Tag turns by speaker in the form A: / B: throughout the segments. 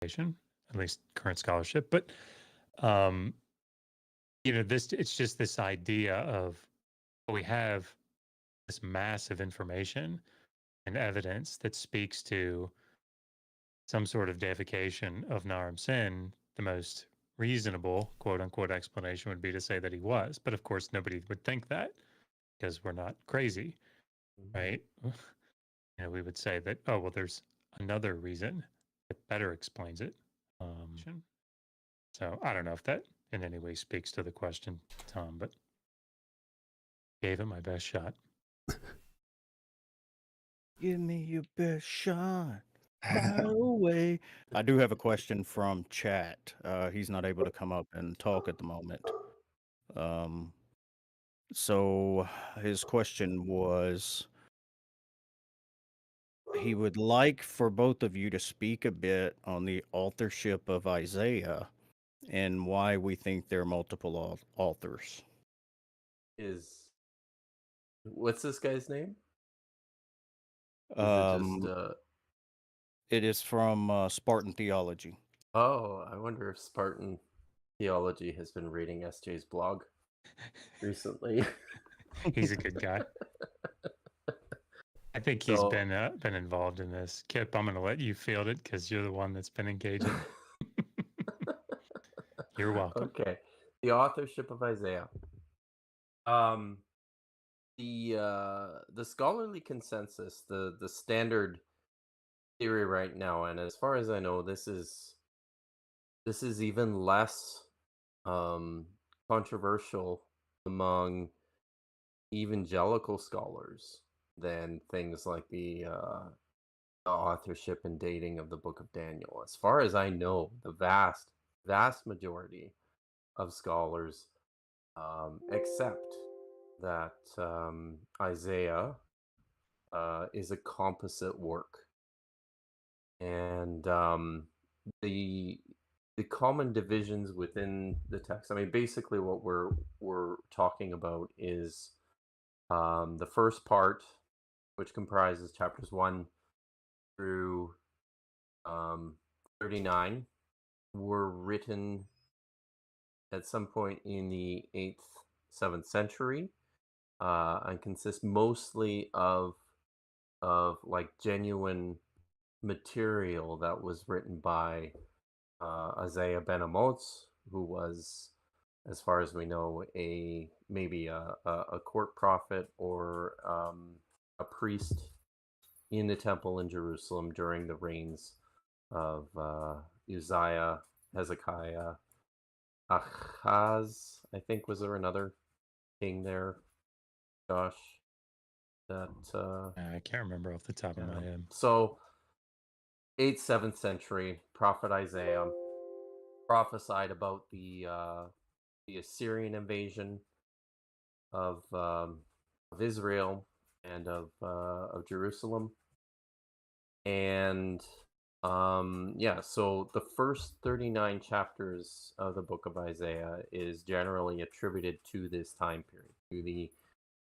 A: at least current scholarship. But it's just this idea of we have this massive information and evidence that speaks to some sort of deification of Naram Sin. The most reasonable, quote unquote, explanation would be to say that he was. But of course, nobody would think that because we're not crazy, right? We would say that, oh, well, there's another reason that better explains it. So I don't know if that in any way speaks to the question, Tom, but gave it my best shot.
B: Give me your best shot. Fire away. I do have a question from chat. He's not able to come up and talk at the moment. So his question was, he would like for both of you to speak a bit on the authorship of Isaiah and why we think there are multiple authors.
C: What's this guy's name?
B: It is from Spartan Theology.
C: Oh, I wonder if Spartan Theology has been reading SJ's blog recently.
A: He's a good guy. I think he's been involved in this. Kipp, I'm going to let you field it because you're the one that's been engaging. You're welcome.
C: Okay. The authorship of Isaiah. The scholarly consensus, the standard theory right now, and as far as I know, this is even less controversial among evangelical scholars than things like the authorship and dating of the Book of Daniel. As far as I know, the vast majority of scholars accept that Isaiah is a composite work, and the common divisions within the text. I mean, basically, what we're talking about is the first part, which comprises chapters 1 through 39, were written at some point in the 8th, 7th century, and consist mostly of like genuine material that was written by Isaiah ben Amoz, who was, as far as we know, maybe a court prophet or a priest in the temple in Jerusalem during the reigns of Uzziah, Hezekiah, Ahaz. I think, was there another king there, Josh? That
A: I can't remember off the top of my head.
C: So 8th, 7th century, prophet Isaiah prophesied about the Assyrian invasion of Israel and of Jerusalem, and so the first 39 chapters of the book of Isaiah is generally attributed to this time period, to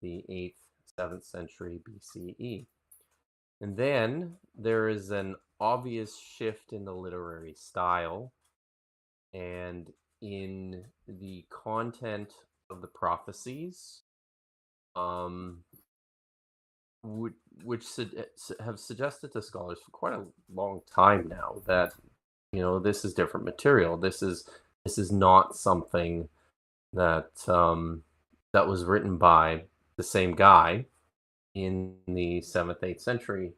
C: the 8th, 7th century BCE. And then there is an obvious shift in the literary style and in the content of the prophecies, which have suggested to scholars for quite a long time now that this is different material. This is not something that that was written by the same guy in the 7th, 8th century.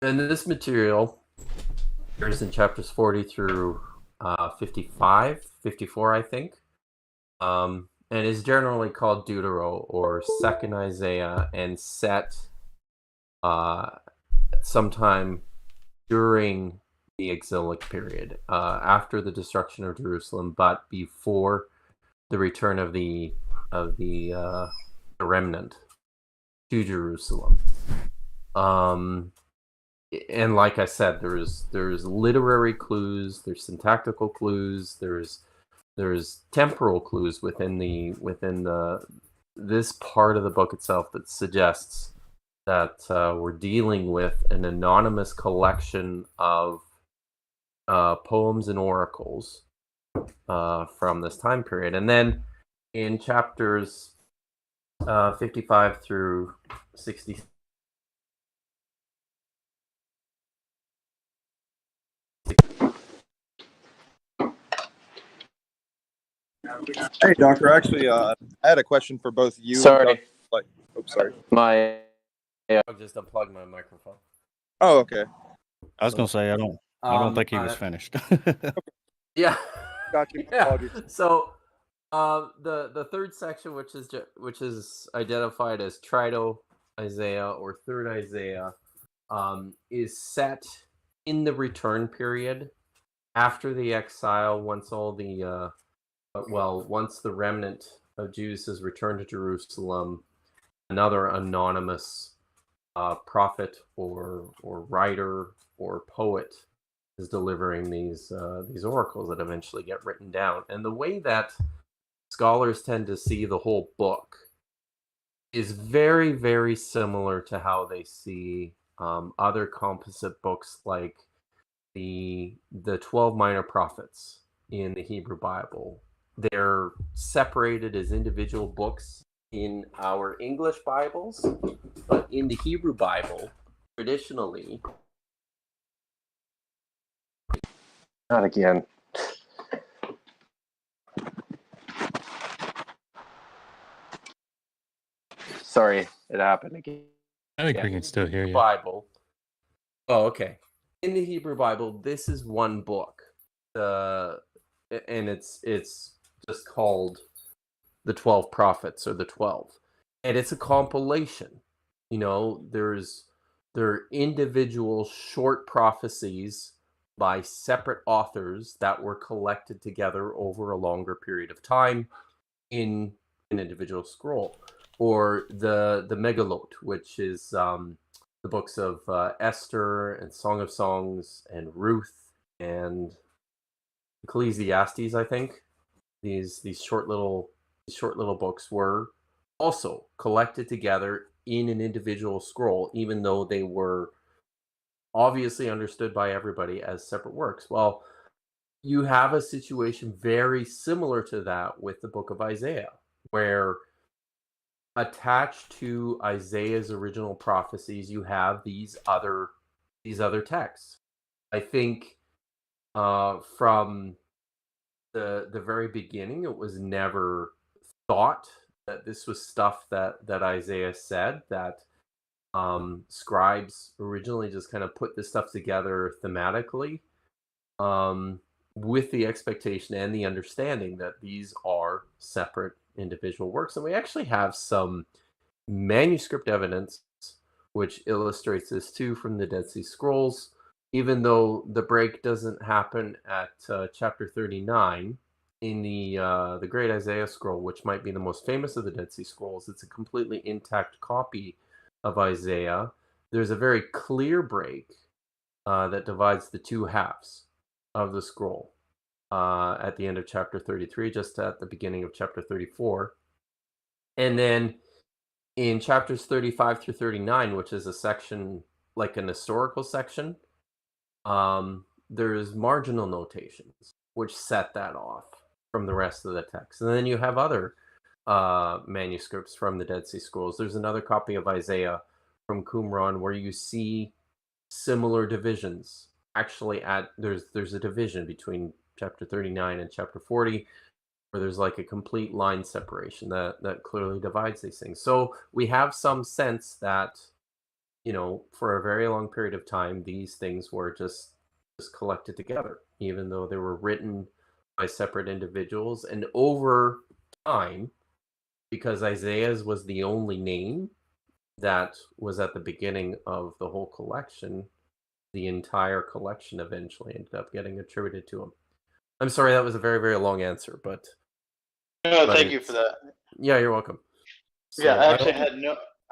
C: And this material appears in chapters 40 through 54, I think, and is generally called Deutero, or Second Isaiah, and set sometime during the exilic period, after the destruction of Jerusalem, but before the return of the remnant to Jerusalem. And like I said, there's literary clues, there's syntactical clues, there's temporal clues within this part of the book itself that suggests that we're dealing with an anonymous collection of poems and oracles from this time period. And then in chapters 55 through 60.
D: Hey, Doctor. Actually, I had a question for both you
C: Sorry.
D: and Dr. Oops, sorry.
C: I just unplugged my microphone.
D: Oh, okay.
B: I was gonna say I don't think he was finished.
C: Yeah.
D: Got you.
C: Yeah.
D: Apologies.
C: So the third section, which is identified as Trito Isaiah or Third Isaiah, is set in the return period after the exile. Once all the once the remnant of Jews has returned to Jerusalem, another anonymous prophet or writer or poet is delivering these oracles that eventually get written down. And the way that scholars tend to see the whole book is very, very similar to how they see other composite books like the 12 minor prophets in the Hebrew Bible. They're separated as individual books in our English Bibles, but in the Hebrew Bible, traditionally... Not again. Sorry, it happened again.
A: I think we can still hear you.
C: Bible. Oh, okay. In the Hebrew Bible, this is one book, and it's just called the 12 Prophets or the 12, and it's a compilation. You know, there are individual short prophecies by separate authors that were collected together over a longer period of time in an individual scroll, or the Megillot, which is the books of Esther and Song of Songs and Ruth and Ecclesiastes. I think these short little books were also collected together in an individual scroll, even though they were obviously understood by everybody as separate works. Well, you have a situation very similar to that with the book of Isaiah, where attached to Isaiah's original prophecies, you have these other texts. I think from the very beginning, it was never thought that this was stuff that Isaiah said, that scribes originally just kind of put this stuff together thematically, with the expectation and the understanding that these are separate individual works. And we actually have some manuscript evidence which illustrates this too from the Dead Sea Scrolls. Even though the break doesn't happen at chapter 39 in the Great Isaiah Scroll, which might be the most famous of the Dead Sea Scrolls, it's a completely intact copy of Isaiah. There's a very clear break that divides the two halves of the scroll at the end of chapter 33, just at the beginning of chapter 34. And then in chapters 35 through 39, which is a section like an historical section, there's marginal notations which set that off from the rest of the text. And then you have other manuscripts from the Dead Sea Scrolls. There's another copy of Isaiah from Qumran where you see similar divisions. Actually, there's a division between chapter 39 and chapter 40, where there's like a complete line separation that clearly divides these things. So we have some sense that, you know, for a very long period of time, these things were just collected together, even though they were written by separate individuals. And over time, because Isaiah's was the only name that was at the beginning of the whole collection, the entire collection eventually ended up getting attributed to him. I'm sorry, that was a very, very long answer, but...
E: No, thank you for that.
C: Yeah, you're welcome. So,
E: yeah, I actually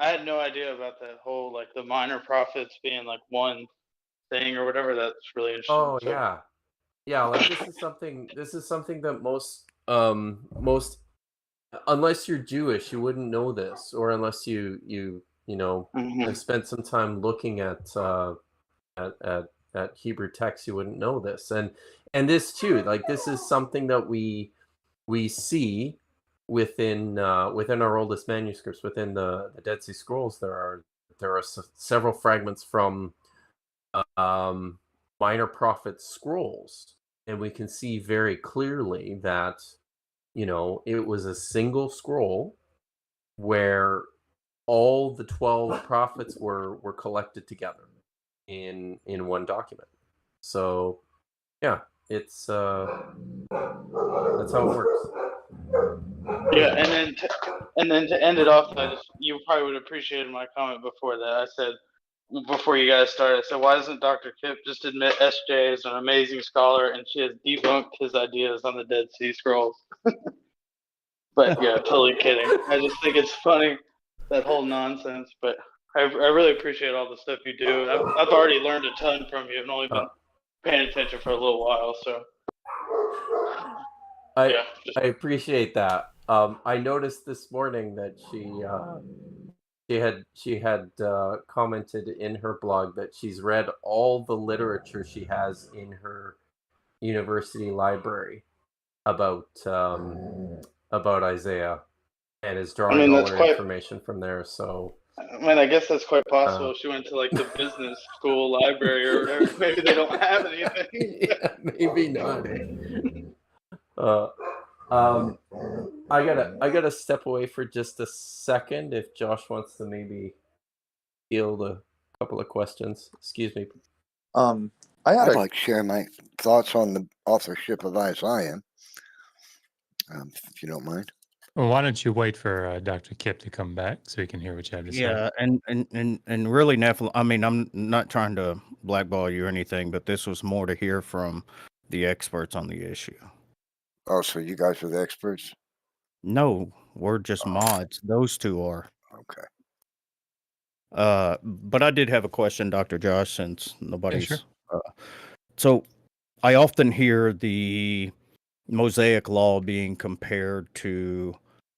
E: I had no idea about that whole, like, the minor prophets being like one thing or whatever. That's really interesting.
C: Oh, so. Yeah, like this is something that most unless you're Jewish, you wouldn't know this, or unless you know have spent some time looking at Hebrew text, you wouldn't know this. And this too, like this is something that we see within our oldest manuscripts, within the Dead Sea Scrolls. There are several fragments from minor prophet scrolls, and we can see very clearly that it was a single scroll where all the 12 prophets were collected together in one document. So yeah, it's that's how it works.
E: Yeah, and then to end it off, you probably would have appreciated my comment before that. I said, before you guys started, I said, why doesn't Dr. Kipp just admit SJ is an amazing scholar and she has debunked his ideas on the Dead Sea Scrolls? But yeah, totally kidding. I just think it's funny, that whole nonsense. But I really appreciate all the stuff you do. I've already learned a ton from you. I've only been paying attention for a little while, so.
C: I appreciate that. I noticed this morning that she had commented in her blog that she's read all the literature she has in her university library about Isaiah, and is drawing all her information from there. So
E: I mean, I guess that's quite possible. She went to like the business school library or whatever. Maybe they don't have anything.
C: Yeah, maybe not. I gotta step away for just a second if Josh wants to maybe field a couple of questions. Excuse me.
F: I'd like to share my thoughts on the authorship of Isaiah, if you don't mind.
A: Well, why don't you wait for Dr. Kipp to come back so he can hear what you have to say?
B: Yeah, and really, Nephilim, I mean, I'm not trying to blackball you or anything, but this was more to hear from the experts on the issue.
F: Oh, so you guys are the experts?
B: No, we're just mods. Those two are.
F: Okay.
B: But I did have a question, Dr. Josh, since nobody's.
A: Yeah, sure.
B: So I often hear the Mosaic Law being compared to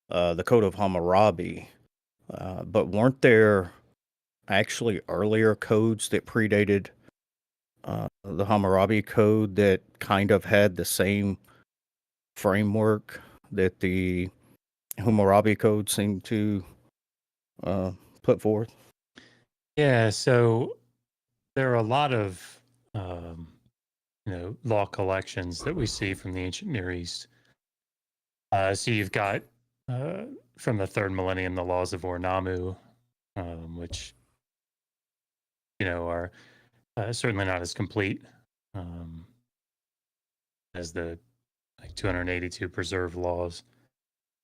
B: the Code of Hammurabi, but weren't there actually earlier codes that predated the Hammurabi Code that kind of had the same framework that the Hammurabi Code seemed to put forth?
A: Yeah, so there are a lot of law collections that we see from the ancient Near East. So you've got from the 3rd millennium the laws of Ornamu, which are certainly not as complete as the 282 preserved laws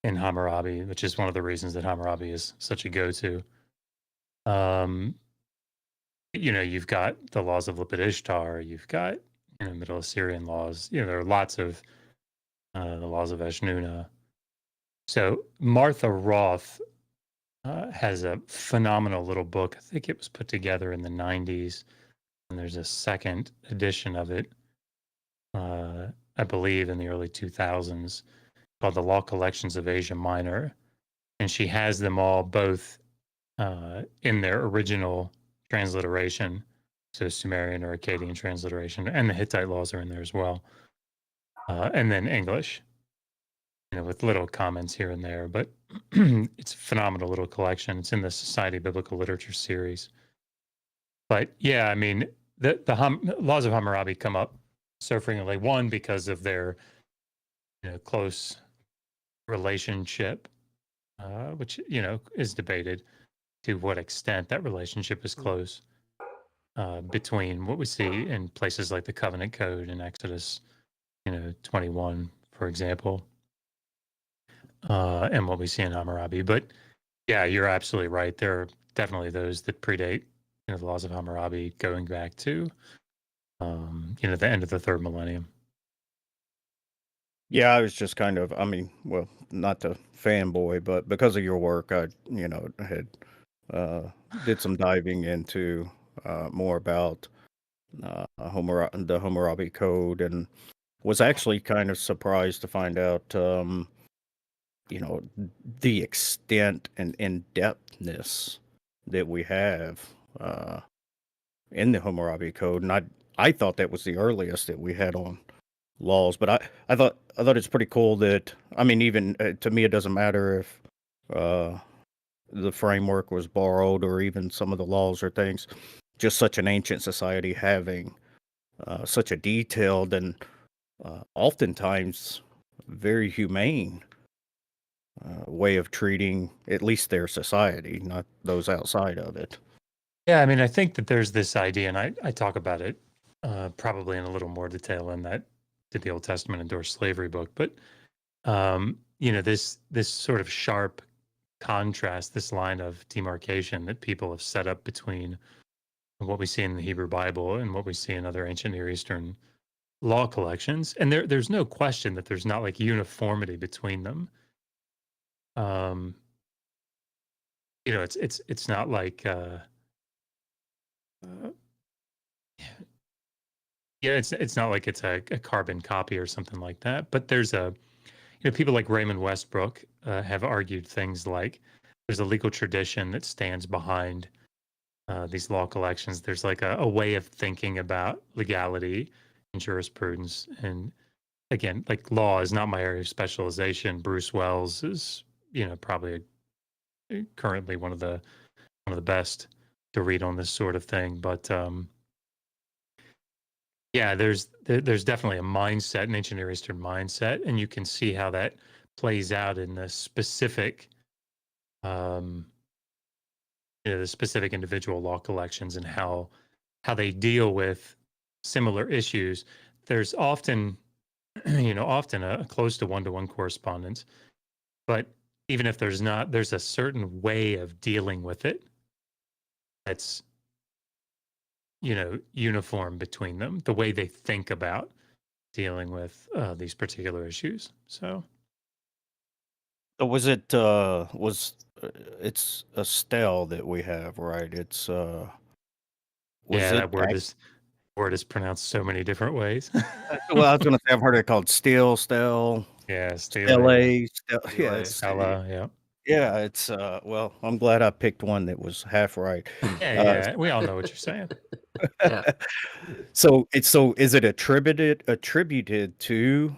A: in Hammurabi, which is one of the reasons that Hammurabi is such a go-to. You've got the laws of Lipit Ishtar, you've got Middle Assyrian laws. There are lots of the laws of Eshnuna. So Martha Roth has a phenomenal little book. I think it was put together in the 90s, and there's a second edition of it, I believe, in the early 2000s, called The Law Collections of Asia Minor. And she has them all both in their original transliteration, so Sumerian or Akkadian transliteration, and the Hittite laws are in there as well, and then English, with little comments here and there. But it's a phenomenal little collection. It's in the Society of Biblical Literature series. But yeah, I mean, the laws of Hammurabi come up so frequently. One, because of their close relationship, which is debated to what extent that relationship is close between what we see in places like the Covenant Code in Exodus 21, for example, and what we see in Hammurabi. But yeah, you're absolutely right. There are definitely those that predate the laws of Hammurabi going back to the end of the 3rd millennium.
B: Yeah, I was just kind of, well, not the fanboy, but because of your work, I, had did some diving into more about the Hammurabi Code, and was actually kind of surprised to find out, the extent and in-depthness that we have in the Hammurabi Code. And I thought that was the earliest that we had on laws, but I thought it's pretty cool that, I mean, even to me, it doesn't matter if the framework was borrowed or even some of the laws or things. Just such an ancient society having such a detailed and oftentimes very humane way of treating at least their society, not those outside of it.
A: Yeah, I mean, I think that there's this idea, and I talk about it probably in a little more detail in that Did the Old Testament Endorse Slavery book, but this sort of sharp contrast, this line of demarcation that people have set up between what we see in the Hebrew Bible and what we see in other ancient Near Eastern law collections, and there's no question that there's not like uniformity between them. It's not like it's not like it's a carbon copy or something like that. But there's people like Raymond Westbrook have argued things like there's a legal tradition that stands behind these law collections. There's like a way of thinking about legality and jurisprudence. And again, like law is not my area of specialization. Bruce Wells is, probably currently one of the best to read on this sort of thing. But yeah, there's definitely a mindset, an ancient Near Eastern mindset, and you can see how that plays out in the specific, the specific individual law collections and how they deal with similar issues. There's often, often a close to one-to-one correspondence, but even if there's not, there's a certain way of dealing with it that's uniform between them, the way they think about dealing with these particular issues. So
B: was it it's a stele that we have, right? It's was
A: that word is pronounced so many different ways.
B: well, I was gonna say I've heard it called stele,
A: Yeah,
B: stele, yeah, it's
A: Stella, yeah.
B: yeah, it's well, I'm glad I picked one that was half right.
A: Yeah, we all know what you're saying.
C: Yeah.
B: So is it attributed to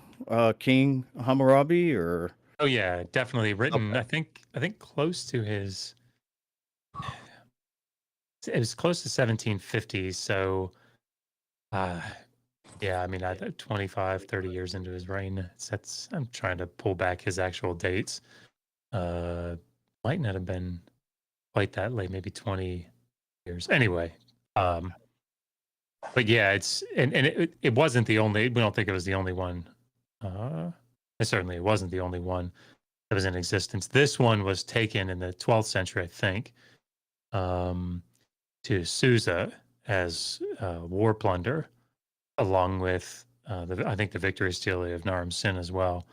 B: King Hammurabi, or
A: Oh yeah, definitely written.
B: Okay.
A: I think close to his. It was close to 1750. So, yeah, I mean, 25, 30 years into his reign. I'm trying to pull back his actual dates. Might not have been quite that late, maybe 20 years. Anyway, but yeah, it wasn't the only. We don't think it was the only one. Certainly, it wasn't the only one that was in existence. This one was taken in the 12th century, I think, to Susa as war plunder, along with I think the Victory Stele of Naram Sin as well.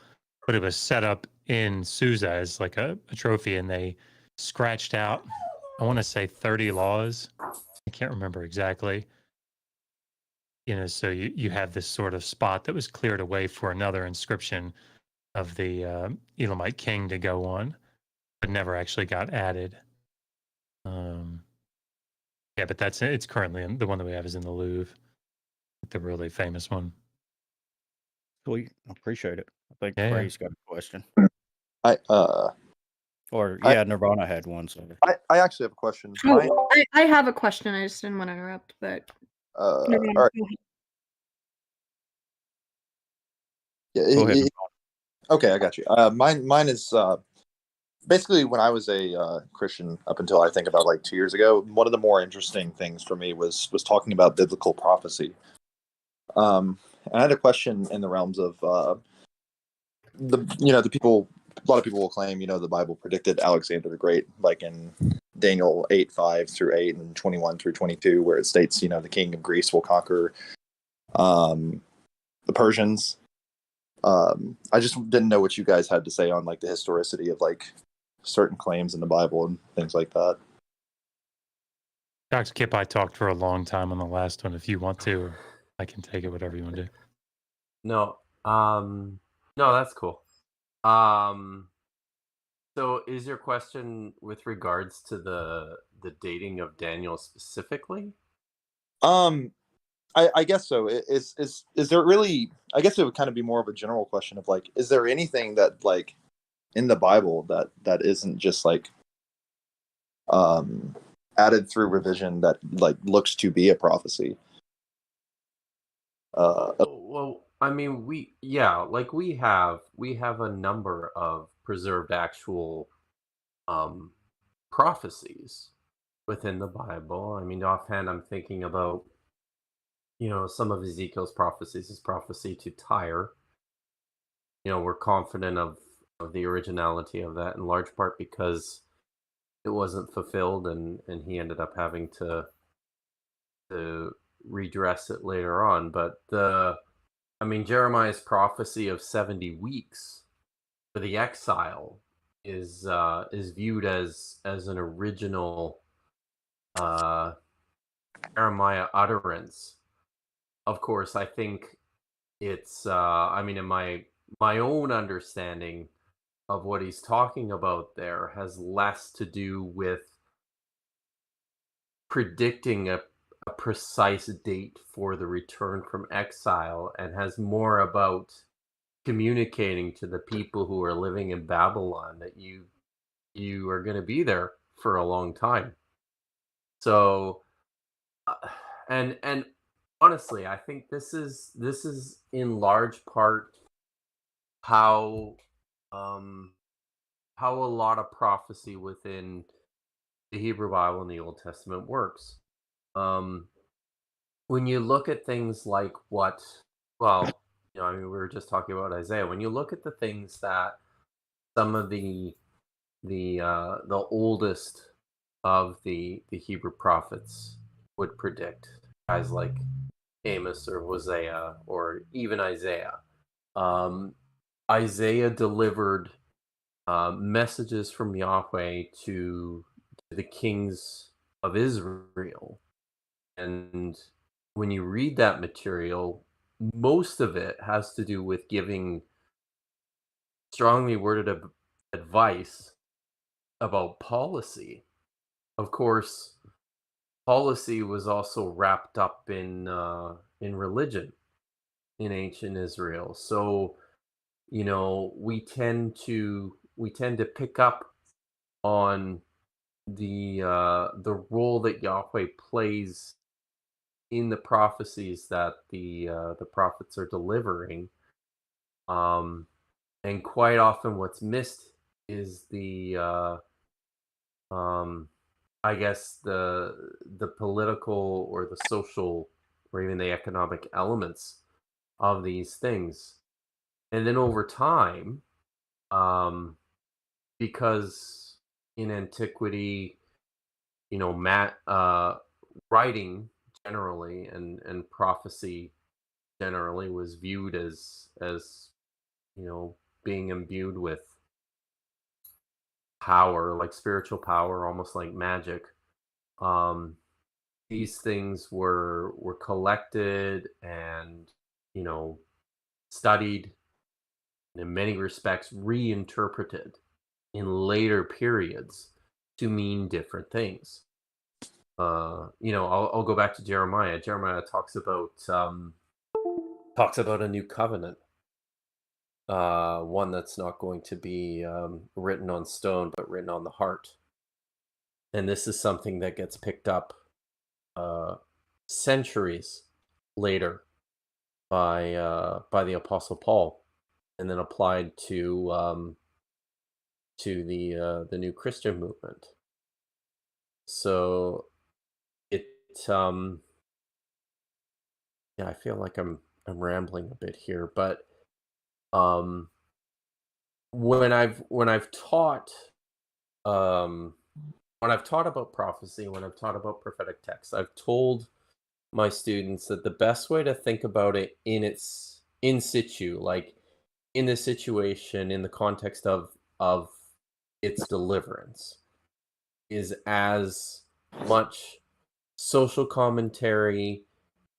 A: But it was set up in Susa as like a trophy, and they scratched out, I want to say 30 laws. I can't remember exactly. So you have this sort of spot that was cleared away for another inscription of the Elamite king to go on, but never actually got added. Yeah, but it's currently the one that we have is in the Louvre, the really famous one.
B: Sweet, appreciate it. I think
A: Yeah.
B: Frey's got a question,
D: I
B: Nirvana had one. So
D: I actually have a question.
G: Oh, I have a question. I just didn't want to interrupt, but
D: All
G: Nirvana,
D: right.
G: go ahead.
D: Yeah,
B: go ahead.
D: okay, I got you. Mine is basically when I was a Christian up until I think about like 2 years ago. One of the more interesting things for me was talking about biblical prophecy. And I had a question in the realms of the people. A lot of people will claim the Bible predicted Alexander the Great, like in Daniel 8:5-8 and 21-22, where it states the king of Greece will conquer the Persians. I just didn't know what you guys had to say on like the historicity of like certain claims in the Bible and things like that.
A: Dr. Kipp, I talked for a long time on the last one. If you want to, I can take it, whatever you want to do.
C: No, that's cool. So is your question with regards to the dating of Daniel specifically?
D: I guess so. Is there really? I guess it would kind of be more of a general question of like, is there anything that like in the Bible that isn't just like added through revision that like looks to be a prophecy?
C: Well, I mean, we have a number of preserved actual prophecies within the Bible. I mean, offhand, I'm thinking about some of Ezekiel's prophecies, his prophecy to Tyre. We're confident of the originality of that in large part because it wasn't fulfilled, and he ended up having to redress it later on. But Jeremiah's prophecy of 70 weeks for the exile is viewed as an original Jeremiah utterance. Of course, I think it's in my own understanding of what he's talking about there has less to do with predicting a precise date for the return from exile and has more about communicating to the people who are living in Babylon that you are going to be there for a long time. So and honestly, I think this is in large part how a lot of prophecy within the Hebrew Bible and the Old Testament works. When you look at things like we were just talking about Isaiah. When you look at the things that some of the oldest of the Hebrew prophets would predict, guys like Amos or Hosea or even Isaiah. Isaiah delivered messages from Yahweh to the kings of Israel. And when you read that material, most of it has to do with giving strongly worded advice about policy. Of course, policy was also wrapped up in religion in ancient Israel. So, we tend to pick up on the role that Yahweh plays in the prophecies that the prophets are delivering, and quite often what's missed is the I guess the political or the social or even the economic elements of these things. And then over time, because in antiquity, writing generally and prophecy generally was viewed as being imbued with power, like spiritual power, almost like magic. These things were collected and studied, and in many respects reinterpreted in later periods to mean different things. I'll go back to Jeremiah. Jeremiah talks about a new covenant, one that's not going to be written on stone, but written on the heart. And this is something that gets picked up centuries later by the Apostle Paul, and then applied to the new Christian movement. So it I feel like I'm rambling a bit here, but when I've taught about prophecy, when I've taught about prophetic text, I've told my students that the best way to think about it in situ, like in the situation, in the context of its deliverance, is as much social commentary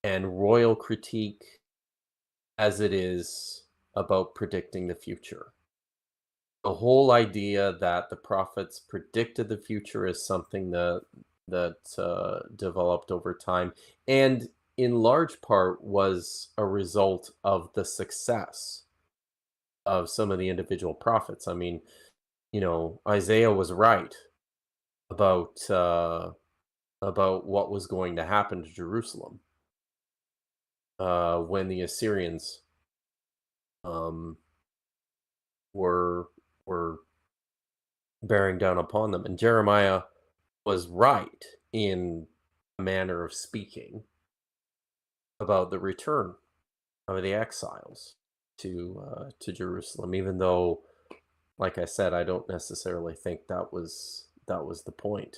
C: and royal critique as it is about predicting the future. The whole idea that the prophets predicted the future is something that developed over time, and in large part was a result of the success of some of the individual prophets. I mean, Isaiah was right about what was going to happen to Jerusalem when the Assyrians um, were bearing down upon them, and Jeremiah was right in a manner of speaking about the return of the exiles to Jerusalem, even though, like I said, I don't necessarily think that was the point.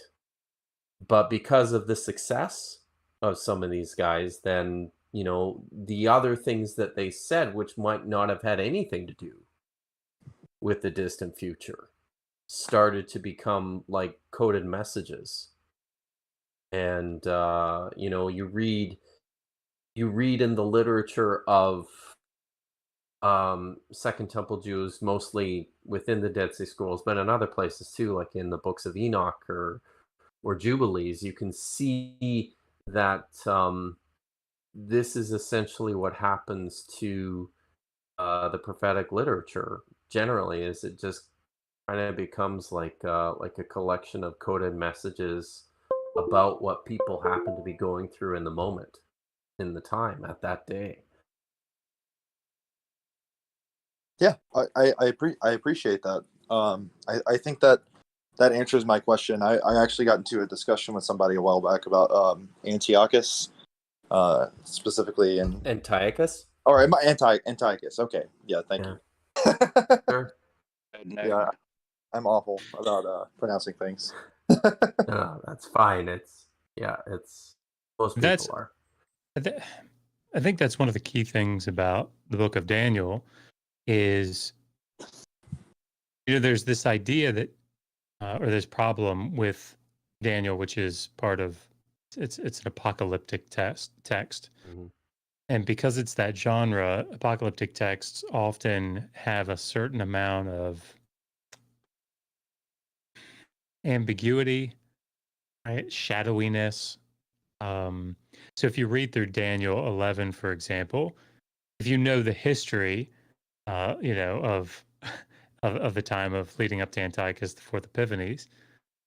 C: But because of the success of some of these guys, then the other things that they said, which might not have had anything to do with the distant future, started to become like coded messages. And you read in the literature of Second Temple Jews, mostly within the Dead Sea Scrolls, but in other places too, like in the books of Enoch or Jubilees, you can see that this is essentially what happens to the prophetic literature generally. Is it just kind of becomes like a collection of coded messages about what people happen to be going through in the moment, in the time, at that day.
D: Yeah, I appreciate that. I think that answers my question. I actually got into a discussion with somebody a while back about Antiochus, specifically in
C: Antiochus.
D: Or Antiochus. Okay, yeah, thank you.
C: Sure.
D: Yeah, I'm awful about pronouncing things.
C: No, that's fine. It's most people are.
A: I think that's one of the key things about the book of Daniel is, there's this idea that, or this problem with Daniel, which is part of, it's an apocalyptic text.
C: Mm-hmm.
A: And because it's that genre, apocalyptic texts often have a certain amount of ambiguity, right? Shadowiness. So if you read through Daniel 11, for example, if you know the history, of the time of leading up to Antiochus, the Fourth Epiphanes,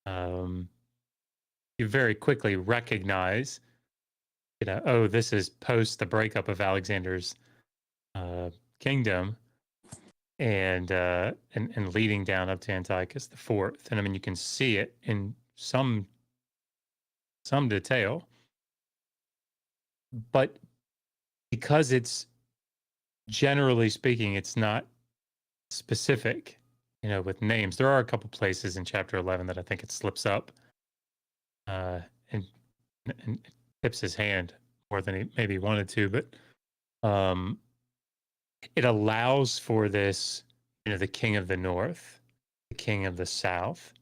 A: you very quickly recognize, oh, this is post the breakup of Alexander's kingdom, and leading down up to Antiochus the Fourth. And I mean, you can see it in some detail, but because it's, generally speaking, it's not specific, with names. There are a couple places in chapter 11 that I think it slips up, and tips his hand more than he maybe wanted to, but it allows for this, the king of the north, the king of the south.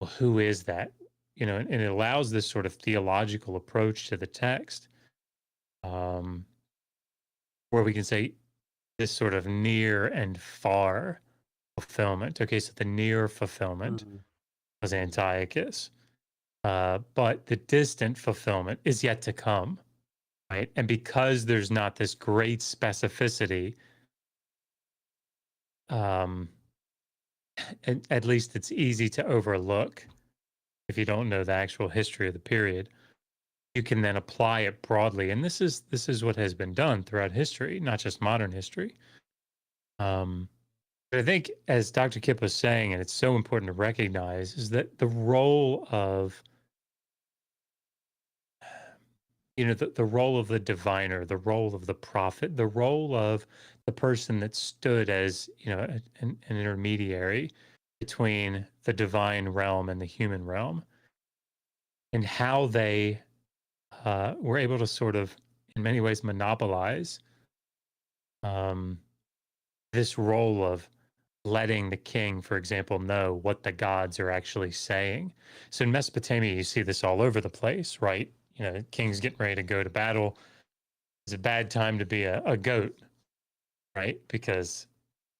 A: Well, who is that? And it allows this sort of theological approach to the text, where we can say this sort of near and far fulfillment. Okay, so the near fulfillment was Antiochus, but the distant fulfillment is yet to come, right? And because there's not this great specificity, at least it's easy to overlook if you don't know the actual history of the period. You can then apply it broadly, and this is what has been done throughout history, not just modern history. But I think, as Dr. Kipp was saying, and it's so important to recognize, is that the role of, the role of the diviner, the role of the prophet, the role of the person that stood as, an intermediary between the divine realm and the human realm, and how they were able to sort of, in many ways, monopolize this role of letting the king, for example, know what the gods are actually saying. So in Mesopotamia, you see this all over the place, right? King's getting ready to go to battle. It's a bad time to be a goat, right? Because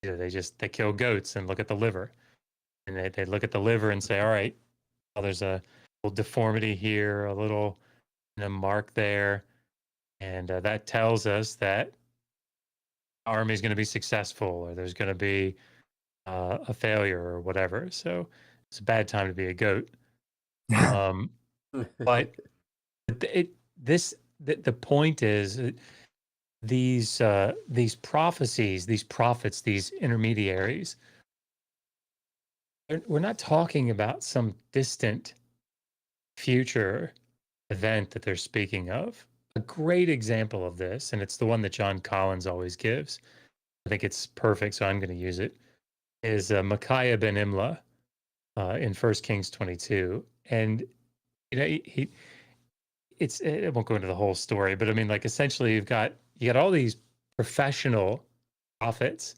A: they kill goats and look at the liver. And they look at the liver and say, all right, well, there's a little deformity here, a little mark there. And that tells us that army is going to be successful, or there's going to be a failure or whatever. So it's a bad time to be a goat. But the point is these prophecies, these prophets, these intermediaries, we're not talking about some distant future event that they're speaking of. A great example of this, and it's the one that John Collins always gives, I think it's perfect, so I'm going to use it, is Micaiah ben Imlah in 1 Kings 22. And I won't go into the whole story, but I mean, like, essentially you got all these professional prophets,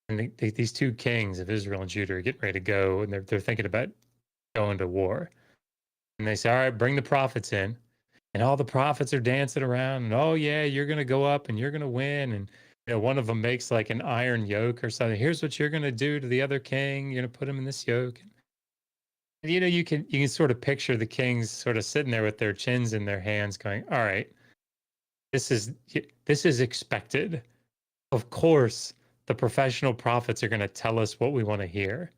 A: and these two kings of Israel and Judah are getting ready to go, and they're thinking about going to war. And they say, all right, bring the prophets in. And all the prophets are dancing around, and oh yeah, you're gonna go up and you're gonna win. And one of them makes like an iron yoke or something. Here's what you're gonna do to the other king. You're gonna put him in this yoke. And you can sort of picture the kings sort of sitting there with their chins in their hands, going, all right, this is expected. Of course, the professional prophets are gonna tell us what we want to hear.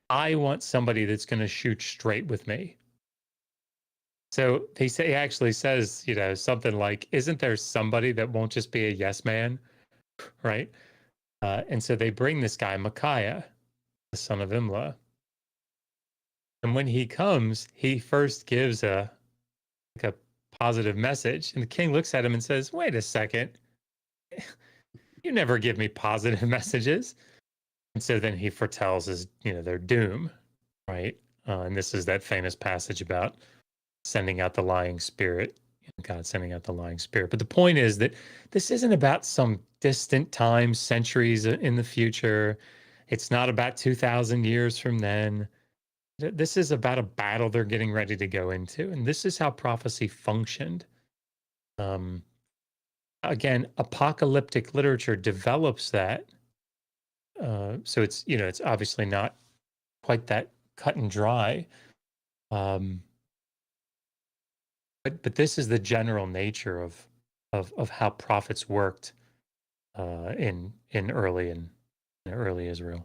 A: I want somebody that's gonna shoot straight with me. So he actually says, something like, isn't there somebody that won't just be a yes man? Right. And so they bring this guy, Micaiah, the son of Imlah. And when he comes, he first gives a positive message. And the king looks at him and says, wait a second. You never give me positive messages. And so then he foretells their doom. Right. And this is that famous passage about sending out the lying spirit, God sending out the lying spirit. But the point is that this isn't about some distant time, centuries in the future. It's not about 2,000 years from then. This is about a battle they're getting ready to go into. And this is how prophecy functioned. Again, apocalyptic literature develops that. So it's obviously not quite that cut and dry. But this is the general nature of how prophets worked in early Israel.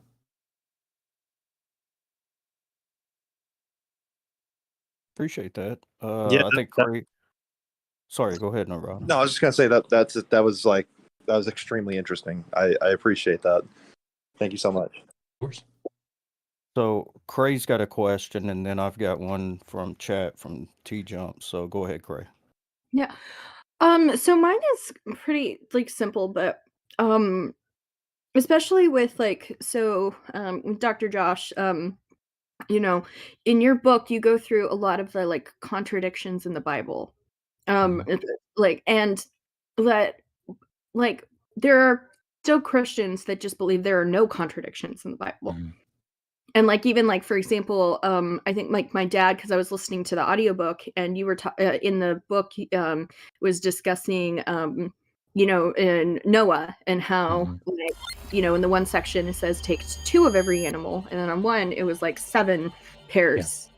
B: Appreciate that.
D: Yeah,
B: I think Craig. Sorry, go ahead, Narada.
D: No, I was just gonna say that was extremely interesting. I appreciate that. Thank you so much.
A: Of course.
B: So Craig's got a question, and then I've got one from chat from TJump. So go ahead, Craig.
G: Yeah. So mine is pretty simple, but especially with Dr. Josh, in your book you go through a lot of the contradictions in the Bible. And that there are still Christians that just believe there are no contradictions in the Bible.
A: Mm-hmm.
G: And even for example, I think my dad, because I was listening to the audiobook, and you were in the book was discussing in Noah, and how in the one section it says takes 2 of every animal, and then on one it was 7 pairs.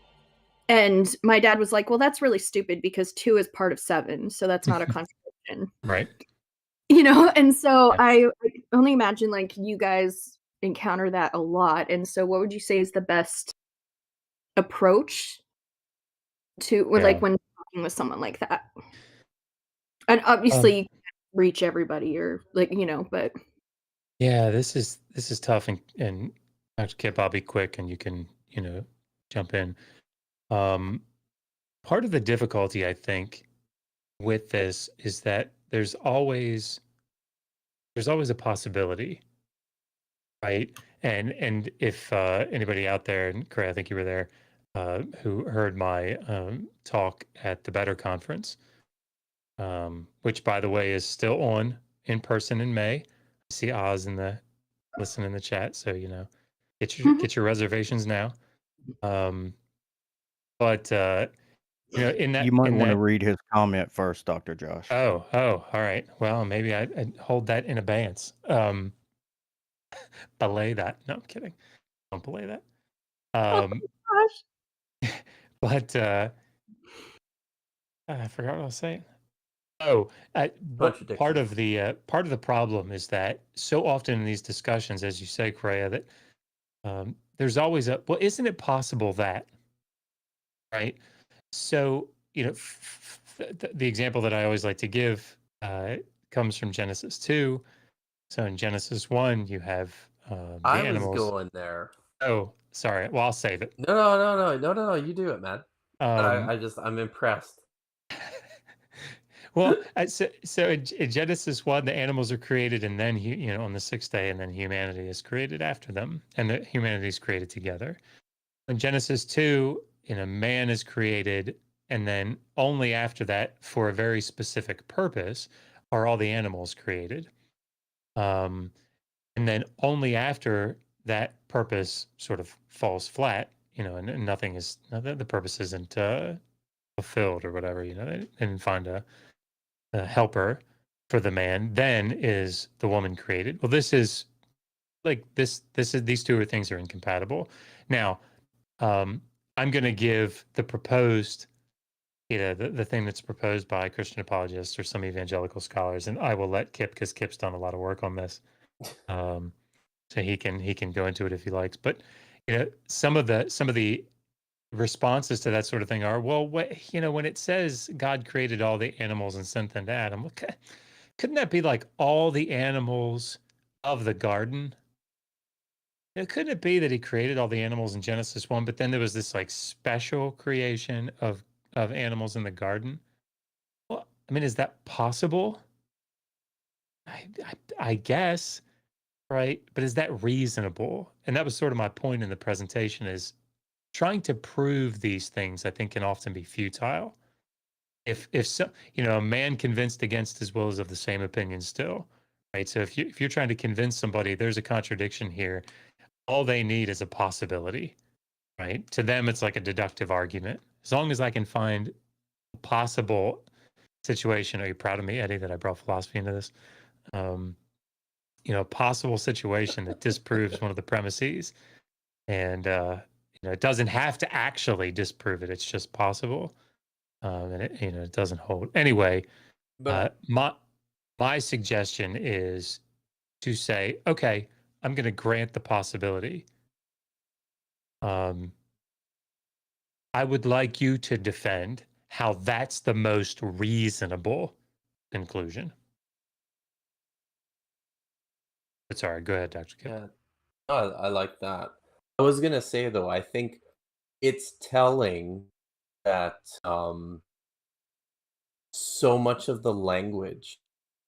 G: Yeah. And my dad was like, well, that's really stupid because 2 is part of 7, so that's not a contradiction.
A: Right.
G: And so I only imagine you guys encounter that a lot. And so what would you say is the best approach to when talking with someone like that? And obviously you can't reach everybody, or but
A: yeah, this is tough. And Dr. Kipp, I'll be quick and you can jump in. Part of the difficulty, I think, with this is that there's always a possibility, right? And if anybody out there, and Craig, I think you were there, who heard my talk at the Better Conference, which, by the way, is still on in person in May. I see Oz in the chat, so get your reservations now. But in that,
B: you might want to read his comment first, Dr. Josh.
A: Oh, all right. Well, maybe I'd hold that in abeyance. Belay that. No, I'm kidding. Don't belay that. But I forgot what I was saying. Oh, part
C: Contradiction.
A: of the problem is that so often in these discussions, as you say, Correa, that there's always a well, isn't it possible that, right? So the example that I always like to give comes from Genesis 2. So in Genesis 1, you have the
C: I was
A: animals.
C: going there.
A: Oh, sorry. Well, I'll save it.
C: No. You do it, man. But I'm impressed.
A: Well, so in Genesis 1, the animals are created, and then on the sixth day, and then humanity is created after them, and the humanity is created together. In Genesis 2, man is created, and then only after that, for a very specific purpose, are all the animals created. And then only after that purpose sort of falls flat, and nothing is, the purpose isn't fulfilled or whatever, they didn't find a helper for the man, then is the woman created. Well, this is like these two things are incompatible. Now, I'm going to give the proposed, the thing that's proposed by Christian apologists or some evangelical scholars, and I will let Kipp, because Kipp's done a lot of work on this, so he can go into it if he likes. But some of the responses to that sort of thing are, well, when it says God created all the animals and sent them to Adam, okay, couldn't that be like all the animals of the garden? Couldn't it be that he created all the animals in Genesis 1, but then there was this like special creation of animals in the garden? Well, I mean, is that possible? I guess, right? But is that reasonable? And that was sort of my point in the presentation, is trying to prove these things, I think, can often be futile. If so, a man convinced against his will is of the same opinion still, right? So if you're trying to convince somebody there's a contradiction here, all they need is a possibility, right? To them, it's like a deductive argument. As long as I can find a possible situation. Are you proud of me, Eddie, that I brought philosophy into this? A possible situation that disproves one of the premises, and it doesn't have to actually disprove it. It's just possible, and it doesn't hold anyway.
C: But
A: My suggestion is to say, okay, I'm going to grant the possibility. I would like you to defend how that's the most reasonable conclusion. But sorry, go ahead, Dr. Kipp.
C: yeah, I like that. I was gonna say though, I think it's telling that so much of the language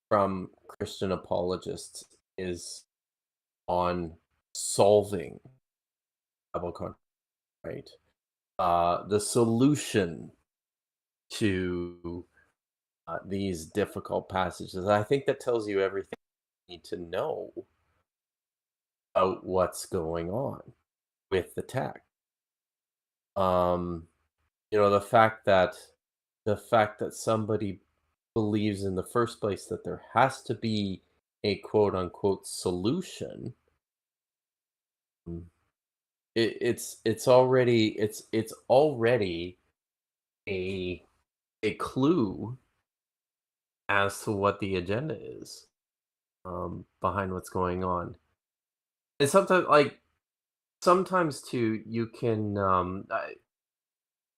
C: from Christian apologists is on solving Bible conflict, right? The solution to these difficult passages. I think that tells you everything you need to know about what's going on with the text. The fact that somebody believes in the first place that there has to be a quote unquote solution, it's already a clue as to what the agenda is behind what's going on. And sometimes too, you can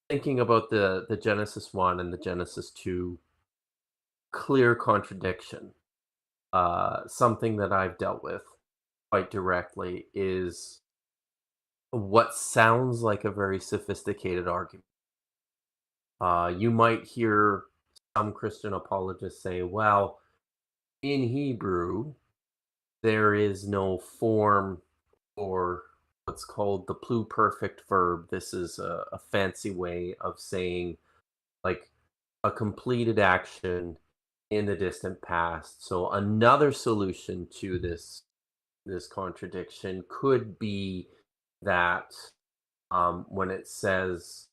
C: thinking about the Genesis 1 and the Genesis 2 clear contradiction. Something that I've dealt with quite directly is what sounds like a very sophisticated argument. You might hear some Christian apologists say, well, in Hebrew, there is no form for what's called the pluperfect verb. This is a fancy way of saying like a completed action in the distant past. So another solution to this contradiction could be that when it says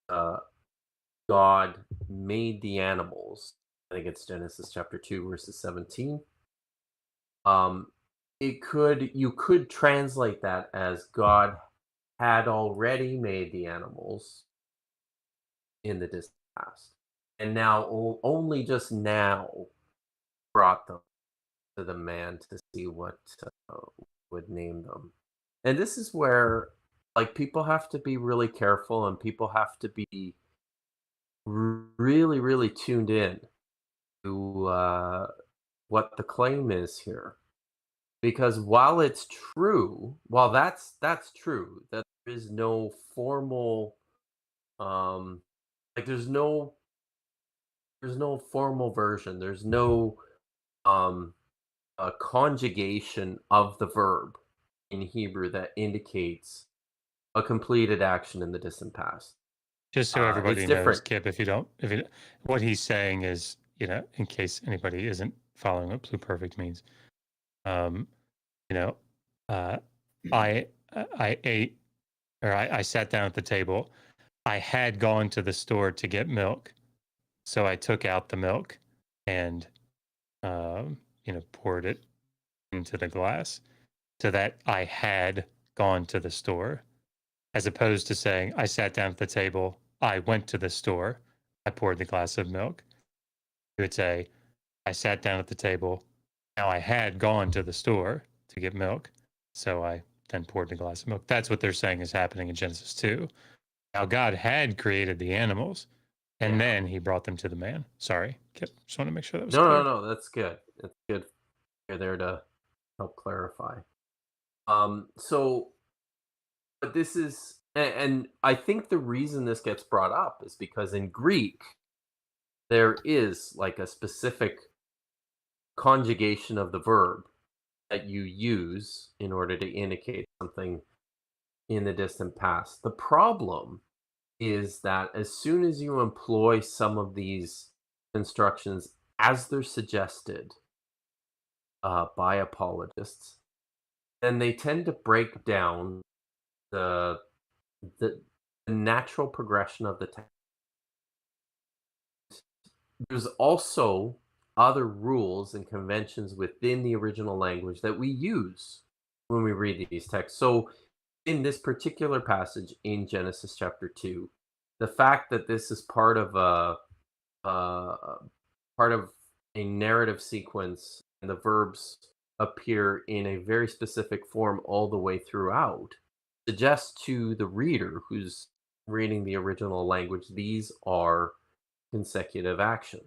C: God made the animals, I think it's Genesis chapter 2 verses 17. You could translate that as God had already made the animals in the distant past. and now only just now brought them to the man to see what would name them. And this is where like people have to be really careful, and people have to be really, really tuned in to what the claim is here. Because while it's true, while that's true, that there is no formal like there's no formal version. There's no conjugation of the verb in Hebrew that indicates a completed action in the distant past.
A: Just so everybody
C: It's
A: knows,
C: different.
A: Kip, what he's saying is, in case anybody isn't following what Blue Perfect means, um, you know, uh, I ate, or I sat down at the table. I had gone to the store to get milk, so I took out the milk and, poured it into the glass, so that I had gone to the store, as opposed to saying I sat down at the table, I went to the store, I poured the glass of milk. You would say I sat down at the table, now I had gone to the store to get milk, so I then poured the glass of milk. That's what they're saying is happening in Genesis 2. Now God had created the animals, and
C: Yeah.
A: then he brought them to the man. Sorry, Kip, just want to make sure that was
C: No,
A: clear.
C: no, no. That's good. It's good. You're there to help clarify. So, but this is, and I think the reason this gets brought up is because in Greek, there is like a specific conjugation of the verb that you use in order to indicate something in the distant past. The problem is that as soon as you employ some of these constructions as they're suggested by apologists, then they tend to break down the the, the natural progression of the text. There's also other rules and conventions within the original language that we use when we read these texts. So, in this particular passage in Genesis chapter 2, the fact that this is part of a narrative sequence and the verbs appear in a very specific form all the way throughout suggests to the reader who's reading the original language these are consecutive action.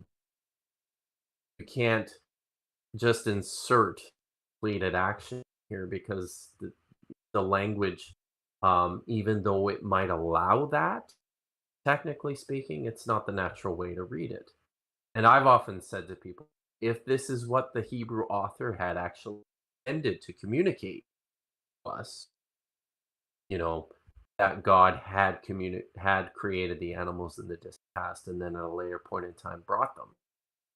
C: You can't just insert completed action here because the language, even though it might allow that, technically speaking, it's not the natural way to read it. And I've often said to people, if this is what the Hebrew author had actually intended to communicate to us, that God had created the animals in the distant past, and then at a later point in time brought them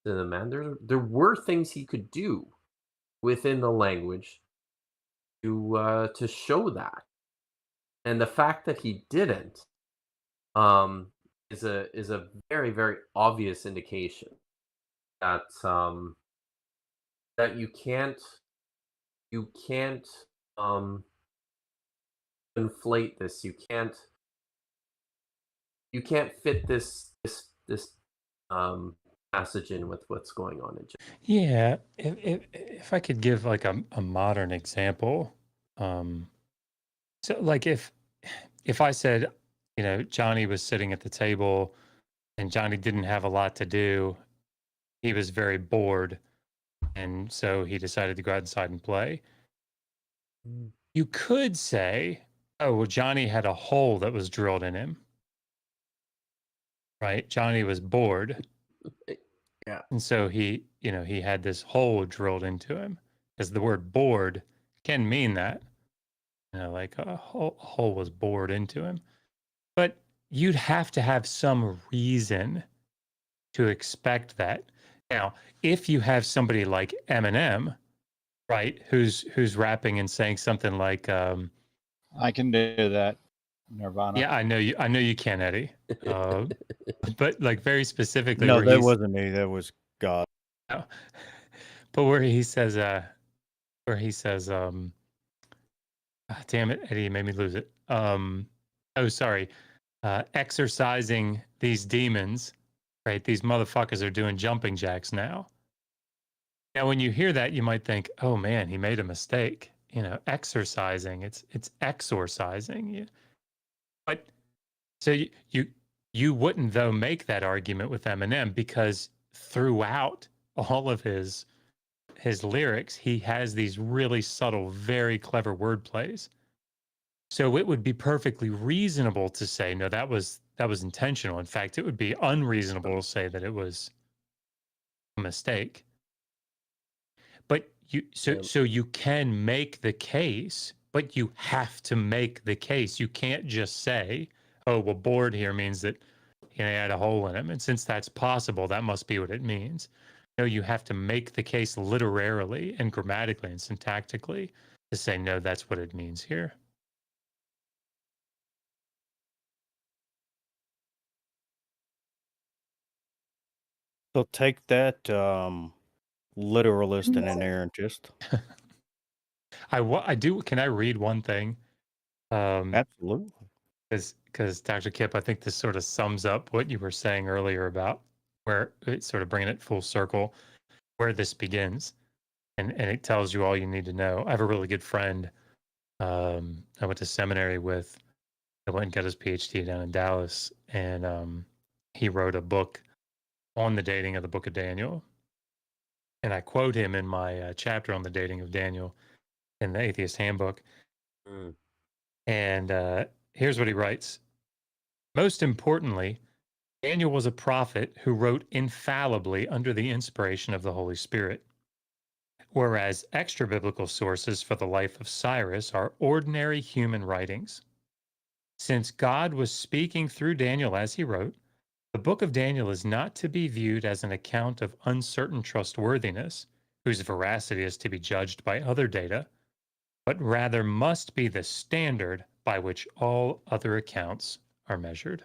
C: to the man. There were things he could do within the language to show that, and the fact that he didn't is a very, very obvious indication that that you can't inflate this. You can't fit this passage in with what's going on in Genesis.
A: Yeah, if I could give like a modern example, so like if I said, Johnny was sitting at the table and Johnny didn't have a lot to do, he was very bored, and so he decided to go outside and play. You could say, oh, well, Johnny had a hole that was drilled in him, right? Johnny was bored.
C: Yeah.
A: And so he had this hole drilled into him, because the word bored can mean that, like a hole was bored into him. But you'd have to have some reason to expect that. Now, if you have somebody like Eminem, right, who's rapping and saying something like,
B: I can do that. Nirvana.
A: yeah, I know you can, Eddie. But like very specifically,
B: No,
A: where
B: that wasn't me. That was God.
A: but where he says, damn it, Eddie, you made me lose it. Oh, sorry. Exercising these demons right? These motherfuckers are doing jumping jacks now. Now, when you hear that, you might think, "Oh man, he made a mistake." You know, exercising. It's exorcising. But so you wouldn't though make that argument with Eminem because throughout all of his lyrics, he has these really subtle, very clever word plays. So it would be perfectly reasonable to say, no, that was intentional. In fact, it would be unreasonable to say that it was a mistake. But so you can make the case, but you have to make the case. You can't just say, "Oh, well, bored here means that he had a hole in him," and since that's possible, that must be what it means. No, you have to make the case literarily and grammatically and syntactically to say, no, that's what it means here.
B: So take that, literalist and inerrantist.
A: I do. Can I read one thing?
B: Absolutely.
A: Because Dr. Kipp, I think this sort of sums up what you were saying earlier about where it's sort of bringing it full circle, where this begins, and it tells you all you need to know. I have a really good friend I went to seminary with. I went and got his PhD down in Dallas, and he wrote a book on the dating of the Book of Daniel. And I quote him in my chapter on the dating of Daniel in the Atheist Handbook. And here's what he writes. Most importantly, Daniel was a prophet who wrote infallibly under the inspiration of the Holy Spirit, whereas extra biblical sources for the life of Cyrus are ordinary human writings. Since God was speaking through Daniel as he wrote, the book of Daniel is not to be viewed as an account of uncertain trustworthiness, whose veracity is to be judged by other data, but rather must be the standard by which all other accounts are measured.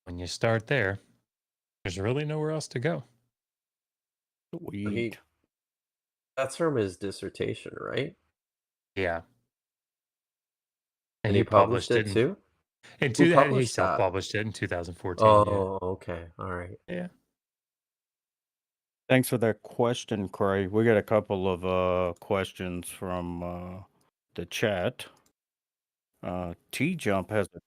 A: When you start there, there's really nowhere else to go.
B: Sweet.
C: That's from his dissertation, right?
A: Yeah.
C: And he published it too? Who
A: He
C: published that?
A: self-published it in 2014.
C: Oh, okay. All right.
A: Yeah.
B: Thanks for that question, Craig. We got a couple of questions from the chat. TJump has a...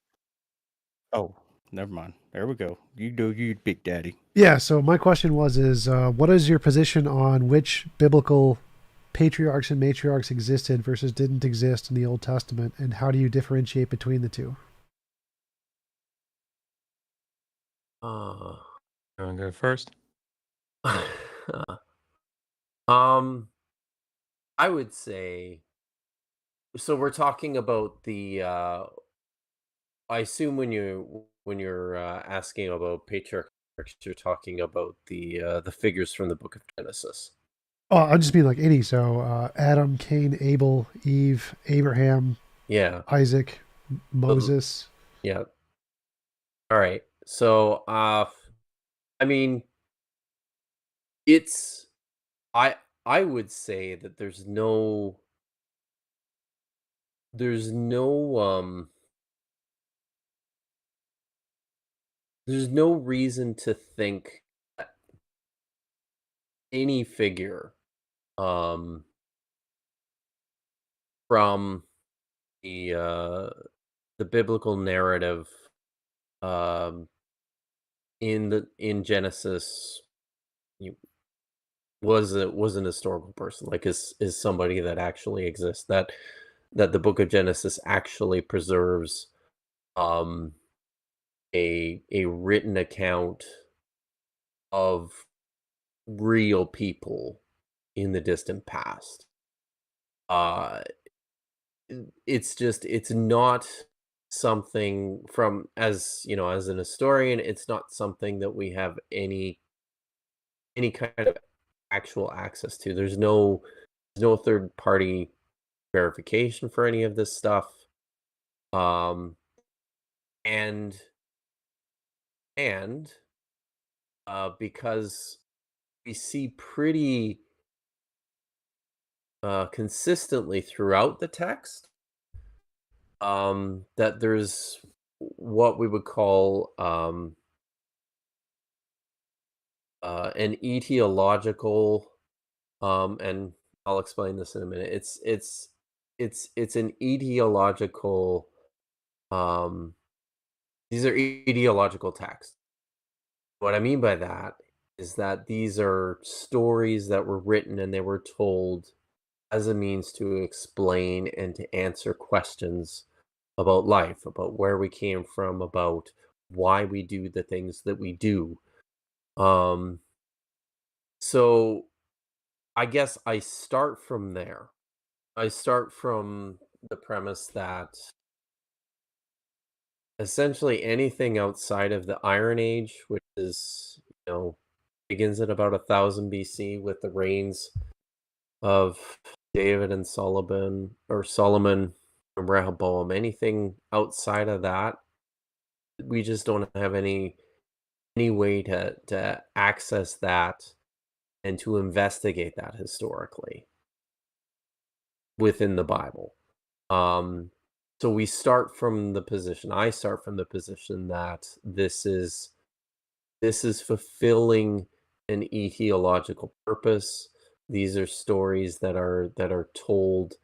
B: Oh, never mind. There we go. You do you, Big Daddy.
H: Yeah, so my question is what is your position on which biblical patriarchs and matriarchs existed versus didn't exist in the Old Testament, and how do you differentiate between the two?
A: You want to go first?
C: I would say, so we're talking about the I assume when you're asking about patriarchs, you're talking about the figures from the book of Genesis.
H: Oh, I just mean like any. So Adam, Cain, Abel, Eve, Abraham,
C: Yeah,
H: Isaac, Moses.
C: Yeah. All right. So I mean, it's I would say that there's no there's no reason to think that any figure from the biblical narrative in Genesis was an historical person, like is somebody that actually exists, that the book of Genesis actually preserves a written account of real people in the distant past. It's not something from, as you know, as an historian, it's not something that we have any kind of actual access to. There's no third party verification for any of this stuff. And because we see pretty consistently throughout the text that there's what we would call an etiological, and I'll explain this in a minute. It's an etiological. These are etiological texts. What I mean by that is that these are stories that were written and they were told as a means to explain and to answer questions about life, about where we came from, about why we do the things that we do. Um, so I guess I start from there. I start from the premise that essentially anything outside of the Iron Age, which is, begins at about 1000 BC with the reigns of David and Solomon and Rehoboam, anything outside of that, we just don't have any way to access that and to investigate that historically within the Bible. So we start from the position. I start from the position that this is fulfilling an etiological purpose. These are stories that are told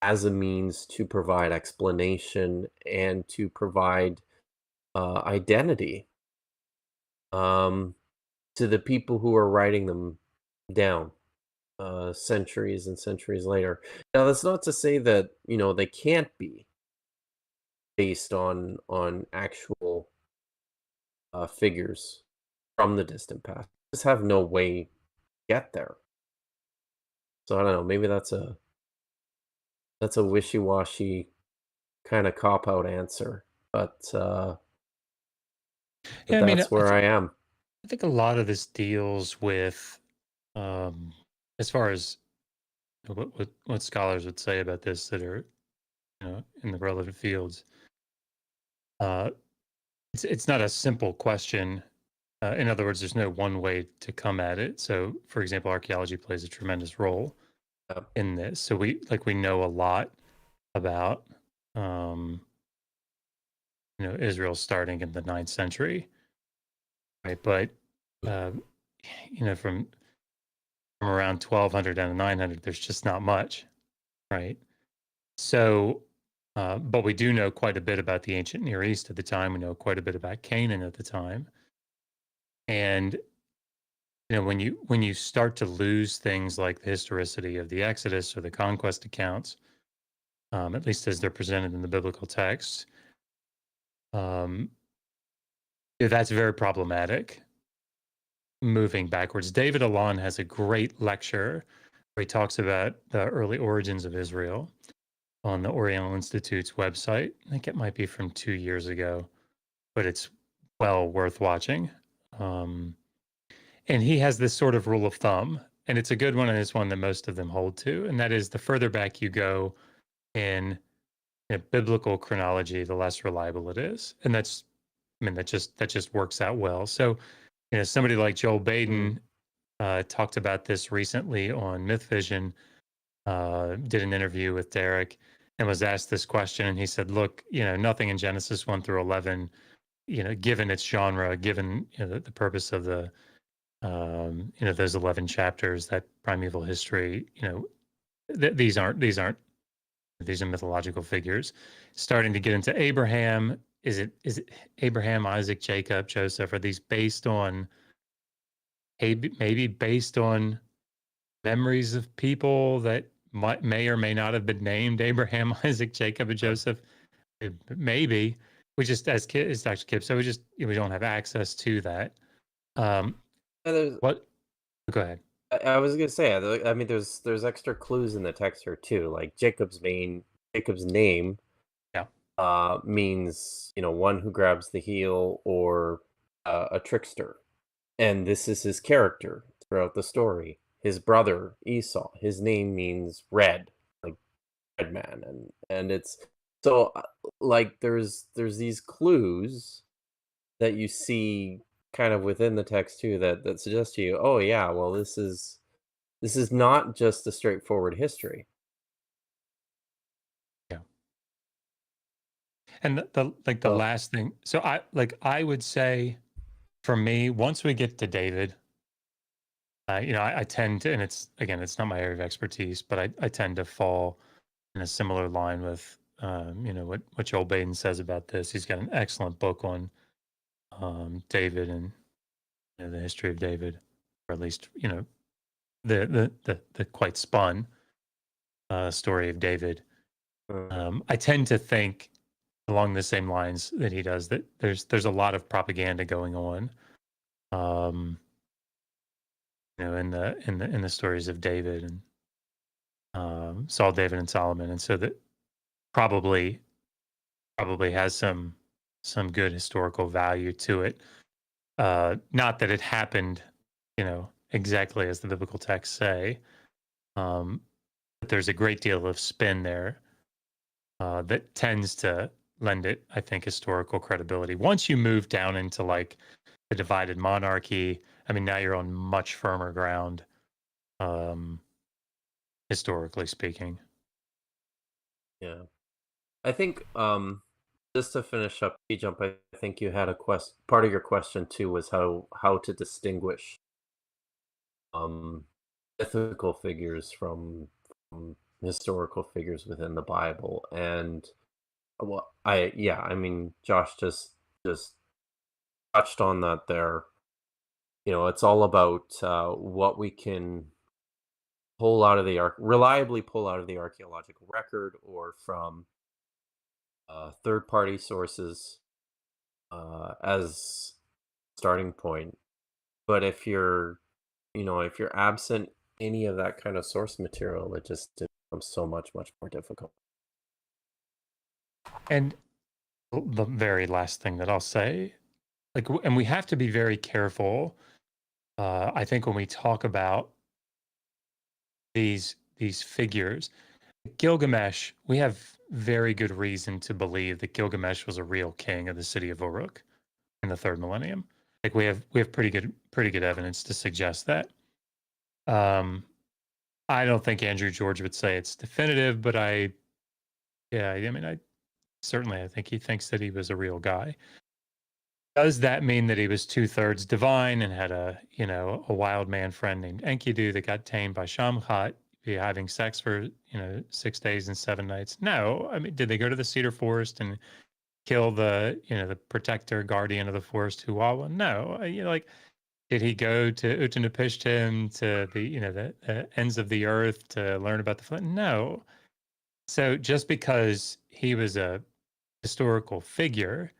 C: as a means to provide explanation and to provide identity to the people who are writing them down centuries and centuries later. Now, that's not to say that they can't be based on actual figures from the distant past. Just have no way to get there. So I don't know. Maybe that's a wishy-washy kind of cop-out answer, but
A: Yeah, I mean,
C: that's where I am.
A: I think a lot of this deals with, as far as what scholars would say about this that are, in the relevant fields. It's not a simple question. In other words, there's no one way to come at it. So, for example, archaeology plays a tremendous role
C: Yep.
A: in this. So we know a lot about, Israel starting in the 9th century, right? But from around 1200 down to 900, there's just not much, right? So, but we do know quite a bit about the ancient Near East at the time. We know quite a bit about Canaan at the time. And when you start to lose things like the historicity of the Exodus or the conquest accounts, at least as they're presented in the biblical texts, that's very problematic. Moving backwards, David Alon has a great lecture where he talks about the early origins of Israel on the Oriental Institute's website. I think it might be from 2 years ago, but it's well worth watching. And he has this sort of rule of thumb, and it's a good one, and it's one that most of them hold to, and that is the further back you go in biblical chronology, the less reliable it is. And that just works out well. So, somebody like Joel Baden talked about this recently on Myth Vision, did an interview with Derek and was asked this question. And he said, look, nothing in Genesis 1 through 11, given its genre, given the purpose of the, those 11 chapters, that primeval history, these are mythological figures. Starting to get into Abraham, is it Abraham, Isaac, Jacob, Joseph? Are these based on maybe based on memories of people that may or may not have been named Abraham, Isaac, Jacob, and Joseph? Maybe we just, as Dr. Kipp said, we don't have access to that. What? Go ahead.
C: I was gonna say, I mean, there's extra clues in the text here too, like Jacob's name, means one who grabs the heel or a trickster, and this is his character throughout the story. His brother Esau, his name means red, like red man, and it's so like there's these clues that you see kind of within the text too that suggest to you, oh yeah, well this is not just a straightforward history.
A: Yeah. And the
C: So-
A: last thing, so I would say, for me, once we get to David, I tend to, and it's not my area of expertise, but I tend to fall in a similar line with what Joel Baden says about this. He's got an excellent book on David and the history of David, or at least the quite spun story of David. I tend to think along the same lines that he does, that there's a lot of propaganda going on, in the stories of David and Saul, David, and Solomon, and so that probably has some good historical value to it. Not that it happened, exactly as the biblical texts say, but there's a great deal of spin there that tends to lend it, I think, historical credibility. Once you move down into like the divided monarchy, I mean, now you're on much firmer ground, historically speaking.
C: Yeah. I think just to finish up TJump, I think you had a part of your question too was how to distinguish mythical figures from historical figures within the Bible. And well, I mean, Josh just touched on that there. It's all about what we can reliably pull out of the archaeological record or from third-party sources as starting point. But if you're absent any of that kind of source material, it becomes so much more difficult.
A: And the very last thing that I'll say, and we have to be very careful, I think, when we talk about these figures. Gilgamesh, we have very good reason to believe that Gilgamesh was a real king of the city of Uruk in the 3rd millennium. Like we have pretty good evidence to suggest that. I don't think Andrew George would say it's definitive, but I think he thinks that he was a real guy. Does that mean that he was 2/3 divine and had a wild man friend named Enkidu that got tamed by Shamhat, having sex for 6 days and 7 nights? No. I mean, did they go to the cedar forest and kill the protector guardian of the forest, Huwawa? No. Did he go to Utanapishtim, to the ends of the earth to learn about the flood? No. So just because he was a historical figure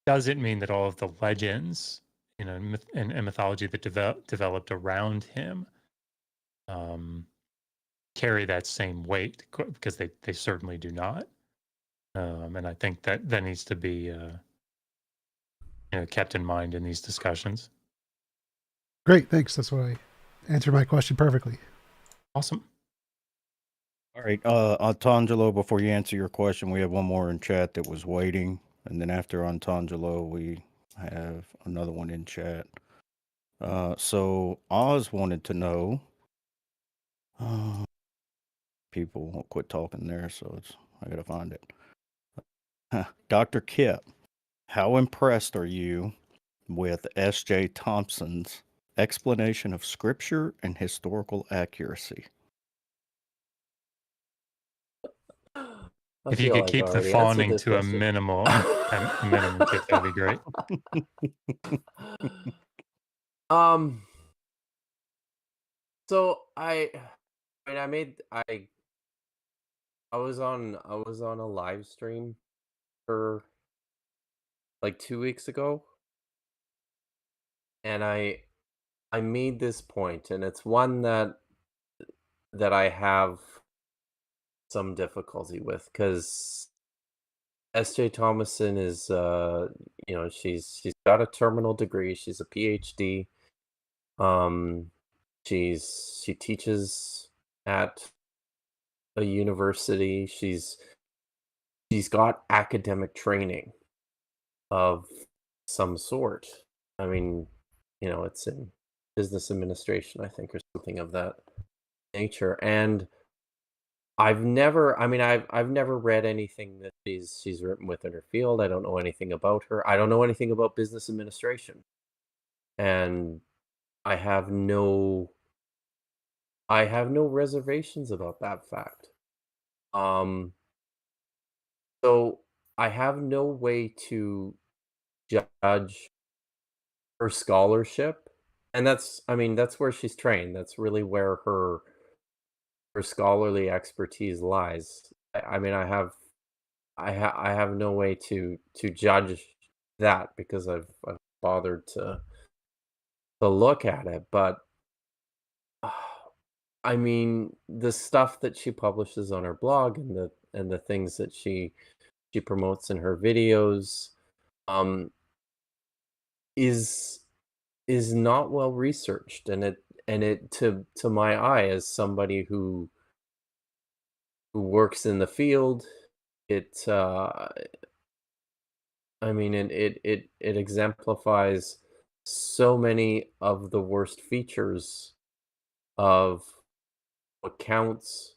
A: doesn't mean that all of the legends, and mythology that developed around him carry that same weight, because they certainly do not. And I think that needs to be kept in mind in these discussions.
H: Great, thanks. That's why I answered my question perfectly.
A: Awesome.
B: All right, Antangelo, before you answer your question, we have one more in chat that was waiting. And then after Antangelo, we have another one in chat. So Oz wanted to know, people won't quit talking there, so I gotta find it. Dr. Kipp, how impressed are you with S.J. Thompson's explanation of scripture and historical accuracy?
A: If you could keep the fawning to a minimum, Kipp, that'd be great.
C: So I was on a live stream for like 2 weeks ago, and I made this point, and it's one that I have some difficulty with, because S.J. Thomason is she's got a terminal degree, she's a PhD. She teaches at a university. She's got academic training of some sort. I mean, it's in business administration, I think, or something of that nature. And I've never, I mean, I've never read anything that she's written within her field. I don't know anything about her. I don't know anything about business administration, and I have no, I have no reservations about that fact. Um, so I have no way to judge her scholarship, and that's, I mean, that's where she's trained. That's really where her scholarly expertise lies. I mean, I have no way to judge that because I've bothered to look at it, but I mean, the stuff that she publishes on her blog and the things that she promotes in her videos, um, is is not well researched, and it to my eye as somebody who works in the field, it I mean, it exemplifies so many of the worst features of what counts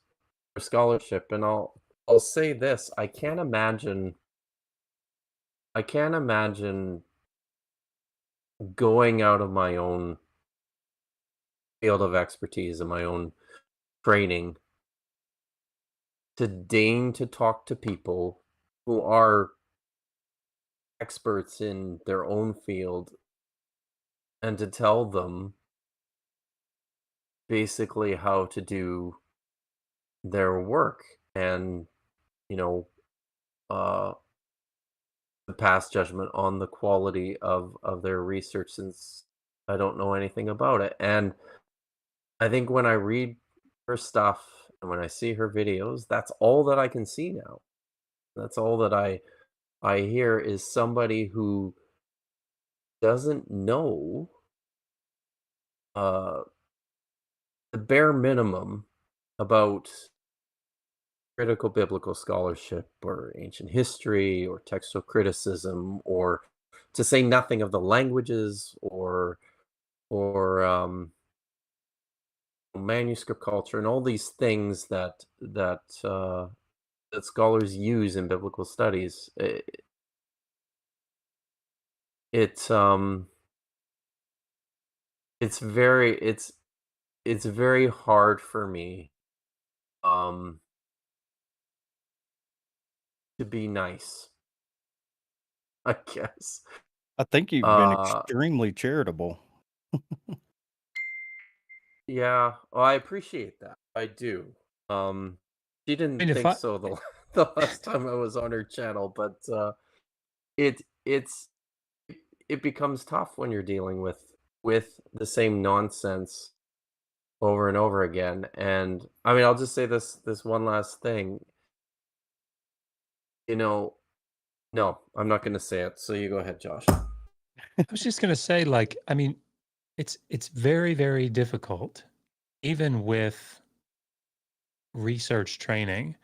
C: for scholarship, and I'll say this, I can't imagine going out of my own field of expertise and my own training to deign to talk to people who are experts in their own field and to tell them basically how to do their work and, you know, uh to pass judgment on the quality of their research since I don't know anything about it. And I think when I read her stuff and when I see her videos, that's all that I can see now. That's all that I hear is somebody who doesn't know uh the bare minimum about critical biblical scholarship or ancient history or textual criticism, or to say nothing of the languages or manuscript culture and all these things that scholars use in biblical studies. It's it's very it's very hard for me um to be nice, I guess.
B: I think you've been
C: uh
B: extremely charitable.
C: Yeah, well, I appreciate that. I do. She
A: I
C: didn't
A: mean, if
C: think
A: I,
C: so the last time I was on her channel, but it it's it becomes tough when you're dealing with the same nonsense over and over again. And I mean, I'll just say this one last thing. You know, no, I'm not going to say it. So you go ahead, Josh.
A: I was just gonna say, like, I mean, it's very, very difficult, even with research training.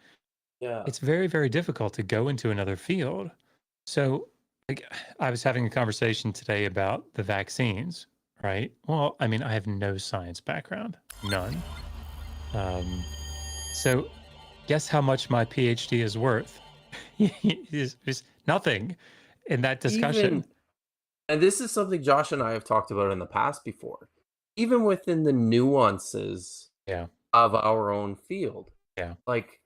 C: Yeah.
A: It's very, very difficult to go into another field. So, like, I was having a conversation today about the vaccines, right? Well, I mean, I have no science background, none. Um, so, guess how much my PhD is worth? Is nothing in that discussion.
C: Even and this is something Josh and I have talked about in the past before. Even within the nuances
A: Yeah,
C: of our own field.
A: yeah,
C: Like,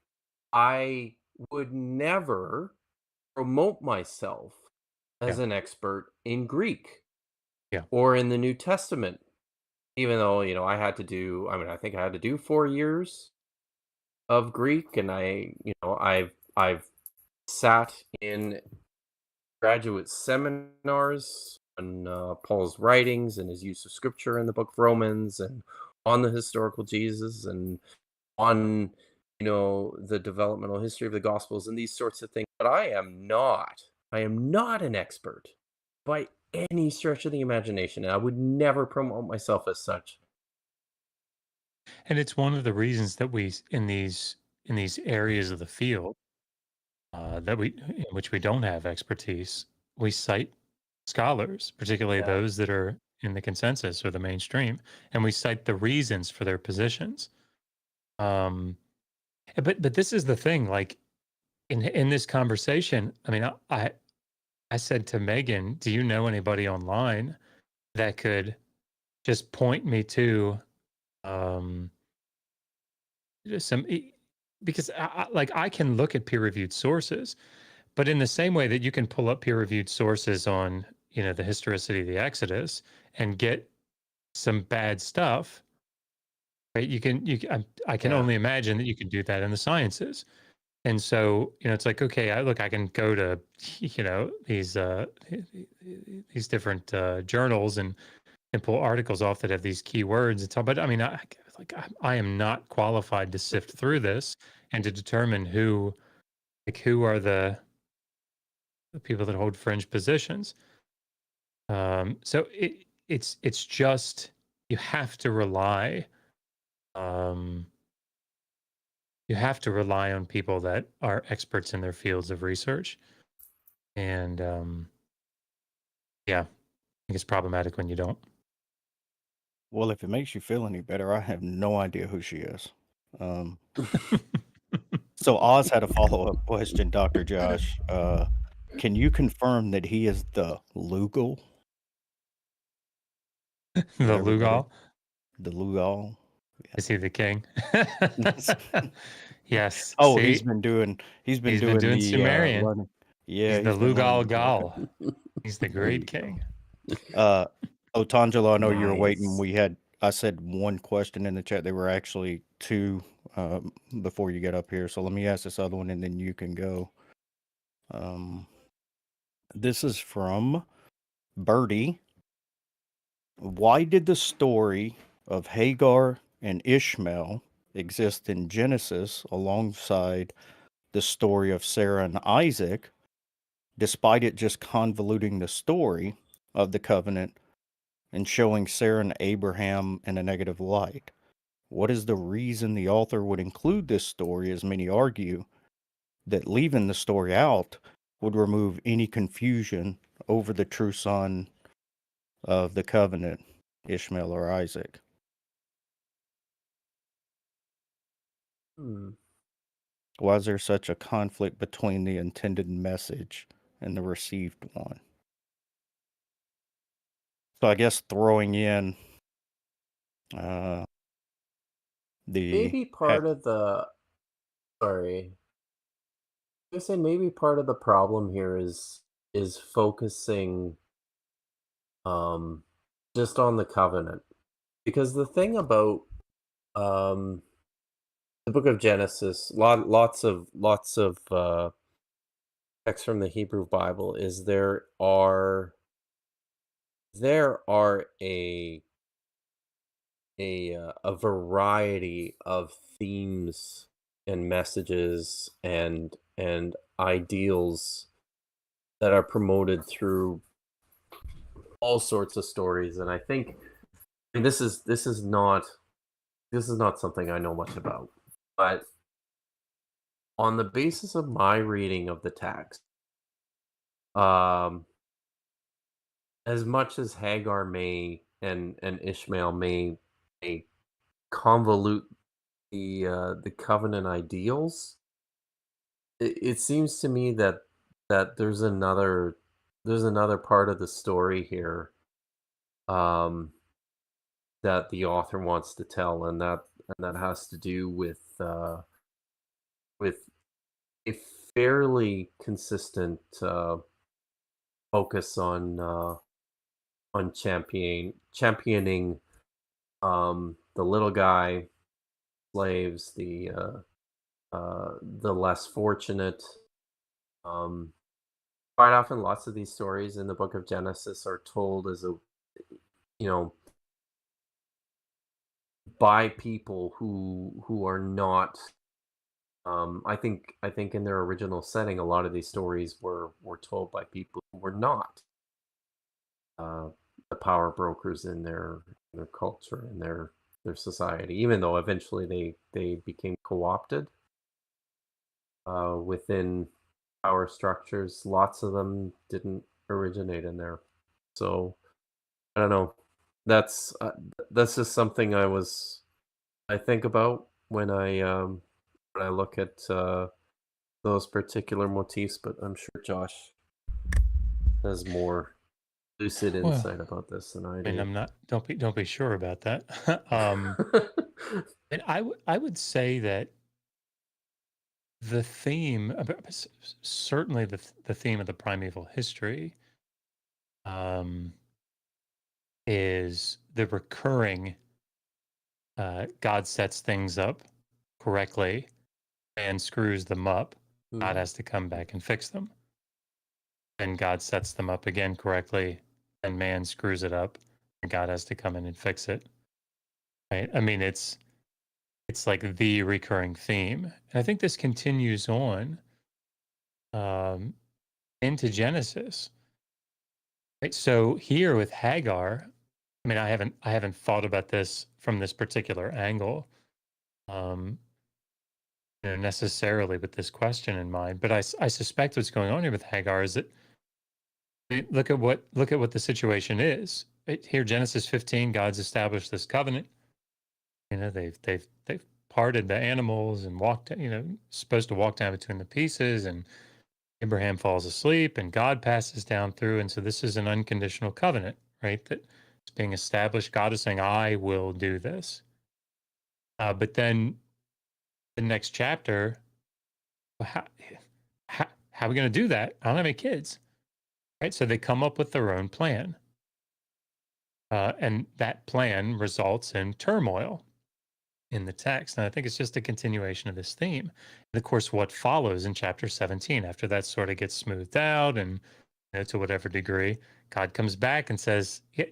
C: I would never promote myself
A: yeah,
C: as an expert in Greek
A: yeah,
C: or in the New Testament, even though, you know, I mean, I think I had to do 4 years of Greek, and I've sat in graduate seminars on Paul's writings and his use of scripture in the book of Romans and on the historical Jesus and on, you know, the developmental history of the gospels and these sorts of things. But I am not an expert by any stretch of the imagination, and I would never promote myself as such.
A: and it's one of the reasons that in these areas of the field that we in which we don't have expertise, we cite scholars, particularly
C: Yeah.
A: those that are in the consensus or the mainstream, and we cite the reasons for their positions. Um, But this is the thing, like in this conversation, I mean, I said to Megan, do you know anybody online that could just point me to just because like I can look at peer-reviewed sources, but in the same way that you can pull up peer-reviewed sources on, the historicity of the Exodus and get some bad stuff, right? I can
C: Yeah.
A: only imagine that you can do that in the sciences. And so, it's like, okay, I can go to, these different journals and pull articles off that have these keywords and so, but I mean, I am not qualified to sift through this and to determine who are the people that hold fringe positions. So it's just, you have to rely, on people that are experts in their fields of research. And yeah, I think it's problematic when you don't.
B: Well, if it makes you feel any better, I have no idea who she is. So Oz had a follow-up question, Dr. Josh. Can you confirm that he is the Lugal?
A: The
B: everybody?
A: Lugal?
B: The Lugal?
A: Is he the king? Yes.
B: Oh,
A: See?
B: he's been doing the
A: Sumerian.
B: learning. Yeah,
A: He's the
B: been
A: Lugal
B: learning.
A: Gal. He's the great king.
B: Tangela, I know you were waiting.
C: Nice.
B: I said one question in the chat. There were actually two before you get up here. So let me ask this other one and then you can go. This is from Birdie. Why did the story of Hagar and Ishmael exist in Genesis alongside the story of Sarah and Isaac, despite it just convoluting the story of the covenant and showing Sarah and Abraham in a negative light? What is the reason the author would include this story, as many argue, that leaving the story out would remove any confusion over the true son of the covenant, Ishmael or Isaac? Why is there such a conflict between the intended message and the received one? So I guess throwing in
C: Maybe part of the sorry. I say maybe part of the problem here is focusing just on the covenant. Because the thing about the book of Genesis, lots of texts from the Hebrew Bible, is there are a variety of themes and messages and ideals that are promoted through all sorts of stories. And I think, this is not something I know much about, but on the basis of my reading of the text, as much as Hagar may and Ishmael may convolute the covenant ideals, it seems to me that there's another part of the story here that the author wants to tell, and that has to do with a fairly consistent focus on championing the little guy, slaves, the less fortunate. Quite often, lots of these stories in the book of Genesis are told as by people who are not. I think in their original setting, a lot of these stories were told by people who were not the power brokers in their culture, in their society, even though eventually they became co-opted within power structures. Lots of them didn't originate in there. So I don't know. That's just something I think about when I when I look at those particular motifs, but I'm sure Josh has more lucid
A: Well,
C: insight about this than I
A: I mean,
C: do.
A: I'm not. Don't be sure about that. And I would say that the theme, certainly the theme of the primeval history, is the recurring. God sets things up correctly and screws them up. God has to come back and fix them. Then God sets them up again correctly, and man screws it up, and God has to come in and fix it. Right? I mean, it's like the recurring theme, and I think this continues on into Genesis. Right? So here with Hagar, I mean, I haven't thought about this from this particular angle, necessarily with this question in mind, but I suspect what's going on here with Hagar is that look at what the situation is. Here, Genesis 15, God's established this covenant. They've parted the animals and walked. Supposed to walk down between the pieces, and Abraham falls asleep, and God passes down through, and so this is an unconditional covenant, right? That it's being established. God is saying, "I will do this," but then the next chapter, how are we going to do that? I don't have any kids, right? So they come up with their own plan. And that plan results in turmoil in the text. And I think it's just a continuation of this theme. And of course, what follows in chapter 17, after that sort of gets smoothed out and to whatever degree, God comes back and says, yeah,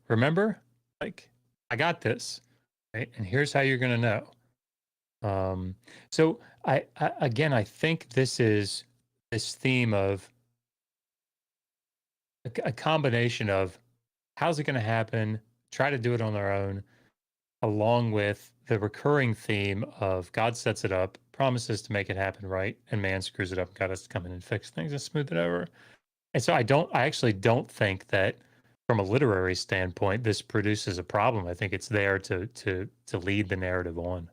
A: remember, like, I got this, right? And here's how you're going to know. So I again, I think this is this theme of a combination of how's it going to happen, try to do it on their own, along with the recurring theme of God sets it up, promises to make it happen right, and man screws it up. God has to come in and fix things and smooth it over. And so I actually don't think that from a literary standpoint, this produces a problem. I think it's there to lead the narrative on.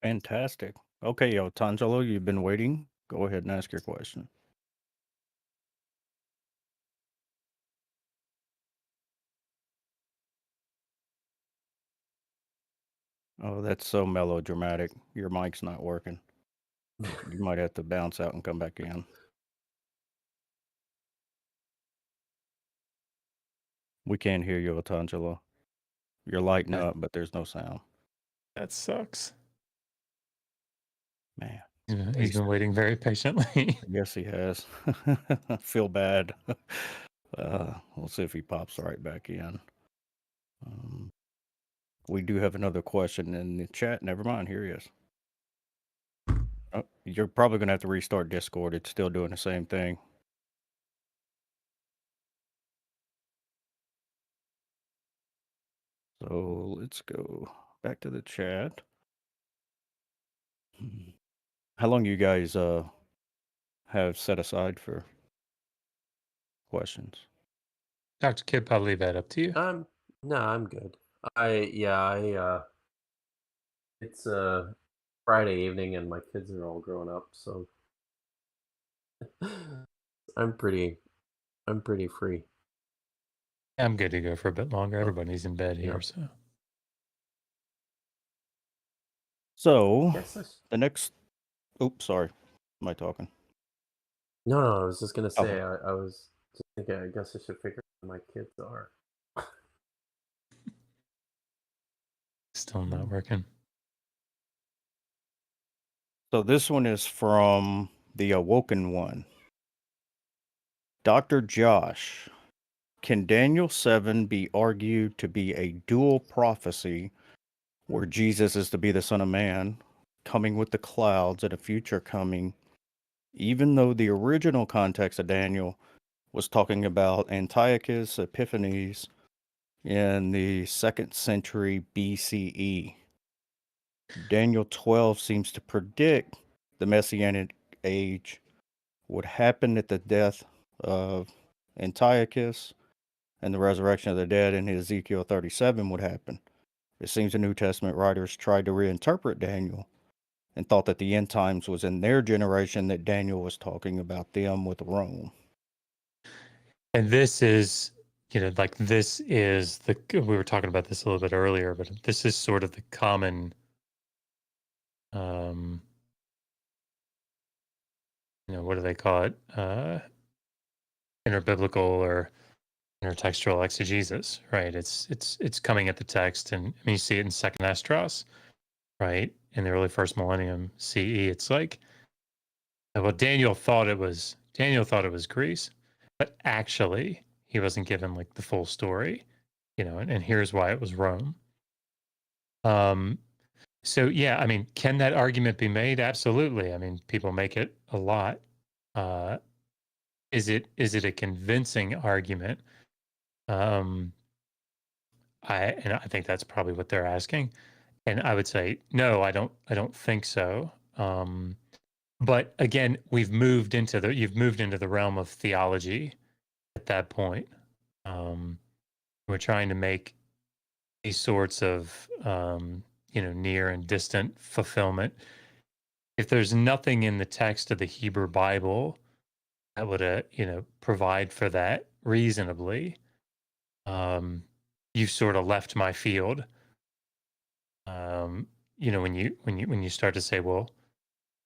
B: Fantastic. Okay, Tangelo, you've been waiting. Go ahead and ask your question. Oh, that's so melodramatic. Your mic's not working. You might have to bounce out and come back in. We can't hear you, Otangelo. You're lighting up, but there's no sound.
A: That sucks.
B: Man.
A: He's been waiting very patiently.
B: Yes, he has. I feel bad. We'll see if he pops right back in. We do have another question in the chat. Never mind. Here he is. Oh, you're probably going to have to restart Discord. It's still doing the same thing. So let's go back to the chat. How long you guys have set aside for questions?
A: Dr. Kipp, I'll leave that up to you.
C: No, I'm good. It's Friday evening and my kids are all grown up, so I'm pretty free.
A: I'm good to go for a bit longer. Everybody's in bed here, so.
B: So the next. Oops, sorry. Am I talking?
C: No, I was just gonna say I was just thinking. I guess I should figure out who my kids are.
A: Still not working.
B: So this one is from the Awoken One. Dr. Josh, can Daniel 7 be argued to be a dual prophecy where Jesus is to be the Son of Man, coming with the clouds at a future coming, even though the original context of Daniel was talking about Antiochus Epiphanes in the 2nd century BCE? Daniel 12 seems to predict the Messianic age would happen at the death of Antiochus, and the resurrection of the dead in Ezekiel 37 would happen. It seems the New Testament writers tried to reinterpret Daniel and thought that the end times was in their generation, that Daniel was talking about them with Rome.
A: And this is, like this is we were talking about this a little bit earlier, but this is sort of the common, what do they call it? Interbiblical or intertextual exegesis, right? It's coming at the text, and you see it in Second Esdras, right? In the early first millennium CE, it's like, well, Daniel thought it was Greece, but actually he wasn't given like the full story, and here's why it was Rome. So yeah, can that argument be made? Absolutely. People make it a lot. Is it a convincing argument? I think that's probably what they're asking, and I would say no. I don't think so. But again, you've moved into the realm of theology at that point. We're trying to make these sorts of near and distant fulfillment. If there's nothing in the text of the Hebrew Bible that would provide for that reasonably, you've sort of left my field. When you start to say, well,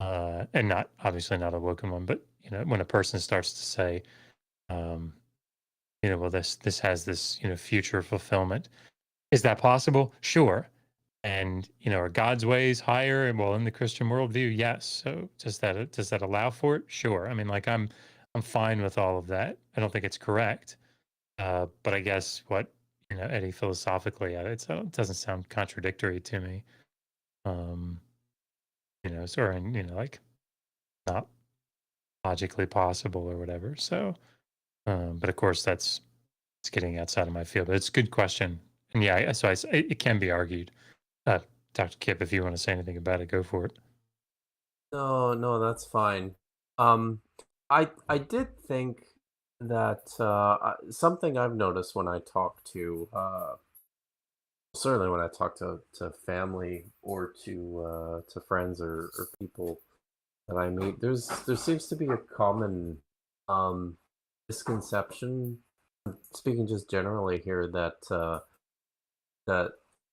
A: and not obviously not a Woken one, but when a person starts to say, well, this has this future fulfillment. Is that possible? Sure. And are God's ways higher? And well, in the Christian worldview, yes. So does that allow for it? Sure. I'm fine with all of that. I don't think it's correct. But I guess what Eddie, philosophically, it doesn't sound contradictory to me. Like not logically possible or whatever. So, but of course it's getting outside of my field. But it's a good question, and yeah, it can be argued. Dr. Kipp, if you want to say anything about it, go for it.
C: No, that's fine. I did think that something I've noticed when I talk to certainly when I talk to family or to friends or people that I meet, there seems to be a common misconception. Speaking just generally here, that that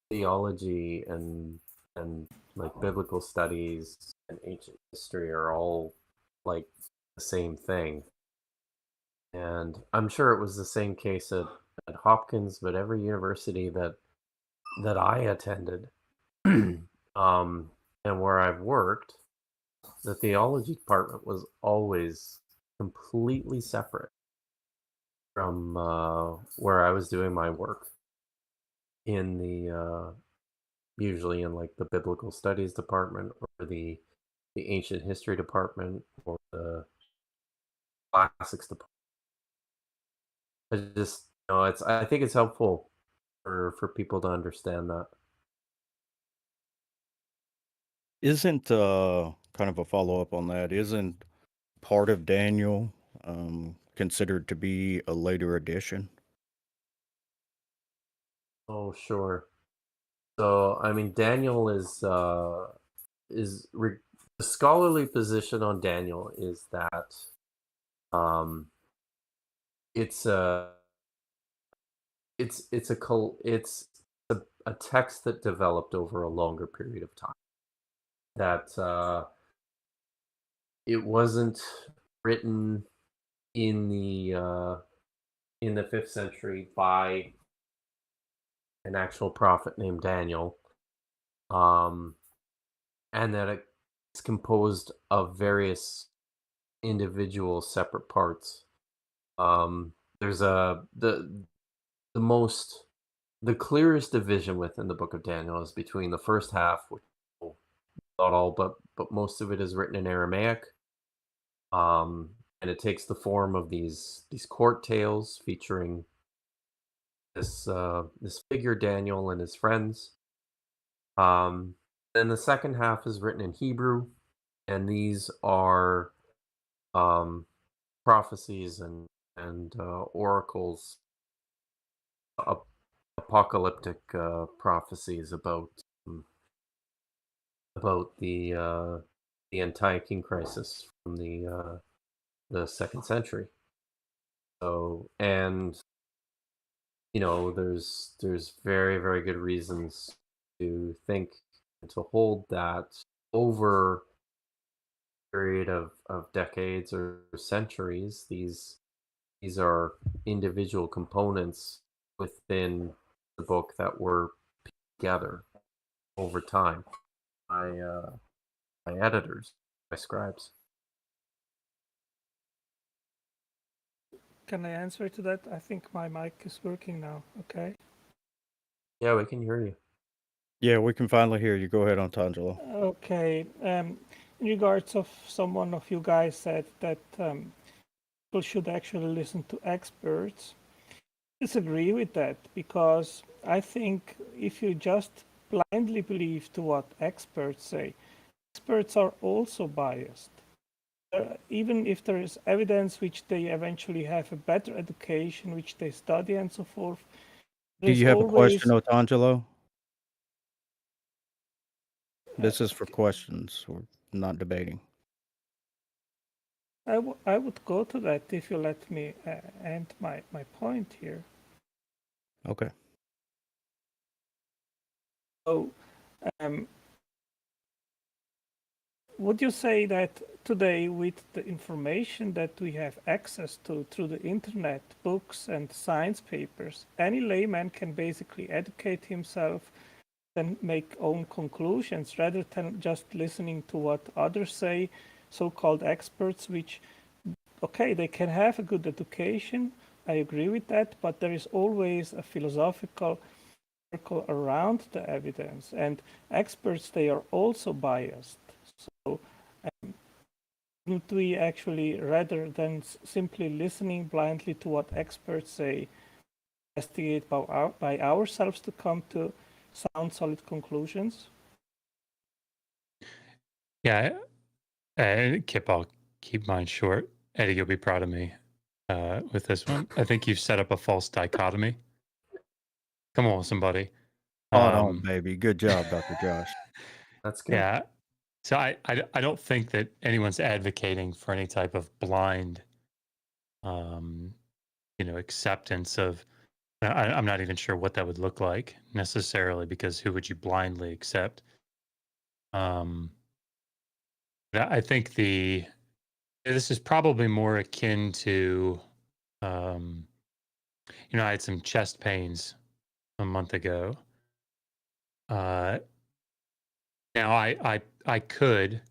C: theology and like biblical studies and ancient history are all like the same thing. And I'm sure it was the same case at Hopkins, but every university that I attended, and where I've worked, the theology department was always completely separate from where I was doing my work in the usually in like the biblical studies department or the ancient history department or the classics department. I think it's helpful for people to understand that.
B: Isn't kind of a follow up on that? Isn't part of Daniel considered to be a later edition?
C: Oh, sure. So, Daniel is the scholarly position on Daniel is that it's a text that developed over a longer period of time. That it wasn't written in the 5th century by an actual prophet named Daniel, and that it's composed of various individual separate parts. There's the clearest division within the book of Daniel is between the first half, which not all, but most of it is written in Aramaic, and it takes the form of these court tales featuring this figure Daniel and his friends. Then the second half is written in Hebrew, and these are prophecies and oracles apocalyptic prophecies about the Antiochian crisis from the 2nd century. So, and there's very, very good reasons to think and to hold that over a period of decades or centuries. These are individual components within the book that were put together over time by editors, by scribes.
I: Can I answer to that? I think my mic is working now. Okay.
C: Yeah, we can hear you.
B: Yeah, we can finally hear you. Go ahead, Antangelo.
I: Okay. In regards of someone of you guys said that people should actually listen to experts. I disagree with that, because I think if you just blindly believe to what experts say, experts are also biased. Even if there is evidence which they eventually have a better education, which they study and so forth.
B: Do you have a question, Otangelo? This is for questions. We're not debating.
I: I would go to that if you let me end my point here.
B: Okay.
I: So, would you say that today, with the information that we have access to through the internet, books and science papers, any layman can basically educate himself and make own conclusions rather than just listening to what others say, so-called experts, which, okay, they can have a good education, I agree with that, but there is always a philosophical circle around the evidence, and experts, they are also biased. So wouldn't we actually, rather than simply listening blindly to what experts say, investigate by ourselves to come to sound, solid conclusions?
A: Yeah, Kipp, I'll keep mine short. Eddie, you'll be proud of me with this one. I think you've set up a false dichotomy. Come on, somebody.
B: Spot on, baby. Good job, Dr. Josh.
C: That's good.
A: Yeah. So I don't think that anyone's advocating for any type of blind, acceptance of. I'm not even sure what that would look like necessarily, because who would you blindly accept? I think this is probably more akin to, I had some chest pains a month ago. Now I could,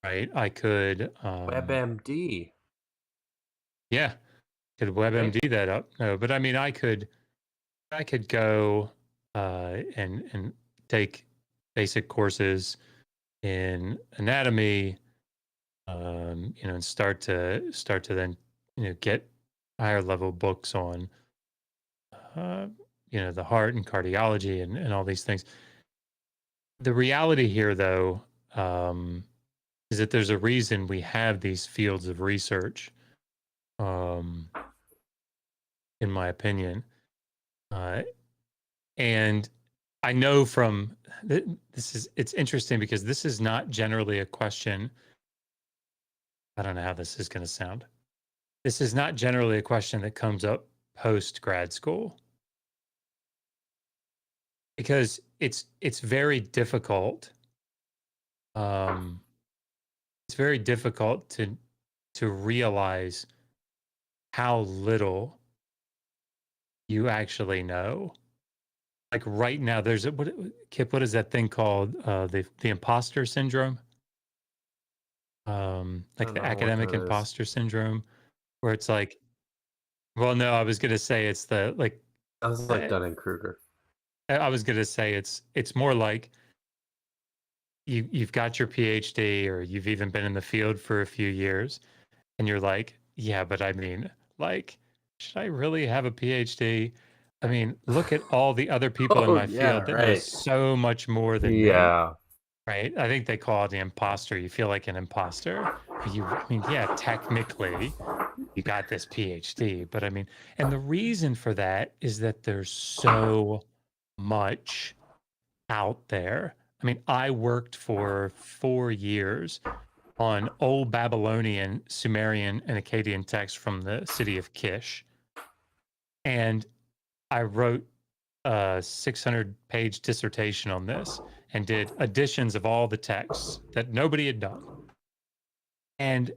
A: right? I could
C: WebMD.
A: Yeah, could WebMD that up. No, but I mean, I could go and take basic courses in anatomy, and start to then get higher level books on the heart and cardiology and all these things. The reality here, though, is that there's a reason we have these fields of research, in my opinion. And I know from it's interesting because this is not generally a question. I don't know how this is going to sound. This is not generally a question that comes up post grad school, because it's very difficult. It's very difficult to realize how little you actually know. Like right now, there's Kipp, what is that thing called? The imposter syndrome. Like the academic imposter syndrome, where it's like, well, no, I was gonna say it's the like.
C: Sounds like Dunning-Kruger.
A: I was gonna say it's more like you've got your PhD, or you've even been in the field for a few years, and you're like, yeah, but I mean, like, should I really have a PhD? I mean, look at all the other people in my field that know so much more than me. Right? I think they call it the imposter. You feel like an imposter, I mean, yeah, technically you got this PhD, but I mean, and the reason for that is that there's so much out there. I mean, I worked for 4 years on old Babylonian, Sumerian, and Akkadian texts from the city of Kish. And I wrote a 600-page dissertation on this and did editions of all the texts that nobody had done. And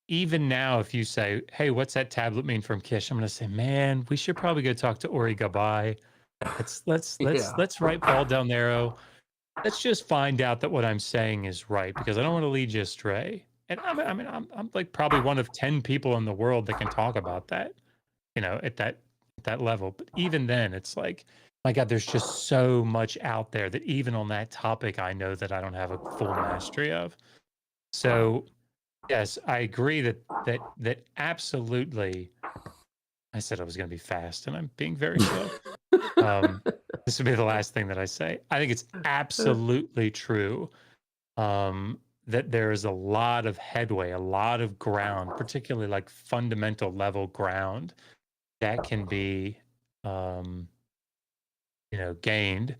A: even now, if you say, "Hey, what's that tablet mean from Kish?" I'm going to say, "Man, we should probably go talk to Ori Gabai. Let's write Paul Del Nero. Let's just find out that what I'm saying is right, because I don't want to lead you astray." And I'm like probably one of 10 people in the world that can talk about that, at that level. But even then, it's like, my God, there's just so much out there that even on that topic, I know that I don't have a full mastery of. So, yes, I agree that absolutely. I said I was going to be fast, and I'm being very slow. This would be the last thing that I say. I think it's absolutely true that there is a lot of headway, a lot of ground, particularly like fundamental level ground, that can be, gained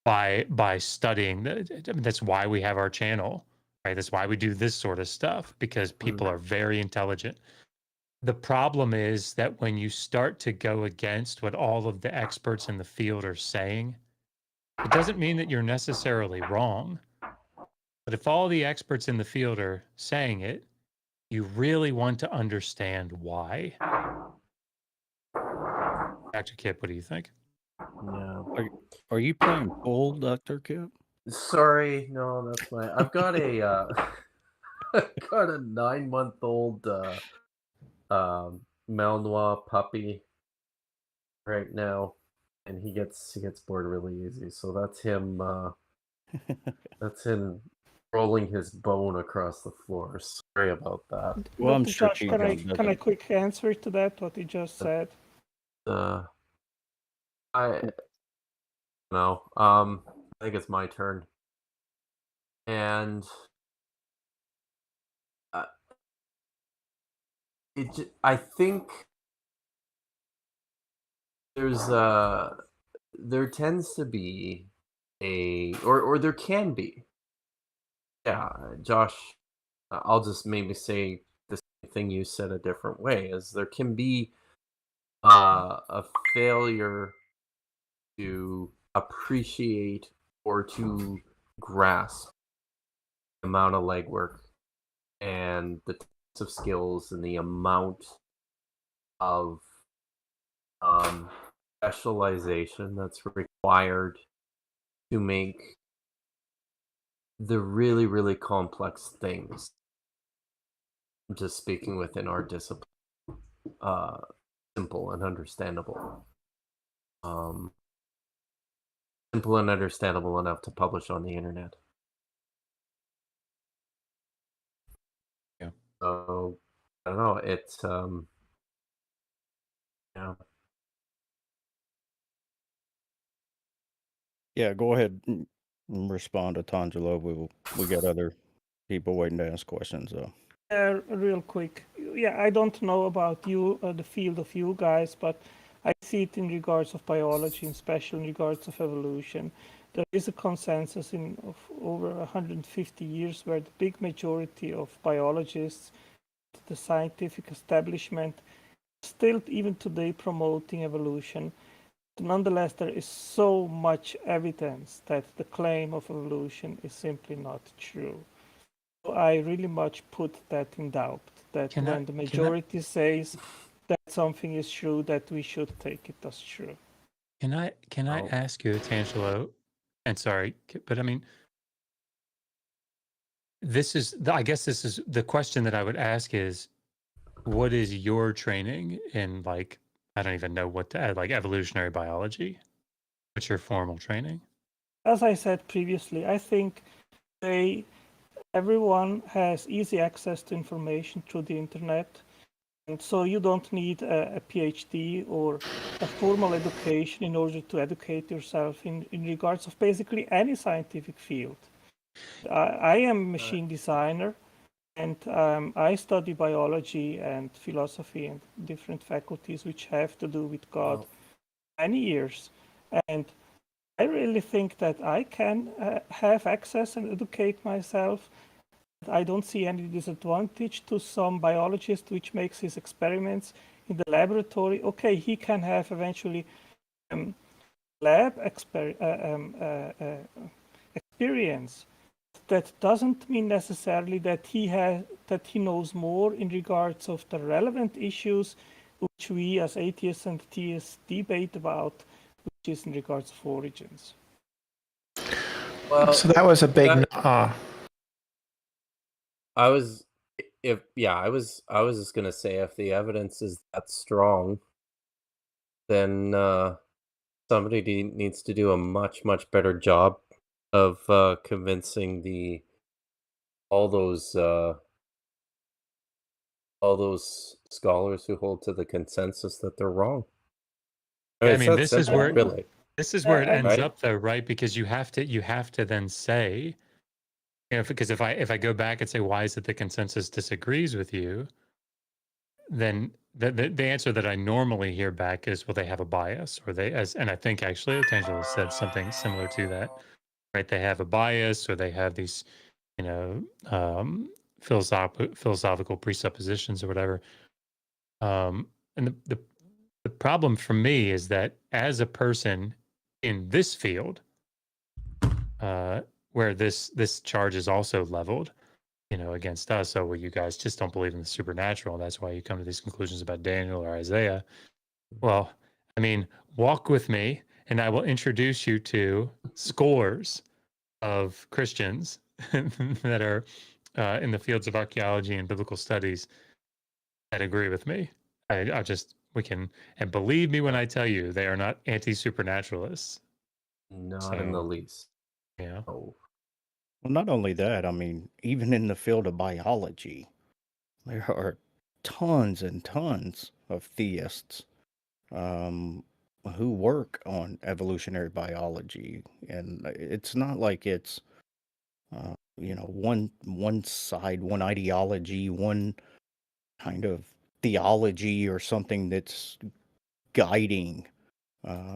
A: by studying. I mean, that's why we have our channel, right? That's why we do this sort of stuff, because people are very intelligent. The problem is that when you start to go against what all of the experts in the field are saying, it doesn't mean that you're necessarily wrong. But if all the experts in the field are saying it, you really want to understand why. Dr. Kipp, what do you think?
C: Yeah.
B: Are you playing pool, Dr. Kipp?
C: Sorry, no, that's my. I've got I've got a 9-month-old Malinois puppy right now, and he gets bored really easy. So that's him. That's him rolling his bone across the floor. Sorry about that.
B: Well, I'm
I: Dr.
B: sure
I: Josh, can I quick answer to that, what he just said?
C: I think it's my turn, and I think there tends to be or there can be. Yeah, Josh, I'll just maybe say the same thing you said a different way, is there can be a failure to appreciate or to grasp the amount of legwork and the types of skills and the amount of specialization that's required to make the really, really complex things, just speaking within our discipline, simple and understandable. Simple and understandable enough to publish on the internet.
A: Yeah.
C: So I don't know. It's yeah.
B: Yeah, go ahead and respond to Tangelo. We got other people waiting to ask questions, though.
I: Real quick. Yeah, I don't know about you, the field of you guys, but I see it in regards of biology, and especially in regards of evolution. There is a consensus of over 150 years where the big majority of biologists, the scientific establishment, still even today promoting evolution. Nonetheless, there is so much evidence that the claim of evolution is simply not true. So I really much put that in doubt, that when the majority says that something is true, that we should take it as true.
A: Can I ask you, Tangelo, and sorry, but I mean, I guess this is the question that I would ask is, what is your training in, like, I don't even know what to add, like evolutionary biology? What's your formal training?
I: As I said previously, I think everyone has easy access to information through the internet. And so you don't need a PhD or a formal education in order to educate yourself in regards of basically any scientific field. I am a machine designer, and I study biology and philosophy and different faculties which have to do with God many years. And I really think that I can have access and educate myself. I don't see any disadvantage to some biologist which makes his experiments in the laboratory. Okay, he can have eventually lab experience. That doesn't mean necessarily that he knows more in regards of the relevant issues which we as atheists and theists debate about, which is in regards of origins.
C: Well,
J: So that was a big.
C: I was just gonna say, if the evidence is that strong, then somebody needs to do a much better job of convincing all those scholars who hold to the consensus that they're wrong.
A: I mean, this is where
C: really.
A: This is where it ends
C: Right?
A: up, though, right? Because you have to then say, because if I go back and say, why is it the consensus disagrees with you? Then the answer that I normally hear back is, well, they have a bias, or and I think actually Tangelo said something similar to that, right? They have a bias, or they have these, philosophical presuppositions or whatever. And the problem for me is that as a person in this field, where this charge is also leveled, against us. So, well, you guys just don't believe in the supernatural. That's why you come to these conclusions about Daniel or Isaiah. Well, I mean, walk with me, and I will introduce you to scores of Christians that are in the fields of archaeology and biblical studies that agree with me. We can, and believe me when I tell you, they are not anti-supernaturalists.
C: Not in the least.
A: Yeah.
C: Oh.
B: Well, not only that, I mean, even in the field of biology, there are tons and tons of theists who work on evolutionary biology, and it's not like it's one side, one ideology, one kind of theology or something that's guiding.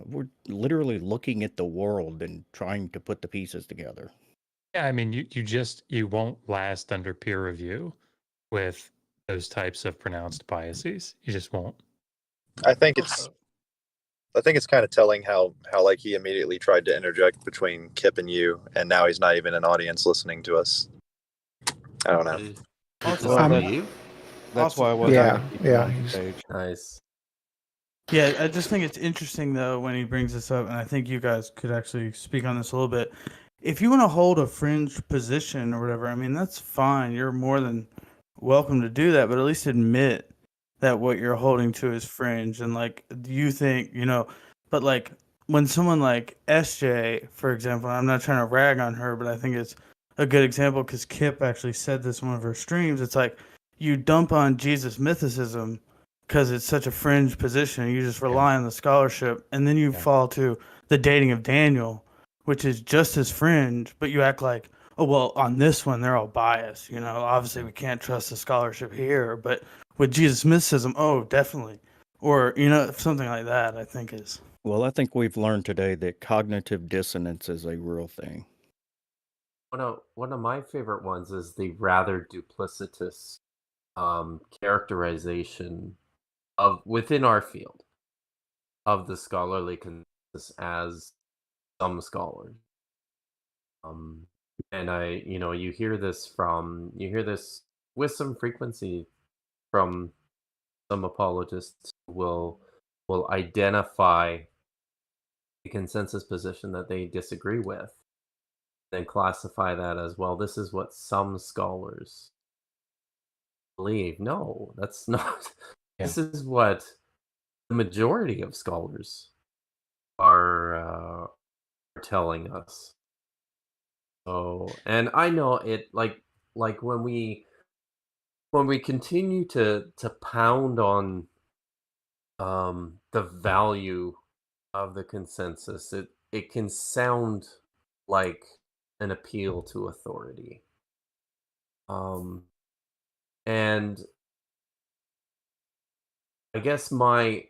B: We're literally looking at the world and trying to put the pieces together.
A: Yeah, I mean, you won't last under peer review with those types of pronounced biases. You just won't.
D: I think it's kind of telling how like he immediately tried to interject between Kipp and you, and now he's not even an audience listening to us. I don't know.
K: That's why I wasn't
H: Yeah,
K: keeping him on stage.
C: Nice.
L: Yeah, I just think it's interesting though when he brings this up, and I think you guys could actually speak on this a little bit. If you want to hold a fringe position or whatever, I mean that's fine. You're more than welcome to do that, but at least admit that what you're holding to is fringe. And like, do you think But like when someone like SJ, for example, I'm not trying to rag on her, but I think it's a good example because Kipp actually said this in one of her streams. It's like you dump on Jesus mythicism because it's such a fringe position. You just rely on the scholarship, and then you fall to the dating of Daniel, which is just as fringe, but you act like, oh, well, on this one, they're all biased. Obviously we can't trust the scholarship here, but with Jesus mythicism, oh, definitely. Or, something like that, I think is.
B: Well, I think we've learned today that cognitive dissonance is a real thing.
C: One of my favorite ones is the rather duplicitous characterization of within our field of the scholarly consensus as some scholars. And you hear this with some frequency from some apologists who will identify the consensus position that they disagree with, then classify that as, well, this is what some scholars believe. No, that's not.
A: Yeah.
C: This is what the majority of scholars are telling us. So, and I know it like when we continue to pound on the value of the consensus, it can sound like an appeal to authority. And I guess my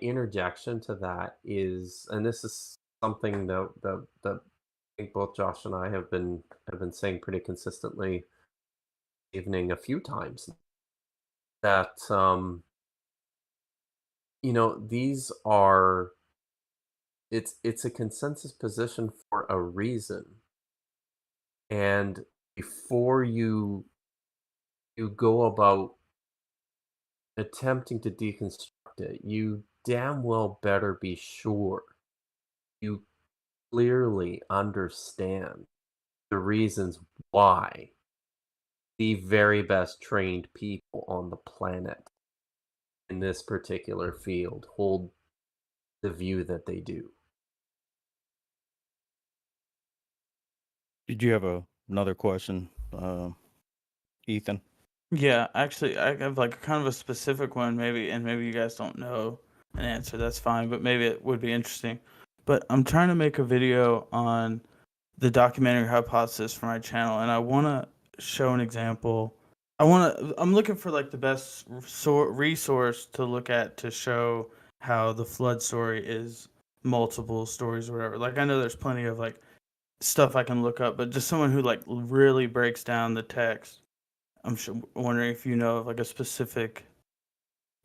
C: interjection to that is, and this is something that I think both Josh and I have been saying pretty consistently, evening a few times, that these are, it's a consensus position for a reason, and before you go about attempting to deconstruct it, you damn well better be sure you clearly understand the reasons why the very best trained people on the planet in this particular field hold the view that they do.
B: Did you have another question, Ethan?
L: Yeah, actually, I have like kind of a specific one, maybe, and maybe you guys don't know an answer. That's fine, but maybe it would be interesting. But I'm trying to make a video on the documentary hypothesis for my channel, and I want to show an example. I'm looking for like the best resource to look at to show how the flood story is multiple stories or whatever. Like I know there's plenty of like stuff I can look up, but just someone who like really breaks down the text. I'm wondering if you know of like a specific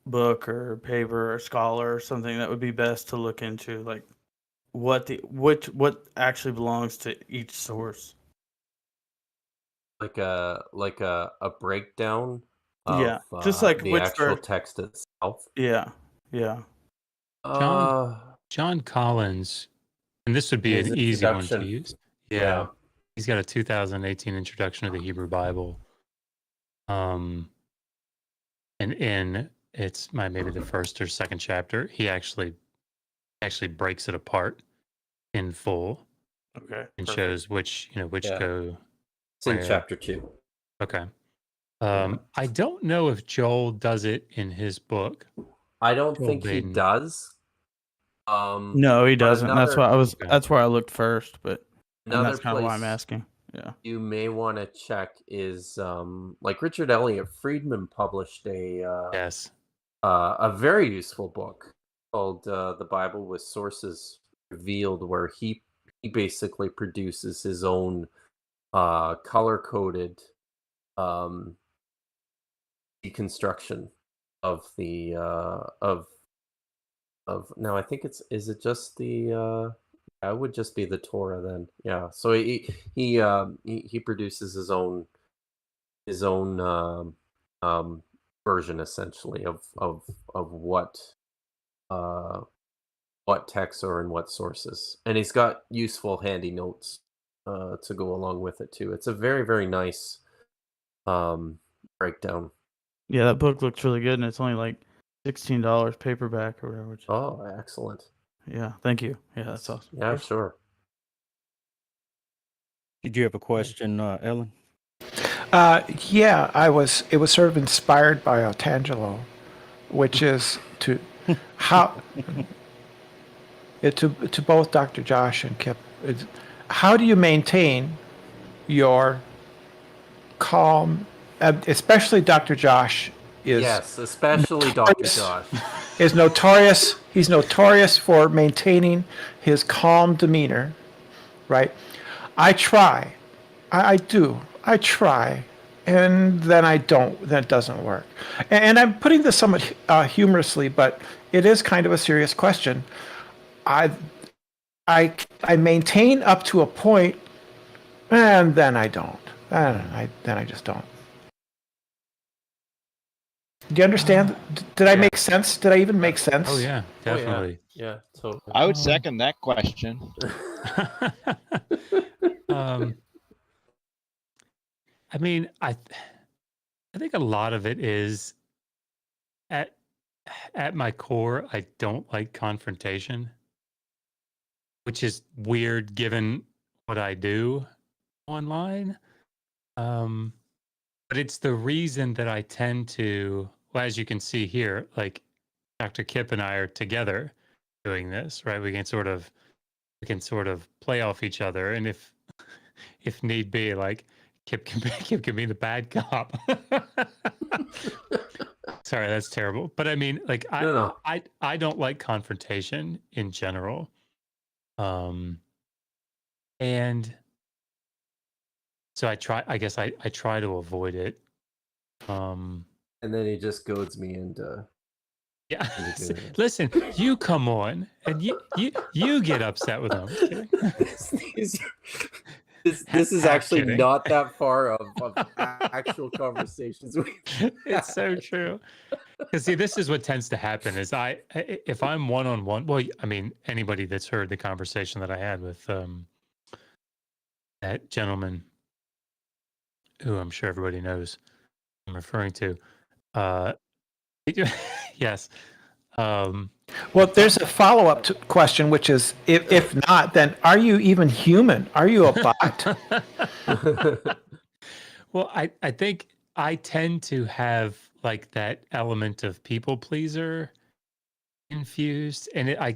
L: book or paper or scholar or something that would be best to look into, like what actually belongs to each source.
C: Like a breakdown
L: Yeah,
C: of
L: just like
C: the
L: which
C: actual text itself.
L: Yeah.
A: John Collins, and this would be
C: His
A: an easy one to
C: introduction.
A: use.
C: Yeah.
A: Yeah. He's got a 2018 introduction to the Hebrew Bible. And in it's maybe the first or second chapter, he actually breaks it apart in full
L: Okay.
A: and
L: Perfect.
A: shows which
C: Yeah.
A: go
C: It's in
A: where.
C: chapter 2.
A: Okay. I don't know if Joel does it in his book.
C: I don't
A: Joel
C: think he
A: Baden.
C: does.
L: No, he
C: but
L: doesn't. That's why
A: Okay.
L: that's where I looked first, but and
C: Another
L: that's kind of why I'm
C: place
L: asking. Yeah.
C: you may want to check is like Richard Elliott Friedman published
A: Yes.
C: a very useful book called The Bible with Sources Revealed, where he basically produces his own color-coded deconstruction of the of now I think is it just the it would just be the Torah then. Yeah. So he produces his own version essentially of what texts are in what sources, and he's got useful handy notes to go along with it too. It's a very, very nice breakdown.
L: Yeah, that book looks really good, and it's only like $16 paperback or whatever. Which,
C: Oh, excellent.
L: yeah, thank you. Yeah, that's awesome.
C: Yeah, sure.
B: Did you have a question, Ellen?
J: Yeah, it was sort of inspired by Otangelo, which is to both Dr. Josh and Kipp. How do you maintain your calm, especially Dr. Josh
C: Yes, especially Dr. Josh.
J: is notorious. He's notorious for maintaining his calm demeanor, right? I try. I do. I try. And then I don't. That doesn't work. And I'm putting this somewhat humorously, but it is kind of a serious question. I maintain up to a point, and then I don't. Then I just don't. Do you understand? Did I make sense? Did I even make sense?
A: Oh yeah, definitely.
C: Yeah, totally.
K: I would second that question.
A: I mean, I think a lot of it is at my core, I don't like confrontation, which is weird given what I do online. But it's the reason that I tend to, well, as you can see here, like Dr. Kipp and I are together doing this, right? We can sort of we can sort of play off each other, and if need be, like Kipp can be the bad cop. Sorry, that's terrible. But I mean, like
C: No.
A: I don't like confrontation in general. And so I guess I try to avoid it.
C: And then he just goads me into
A: Yeah.
C: doing it.
A: Listen, you come on and you get upset with them.
C: This is actually not that far of actual conversations.
A: It's so true. Because see, this is what tends to happen is if I'm one-on-one, well, I mean, anybody that's heard the conversation that I had with that gentleman who I'm sure everybody knows I'm referring to. Yes.
J: Well, there's a follow-up question, which is, if not, then are you even human? Are you a bot?
A: Well, I think I tend to have like that element of people pleaser infused, and I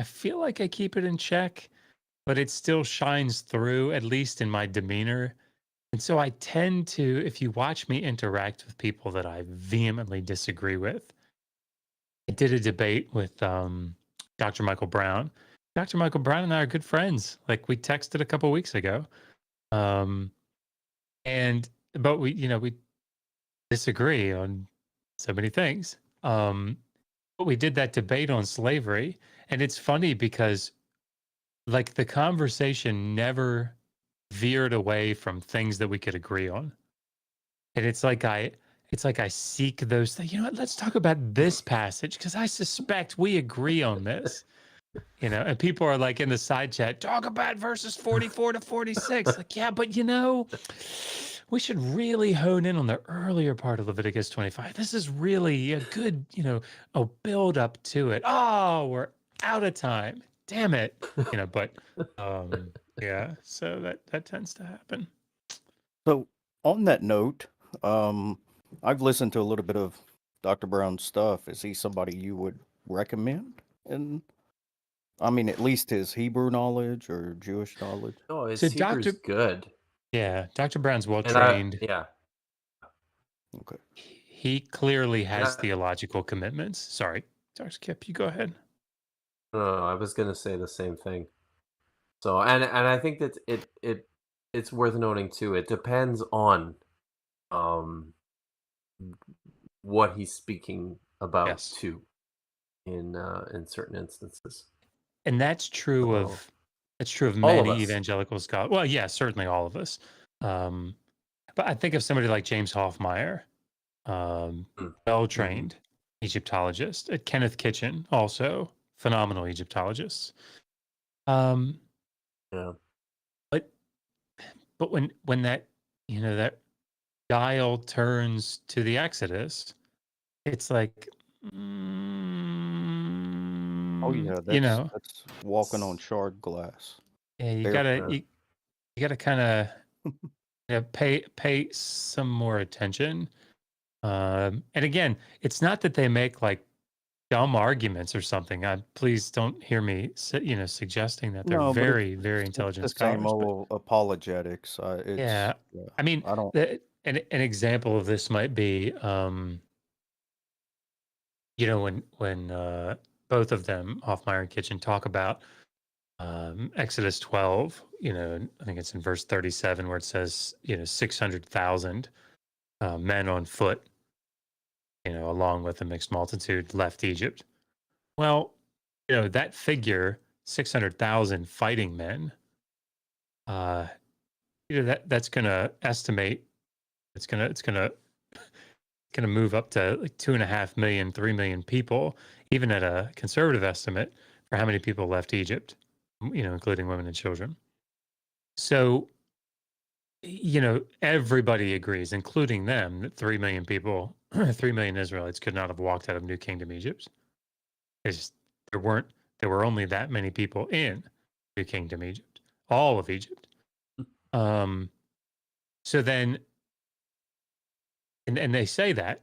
A: feel like I keep it in check, but it still shines through, at least in my demeanor. And so I tend to, if you watch me interact with people that I vehemently disagree with, I did a debate with Dr. Michael Brown. Dr. Michael Brown and I are good friends. Like we texted a couple weeks ago. But we disagree on so many things. But we did that debate on slavery. And it's funny because like the conversation never veered away from things that we could agree on. And it's like I seek those things. You know what? Let's talk about this passage because I suspect we agree on this. You know, and people are like in the side chat, talk about verses 44 to 46. Like, yeah, but we should really hone in on the earlier part of Leviticus 25. This is really a good, a build up to it. Oh, we're out of time. Damn it. But yeah, so that tends to happen.
B: So on that note, I've listened to a little bit of Dr. Brown's stuff. Is he somebody you would recommend? And I mean, at least his Hebrew knowledge or Jewish knowledge.
C: Oh, his Hebrew's good.
A: Yeah, Dr. Brown's well trained.
C: Yeah.
B: Okay.
A: He clearly has theological commitments. Sorry, Dr. Kipp, you go ahead.
C: No, I was going to say the same thing. So, and I think that it's worth noting too. It depends on what he's speaking about too, in certain instances.
A: And that's true of many evangelical scholars. Well, yeah, certainly all of us. But I think of somebody like James Hoffmeyer, well-trained Egyptologist. Kenneth Kitchen, also phenomenal Egyptologist.
C: Yeah.
A: But when that that dial turns to the Exodus, it's like
B: oh yeah, that's walking on shard glass.
A: Yeah, you gotta kind of pay some more attention. And again, it's not that they make like dumb arguments or something. Please don't hear me, suggesting that they're very, very intelligent
B: it's the
A: scholars.
B: same old apologetics.
A: Yeah, I mean, an example of this might be, when both of them, Hoffmeyer and Kitchen, talk about Exodus 12. I think it's in verse 37 where it says, 600,000 men on foot, along with a mixed multitude, left Egypt. Well, that figure, 600,000 fighting men, that's going to estimate, it's going to move up to like 2.5 million, 3 million people, even at a conservative estimate for how many people left Egypt, including women and children. So, everybody agrees, including them, that 3 million people, 3 million Israelites could not have walked out of New Kingdom Egypt. There were only that many people in New Kingdom Egypt, all of Egypt. So then, and they say that,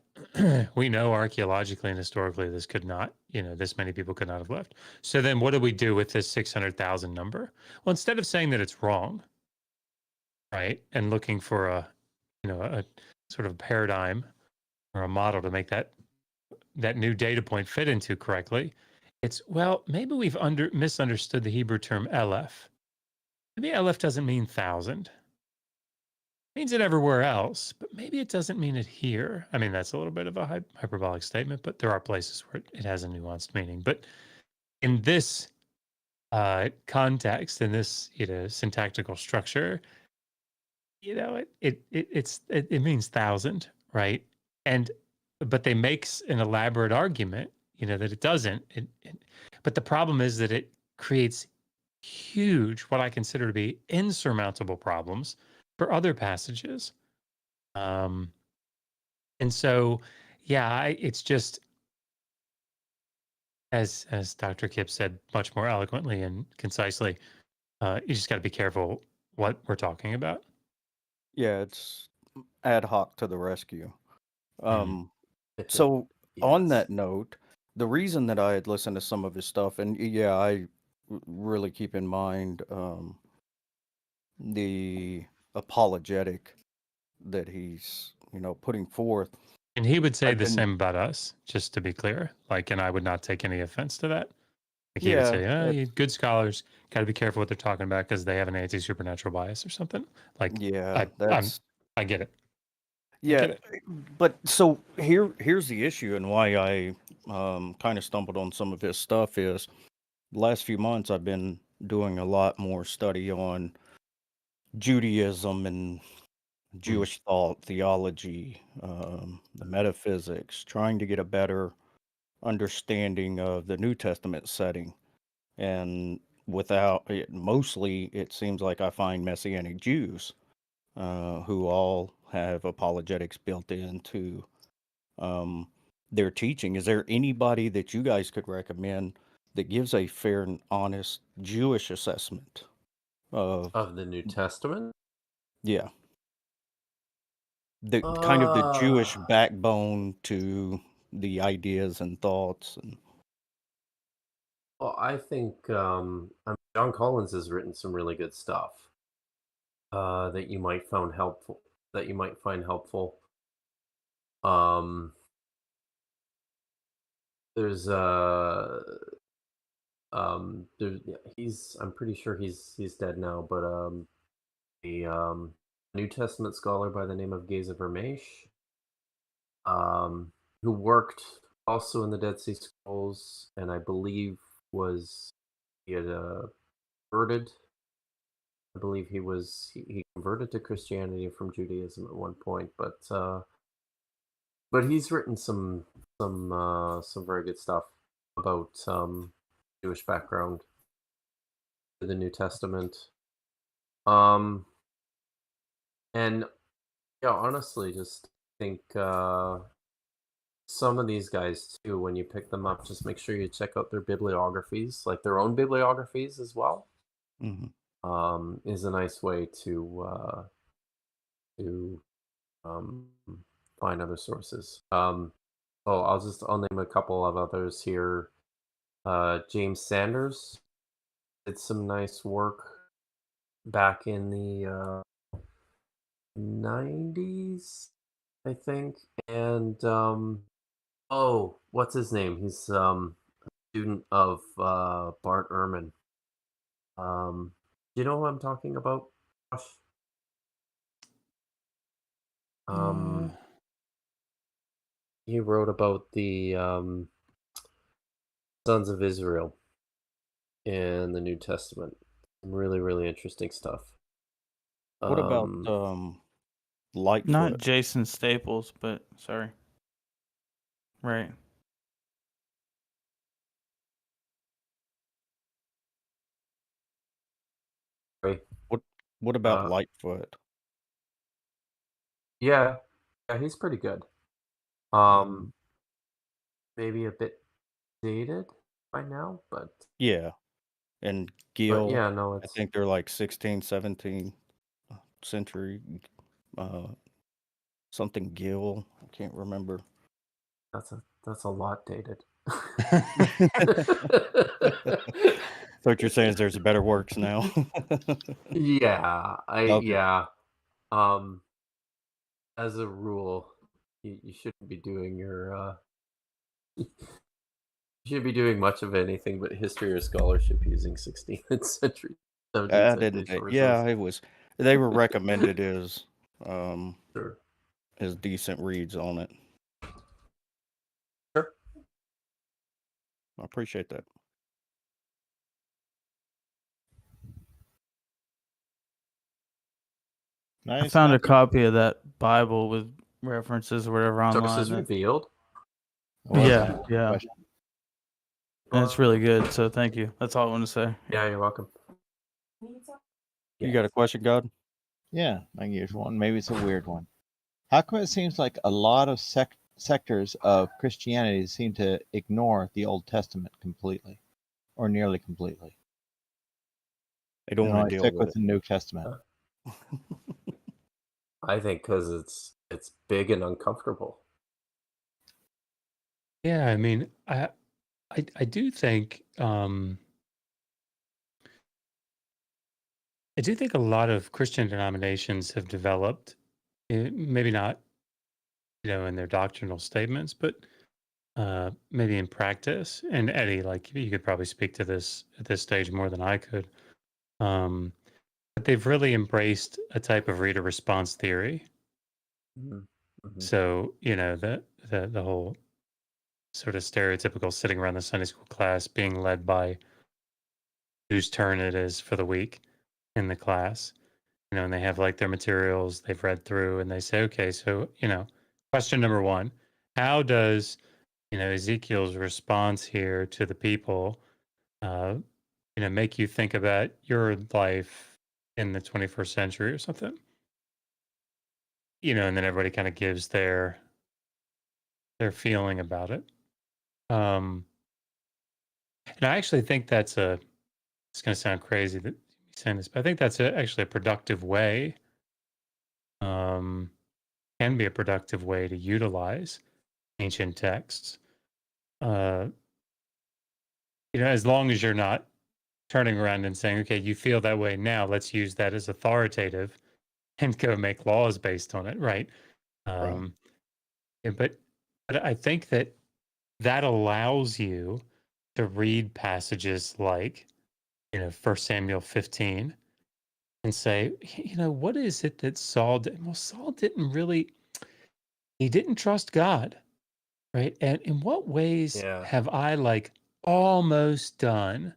A: we know archaeologically and historically this could not, this many people could not have left. So then what do we do with this 600,000 number? Well, instead of saying that it's wrong, right, and looking for a sort of paradigm or a model to make that new data point fit into correctly, it's, well, maybe we've misunderstood the Hebrew term elef. Maybe elef doesn't mean thousand. It means it everywhere else, but maybe it doesn't mean it here. I mean, that's a little bit of a hyperbolic statement, but there are places where it has a nuanced meaning. But in this context, in this syntactical structure, it means thousand, right? But they make an elaborate argument, that it doesn't. But the problem is that it creates huge, what I consider to be insurmountable problems for other passages. And so, yeah, it's just, as Dr. Kipp said much more eloquently and concisely, you just got to be careful what we're talking about.
B: Yeah, it's ad hoc to the rescue.
C: It's
B: So on that
C: yes.
B: note, the reason that I had listened to some of his stuff, and yeah, I really keep in mind the apologetic that he's, putting forth.
A: And he would say
B: I've
A: the
B: been,
A: same about us, just to be clear. And I would not take any offense to that. He would
B: yeah,
A: say,
B: that's,
A: good scholars got to be careful what they're talking about because they have an anti-supernatural bias or something.
B: yeah,
A: I get it.
B: yeah,
A: Get it.
B: but so here's the issue and why I kind of stumbled on some of his stuff is the last few months I've been doing a lot more study on Judaism and Jewish thought, theology, the metaphysics, trying to get a better understanding of the New Testament setting. And without it, mostly it seems like I find Messianic Jews who all have apologetics built into their teaching. Is there anybody that you guys could recommend that gives a fair and honest Jewish assessment of
C: the New Testament?
B: Yeah. The kind of the Jewish backbone to the ideas and thoughts and
C: Well, I think John Collins has written some really good stuff that you might find helpful. There's I'm pretty sure he's dead now, but a New Testament scholar by the name of Geza Vermeesh, who worked also in the Dead Sea Scrolls, and I believe he had converted. I believe he converted to Christianity from Judaism at one point, but he's written some very good stuff about Jewish background to the New Testament. And yeah, honestly, just think some of these guys too, when you pick them up, just make sure you check out their bibliographies, like their own bibliographies as well. Is a nice way to find other sources. I'll name a couple of others here. James Sanders did some nice work back in the 90s, I think. And what's his name? He's a student of Bart Ehrman. Do you know who I'm talking about, Josh? He wrote about the sons of Israel in the New Testament. Really, really interesting stuff.
B: what about Lightfoot?
L: Not Jason Staples, but sorry. Right.
B: What about Lightfoot?
C: Yeah, he's pretty good. Maybe a bit dated by now, but
B: Yeah. And Gill,
C: yeah, no,
B: I think they're like 16th, 17th century something Gill. I can't remember.
C: That's a lot dated.
B: So what you're saying is there's better works now.
C: Yeah,
B: Okay.
C: yeah. As a rule, you shouldn't be doing your you shouldn't be doing much of anything but history or scholarship using 16th century, 17th
B: I
C: century
B: didn't.
C: sources.
B: Yeah, it was. They were recommended as
C: Sure.
B: as decent reads on it.
C: Sure.
B: I appreciate that.
L: I
K: Nice.
L: found a
K: Thank you.
L: copy of that Bible with references or whatever
C: Sources
L: online.
C: revealed.
K: What was
L: Yeah,
K: that
L: yeah.
K: question?
L: And it's really good. So thank you. That's all I want to say.
C: Yeah, you're welcome.
B: You got a question, God?
K: Yeah, I can use one. Maybe it's a weird one. How come it seems like a lot of sectors of Christianity seem to ignore the Old Testament completely, or nearly completely?
B: They don't
K: And
B: want
K: only
B: to deal
K: stick
B: with
K: with the New Testament.
C: I think because it's big and uncomfortable.
A: Yeah, I mean, I do think I do think a lot of Christian denominations have developed, maybe not, in their doctrinal statements, but maybe in practice. And Eddie, like you could probably speak to this at this stage more than I could. But they've really embraced a type of reader response theory.
C: Mhm. Mhm.
A: So, the whole sort of stereotypical sitting around the Sunday school class being led by whose turn it is for the week in the class, and they have like their materials they've read through and they say, okay, so, question number one, how does, Ezekiel's response here to the people, uh, make you think about your life in the 21st century or something? And then everybody kind of gives their feeling about it. And I actually think it's going to sound crazy that you're saying this, but I think that's actually a productive way, can be a productive way to utilize ancient texts. As long as you're not turning around and saying, okay, you feel that way now, let's use that as authoritative and go make laws based on it, right? But I think that allows you to read passages like, 1 Samuel 15 and say, what is it that Saul did? Well, Saul didn't really, he didn't trust God, right? And in what ways
C: Yeah.
A: have I like almost done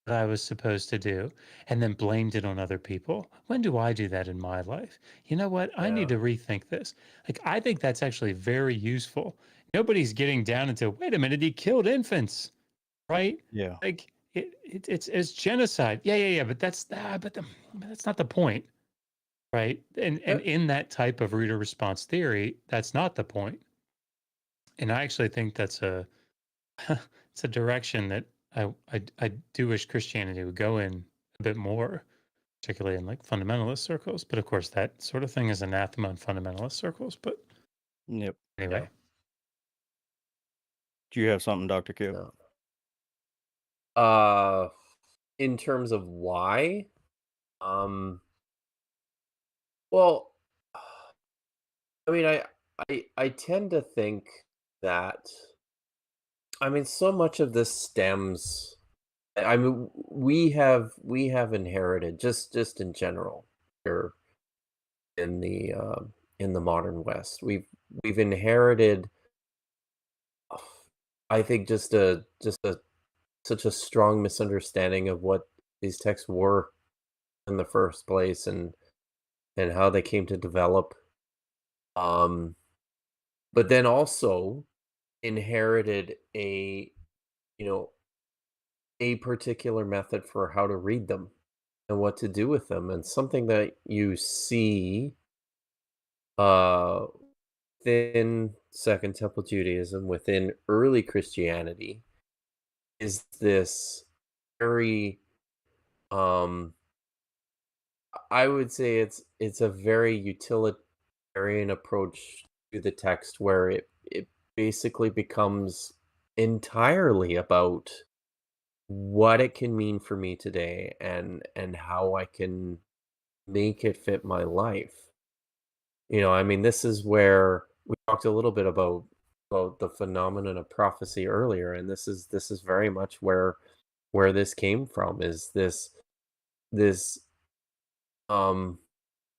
A: what I was supposed to do and then blamed it on other people? When do I do that in my life? You know what? I need
C: Yeah.
A: to rethink this. Like, I think that's actually very useful. Nobody's getting down into, wait a minute, he killed infants, right?
B: Yeah.
A: Like it's genocide. Yeah. But that's but that's not the point, right? And in that type of reader response theory, that's not the point. And I actually think that's it's a direction that I do wish Christianity would go in a bit more, particularly in like fundamentalist circles. But of course, that sort of thing is anathema in fundamentalist circles. But
B: Yep.
A: anyway,
B: Do you have something, Dr. Kipp?
C: In terms of why, well, I mean, I tend to think that, I mean, so much of this stems. I mean, we have inherited just in general here in the modern West. We've inherited, I think, just a such a strong misunderstanding of what these texts were in the first place and how they came to develop. But then also inherited a particular method for how to read them and what to do with them. And something that you see uh within Second Temple Judaism, within early Christianity, is this very, um I would say it's a very utilitarian approach to the text where it basically becomes entirely about what it can mean for me today and how I can make it fit my life. I mean, this is where we talked a little bit about the phenomenon of prophecy earlier, and this is very much where this came from, is this um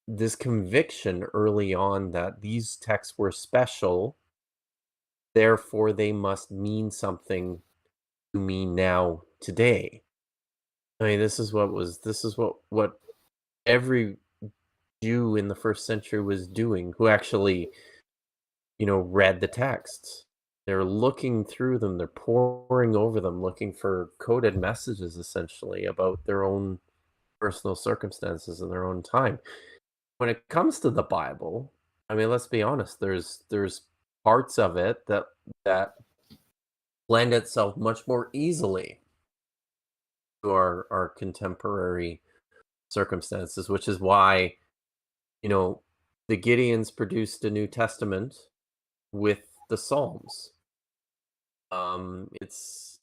C: this conviction early on that these texts were special, therefore they must mean something to me now today. I mean, this is what every Jew in the first century was doing, who actually, read the texts. They're looking through them, they're poring over them, looking for coded messages essentially about their own personal circumstances in their own time. When it comes to the Bible, I mean, let's be honest, there's parts of it that lend itself much more easily to our contemporary circumstances, which is why, the Gideons produced a New Testament with the Psalms. It's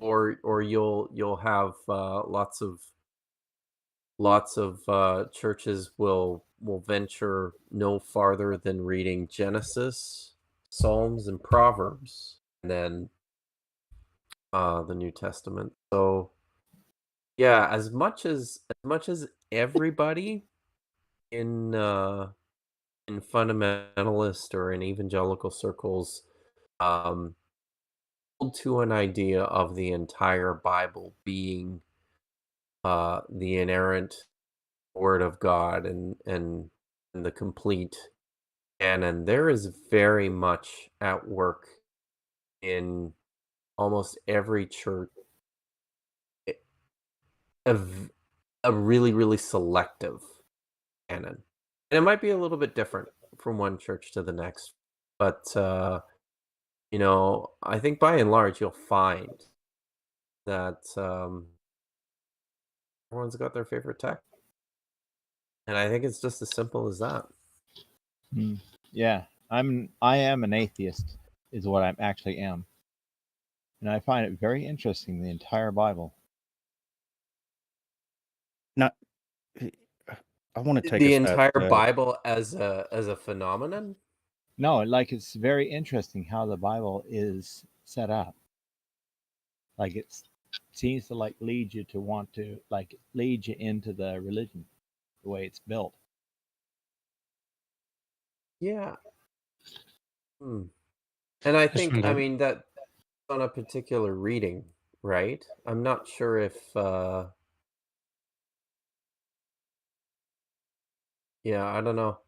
C: or you'll have lots of churches will venture no farther than reading Genesis, Psalms, and Proverbs, and then the New Testament. So yeah, as much as everybody in fundamentalist or in evangelical circles hold to an idea of the entire Bible being the inerrant Word of God and the complete canon, there is very much at work in almost every church of a really, really selective canon. And it might be a little bit different from one church to the next, but I think by and large you'll find that everyone's got their favorite text, and I think it's just as simple as that.
K: Yeah, I am an atheist, is what I actually am, and I find it very interesting, the entire Bible.
B: Not, I want to take
C: The
B: a step
C: entire
B: back.
C: Bible as a phenomenon.
K: No, like it's very interesting how the Bible is set up. Like it seems to lead you to want to lead you into the religion, the way it's built.
C: Yeah. And I think, I mean, that on a particular reading, right? I'm not sure if yeah, I don't know.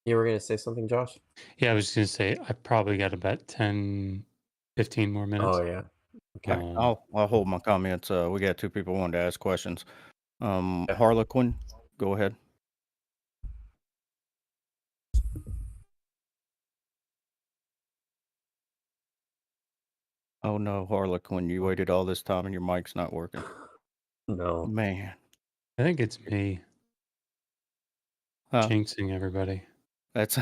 C: You were gonna say something, Josh?
A: Yeah, I was going to say I probably got about 10, 15 more minutes.
C: Oh yeah. Okay.
B: I'll hold my comments. We got two people wanting to ask questions. Harlequin, go ahead. Oh no, Harlequin, you waited all this time and your mic's not working.
C: No.
B: Man.
A: I think it's me. Jinxing everybody.
B: That's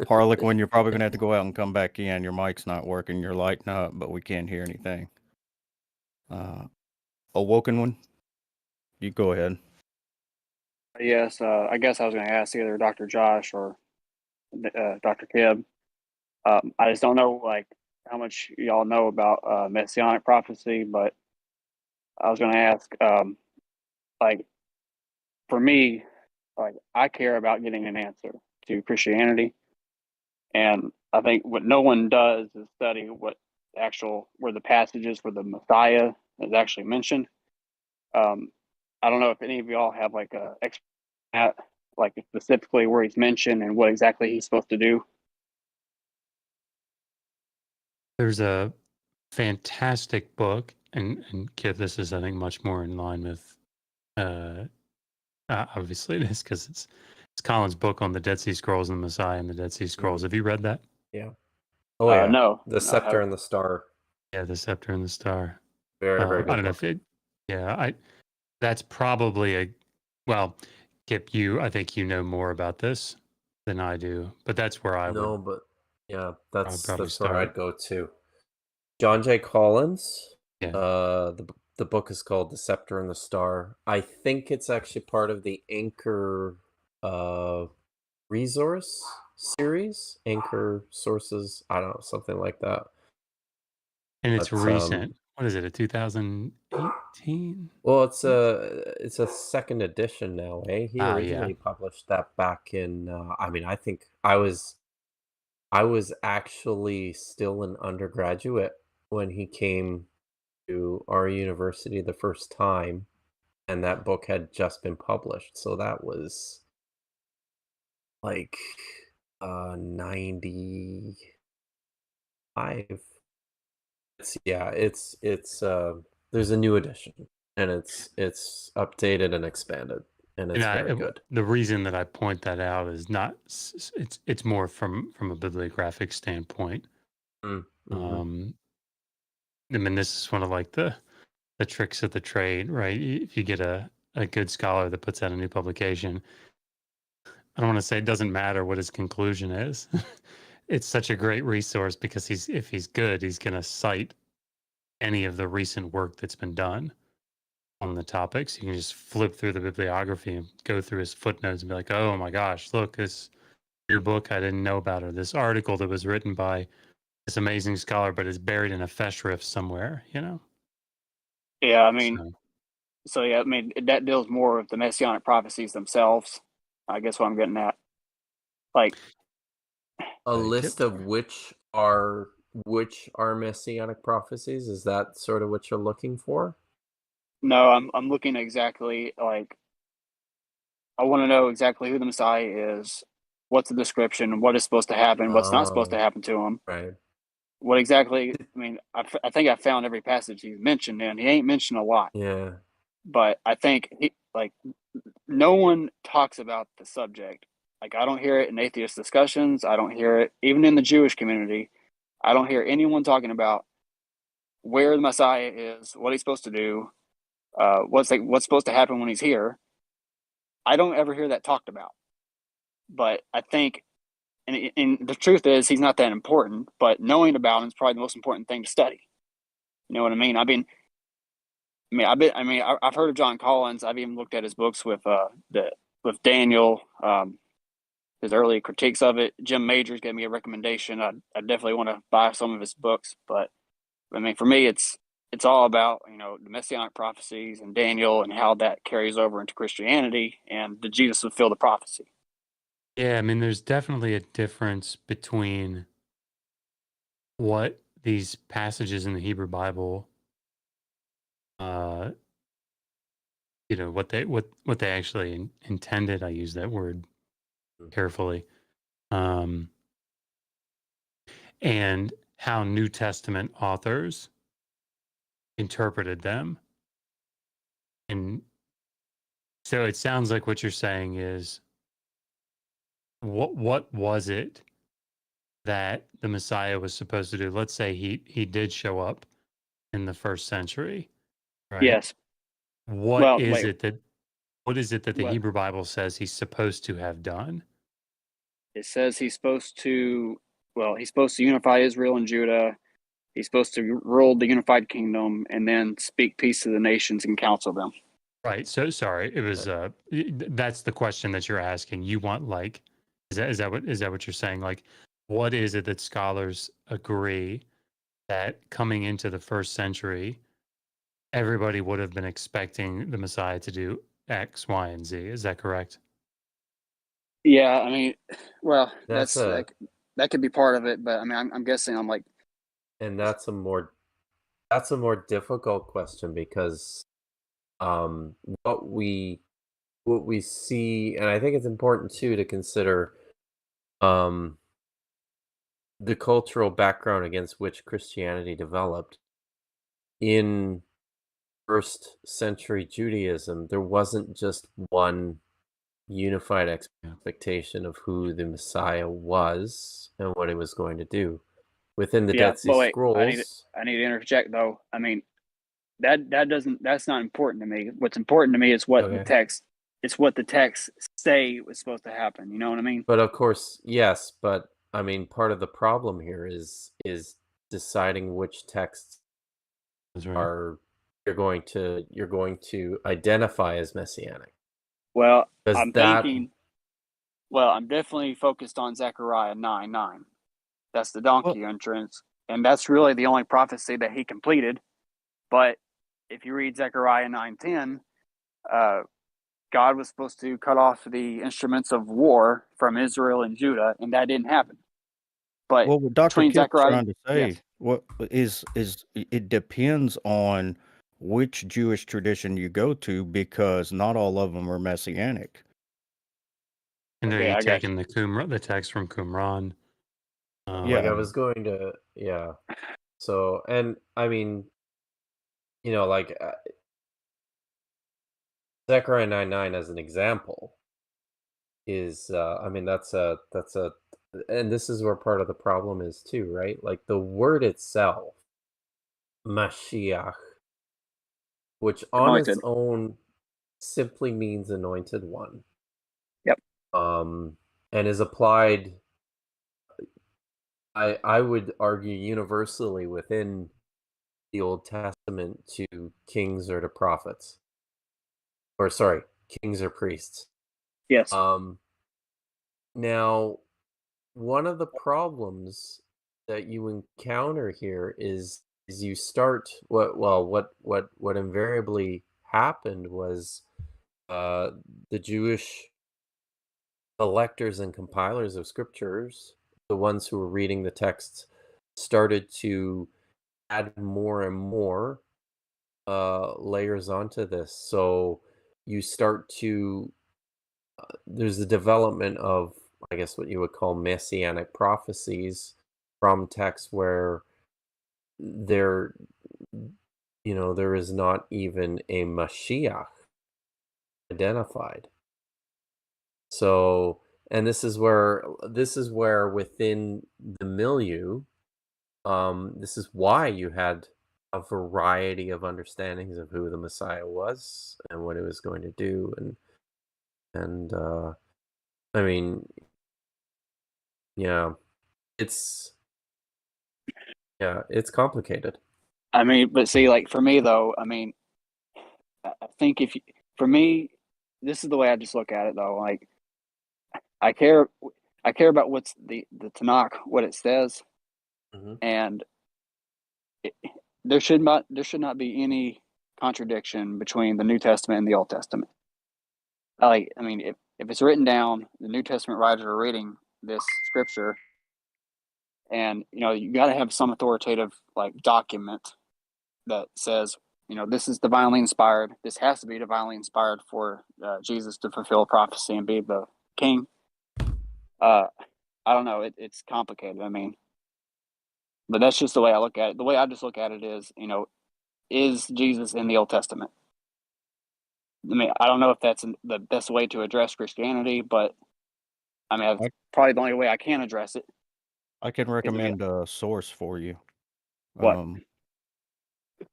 B: Harlequin, you're probably gonna have to go out and come back in. Your mic's not working, you're lighting up, but we can't hear anything. Awoken one, you go ahead.
M: Yes, I guess I was going to ask either Dr. Josh or Dr. Kipp. I just don't know how much y'all know about messianic prophecy, but I was going to ask, for me, I care about getting an answer to Christianity, and I think what no one does is study where the passages where the Messiah is actually mentioned. I don't know if any of y'all have specifically where he's mentioned and what exactly he's supposed to do.
A: There's a fantastic book, and Kip, this is I think much more in line with obviously it is because it's Colin's book on the Dead Sea Scrolls and the Messiah and the Dead Sea Scrolls. Have you read that?
C: Yeah. Oh yeah.
M: No.
C: The Scepter and the Star.
A: Yeah, the Scepter and the Star.
C: Very, very good.
A: I don't know if it. Yeah, that's probably well, Kip. I think you know more about this than I do, but that's where I
C: No,
A: would
C: but yeah,
A: probably
C: that's where
A: start.
C: I'd go to. John J. Collins.
A: Yeah.
C: The book is called The Scepter and the Star. I think it's actually part of the Anchor resource series, Anchor Sources. I don't know, something like that.
A: And it's
C: But,
A: recent. What is it? A 2018?
C: Well, it's a second edition now, eh? He
A: Ah,
C: originally
A: yeah.
C: published that back in. I mean, I think I was actually still an undergraduate when he came to our university the first time, and that book had just been published. So that was like 95. It's there's a new edition, and it's updated and expanded, and it's very good.
A: The reason that I point that out is not it's more from a bibliographic standpoint.
C: Mm-hmm.
A: I mean, this is one of like the tricks of the trade, right? If you get a good scholar that puts out a new publication, I don't want to say it doesn't matter what his conclusion is. It's such a great resource because if he's good, he's going to cite any of the recent work that's been done on the topics. You can just flip through the bibliography and go through his footnotes and be like, oh my gosh, look, this your book I didn't know about, or this article that was written by this amazing scholar but is buried in a feshrift somewhere, you know?
M: Yeah, I mean, so yeah, I mean, that deals more with the messianic prophecies themselves. I guess what I'm getting at. Like
C: a list of which are messianic prophecies. Is that sort of what you're looking for?
M: No, I'm looking exactly like I want to know exactly who the Messiah is, what's the description, what is supposed to happen, what's not supposed to happen to him.
C: Right.
M: What exactly? I mean, I think I found every passage he's mentioned, and he ain't mentioned a lot.
C: Yeah.
M: But I think no one talks about the subject. Like I don't hear it in atheist discussions. I don't hear it even in the Jewish community. I don't hear anyone talking about where the Messiah is, what he's supposed to do, what's supposed to happen when he's here. I don't ever hear that talked about. But I think, and the truth is, he's not that important. But knowing about him is probably the most important thing to study. You know what I mean? I've heard of John Collins. I've even looked at his books with Daniel, his early critiques of it. Jim Majors gave me a recommendation. I definitely want to buy some of his books. But I mean, for me, it's all about the messianic prophecies and Daniel and how that carries over into Christianity and did Jesus fulfill the prophecy?
A: Yeah, I mean, there's definitely a difference between what these passages in the Hebrew Bible, what they actually intended. I use that word carefully, and how New Testament authors interpreted them. And so it sounds like what you're saying is, what was it that the Messiah was supposed to do? Let's say he did show up in the first century, right?
M: Yes.
A: What is it that the Hebrew Bible says he's supposed to have done?
M: It says he's supposed to unify Israel and Judah. He's supposed to rule the unified kingdom and then speak peace to the nations and counsel them.
A: Right. So sorry, it was that's the question that you're asking. You want is that what you're saying? Like, what is it that scholars agree that coming into the first century, everybody would have been expecting the Messiah to do X, Y, and Z? Is that correct?
M: Yeah, I mean, well, that could be part of it, but I mean, I'm guessing
C: and that's a more difficult question because what we see, and I think it's important too to consider the cultural background against which Christianity developed. In first century Judaism, there wasn't just one unified expectation of who the Messiah was and what he was going to do. Within the Dead Sea Scrolls,
M: I need to interject though. I mean, that's not important to me. What's important to me is what the text it's what the texts say was supposed to happen. You know what I mean?
C: But of course, yes, but I mean, part of the problem here is deciding which texts
A: That's right.
C: are you're going to identify as messianic.
M: Well,
C: Because
M: I'm
C: that
M: thinking. Well, I'm definitely focused on Zechariah 9:9. That's the
B: Well,
M: donkey entrance, and that's really the only prophecy that he completed. But if you read Zechariah 9:10, God was supposed to cut off the instruments of war from Israel and Judah, and that didn't happen. But
B: what Dr.
M: between
B: Kipp's
M: Zechariah,
B: trying to
M: yes,
B: say, what is it depends on which Jewish tradition you go to, because not all of them are messianic.
A: And are
M: okay,
A: you
M: I got
A: taking the text from Qumran?
C: like I
B: Yeah.
C: was going to So, and I mean, like Zechariah 9:9 as an example is I mean that's a and this is where part of the problem is too, right? Like the word itself, Mashiach, which on its
M: anointed.
C: own simply means anointed one,
M: Yep.
C: and is applied, I would argue, universally within the Old Testament to kings or to prophets, or sorry, kings or priests.
M: Yes.
C: Now, one of the problems that you encounter here is you start what invariably happened was uh, the Jewish collectors and compilers of scriptures, the ones who were reading the texts, started to add more and more layers onto this. So you start to there's the development of, I guess, what you would call messianic prophecies from texts where there there is not even a Mashiach identified. So, and this is where within the milieu, this is why you had a variety of understandings of who the Messiah was and what he was going to do, and I mean, yeah, it's it's complicated.
M: I mean, but see, like for me though, I mean, I think for me, this is the way I just look at it though. Like I care, I care about what's the Tanakh, what it says, and it, there should not be any contradiction between the New Testament and the Old Testament. I mean, if it's written down, the New Testament writers are reading this scripture, and you got to have some authoritative document that says, this is divinely inspired. This has to be divinely inspired for Jesus to fulfill prophecy and be the king. I don't know. It's complicated. I mean, but that's just the way I look at it. The way I just look at it is Jesus in the Old Testament? I mean, I don't know if that's the best way to address Christianity, but I mean, that's probably the only way I can address it.
B: I can recommend a source for you.
M: What?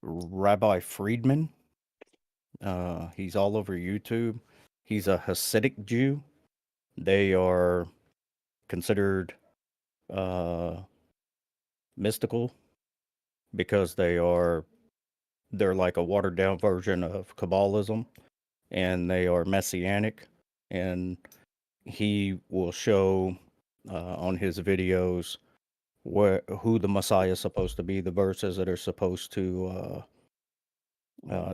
B: Rabbi Friedman. He's all over YouTube. He's a Hasidic Jew. They are considered mystical because they're like a watered down version of Kabbalism, and they are messianic. And he will show on his videos who the Messiah is supposed to be, the verses that are supposed to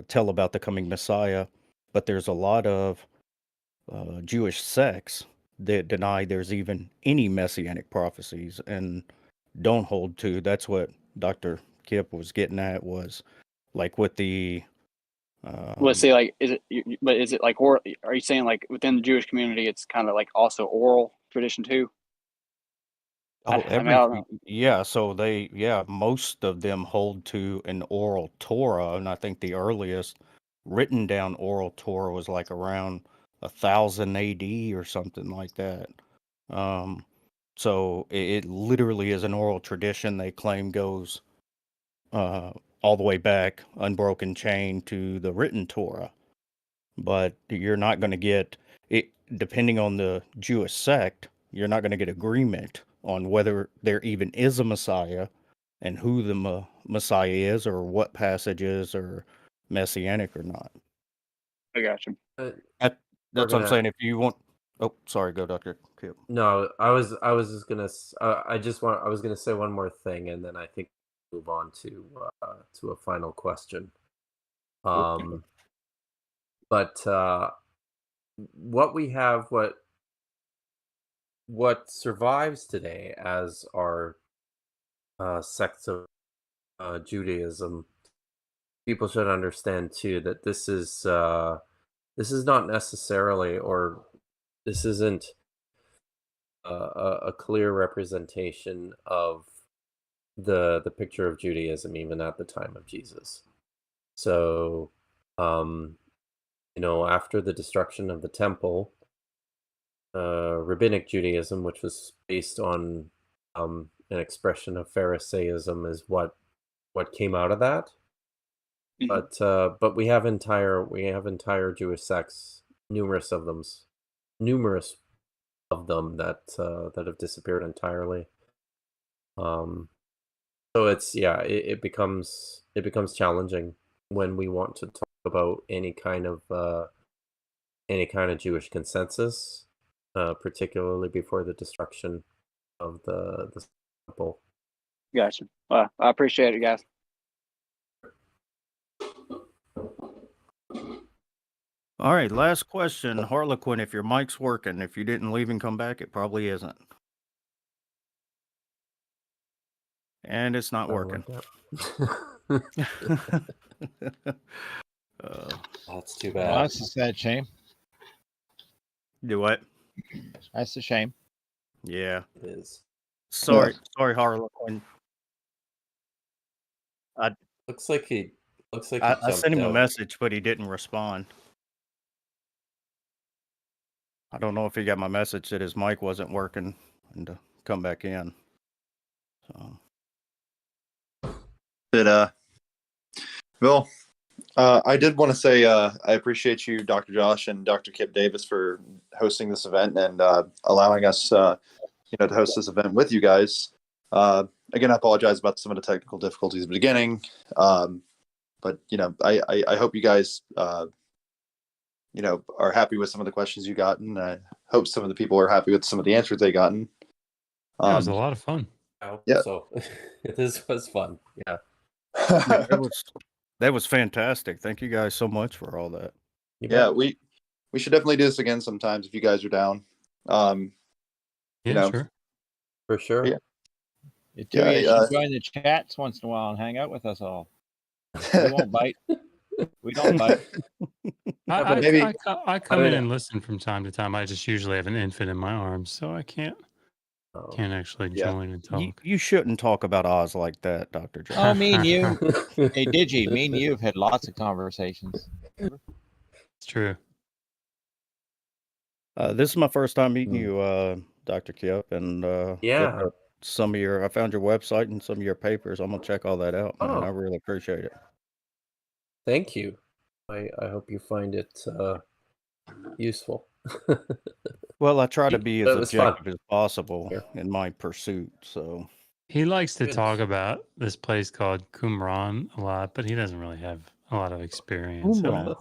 B: tell about the coming Messiah. But there's a lot of Jewish sects that deny there's even any messianic prophecies and don't hold to. That's what Dr. Kipp was getting at, was like with the
M: Let's say, like, but is it like, or are you saying like within the Jewish community, it's kind of like also oral tradition too? I mean, I don't know.
B: yeah, so most of them hold to an oral Torah, and I think the earliest written down oral Torah was like around 1000 AD or something like that. So it literally is an oral tradition. They claim goes all the way back, unbroken chain, to the written Torah. but you're not going to get it, depending on the Jewish sect, you're not going to get agreement on whether there even is a Messiah and who the Messiah is, or what passages are messianic or not.
M: I got you.
B: That's what I'm
C: gonna-
B: saying. If you want, oh, sorry, go Dr. Kipp.
C: No, I was just gonna I was gonna say one more thing, and then I think we'll move on to a final question. But what we have, what survives today as our sects of Judaism, people should understand too that this is not necessarily, or this isn't a clear representation of the picture of Judaism even at the time of Jesus. So, after the destruction of the temple, rabbinic Judaism, which was based on an expression of Pharisaism, is what came out of that. But we have entire Jewish sects, numerous of them that have disappeared entirely. So it becomes challenging when we want to talk about any kind of Jewish consensus, particularly before the destruction of the temple.
M: Gotcha. Well, I appreciate it, guys.
B: All right, last question. Harlequin, if your mic's working, if you didn't leave and come back, it probably isn't. And it's not working.
C: That's too
K: Well,
C: bad.
K: that's a sad shame.
B: Do what?
K: That's a shame.
B: Yeah.
C: It is.
B: Sorry, Harlequin.
C: Looks like he
B: I sent him
C: jumped
B: a
C: out.
B: message, but he didn't respond. I don't know if he got my message that his mic wasn't working and to come back in. So.
D: Well, I did want to say I appreciate you, Dr. Josh and Dr. Kipp Davis, for hosting this event and allowing us, to host this event with you guys. Again, I apologize about some of the technical difficulties at the beginning, but I hope you guys, are happy with some of the questions you gotten. I hope some of the people are happy with some of the answers they gotten.
A: It was a lot of fun.
C: Yeah. So this was fun. Yeah.
B: That was fantastic. Thank you guys so much for all that.
D: Yeah, we should definitely do this again sometimes if you guys are down.
A: Sure.
C: For sure.
D: Yeah.
K: You should join the chats once in a while and hang out with us all. We won't bite. We don't bite.
A: I come in and listen from time to time. I just usually have an infant in my arms, so I can't actually join and talk.
B: You shouldn't talk about Oz like that, Dr. Josh.
K: Oh, me and you. Hey, Digi, me and you have had lots of conversations.
A: It's true.
B: This is my first time meeting you, Dr. Kipp, and
C: Yeah.
B: I found your website and some of your papers. I'm gonna check all that out, man.
C: Oh.
B: I really appreciate it.
C: Thank you. I hope you find it useful.
B: Well, I try to be as
C: That was fun.
B: objective as possible in my pursuit. So
A: He likes to talk about this place called Qumran a lot, but he doesn't really have a lot of experience in it.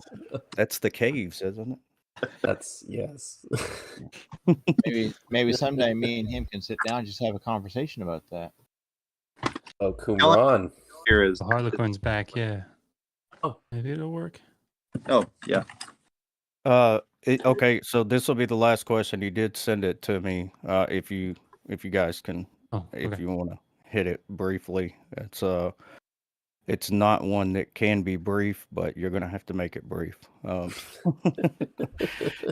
B: That's the caves, isn't it?
C: That's yes.
K: Maybe someday me and him can sit down and just have a conversation about that.
C: Oh, Qumran.
D: Here is
A: Harlequin's back, yeah.
C: Oh,
A: maybe it'll work.
D: Oh, yeah.
B: Okay, so this will be the last question. You did send it to me. If you guys can, if you want to hit it briefly, it's not one that can be brief, but you're gonna have to make it brief.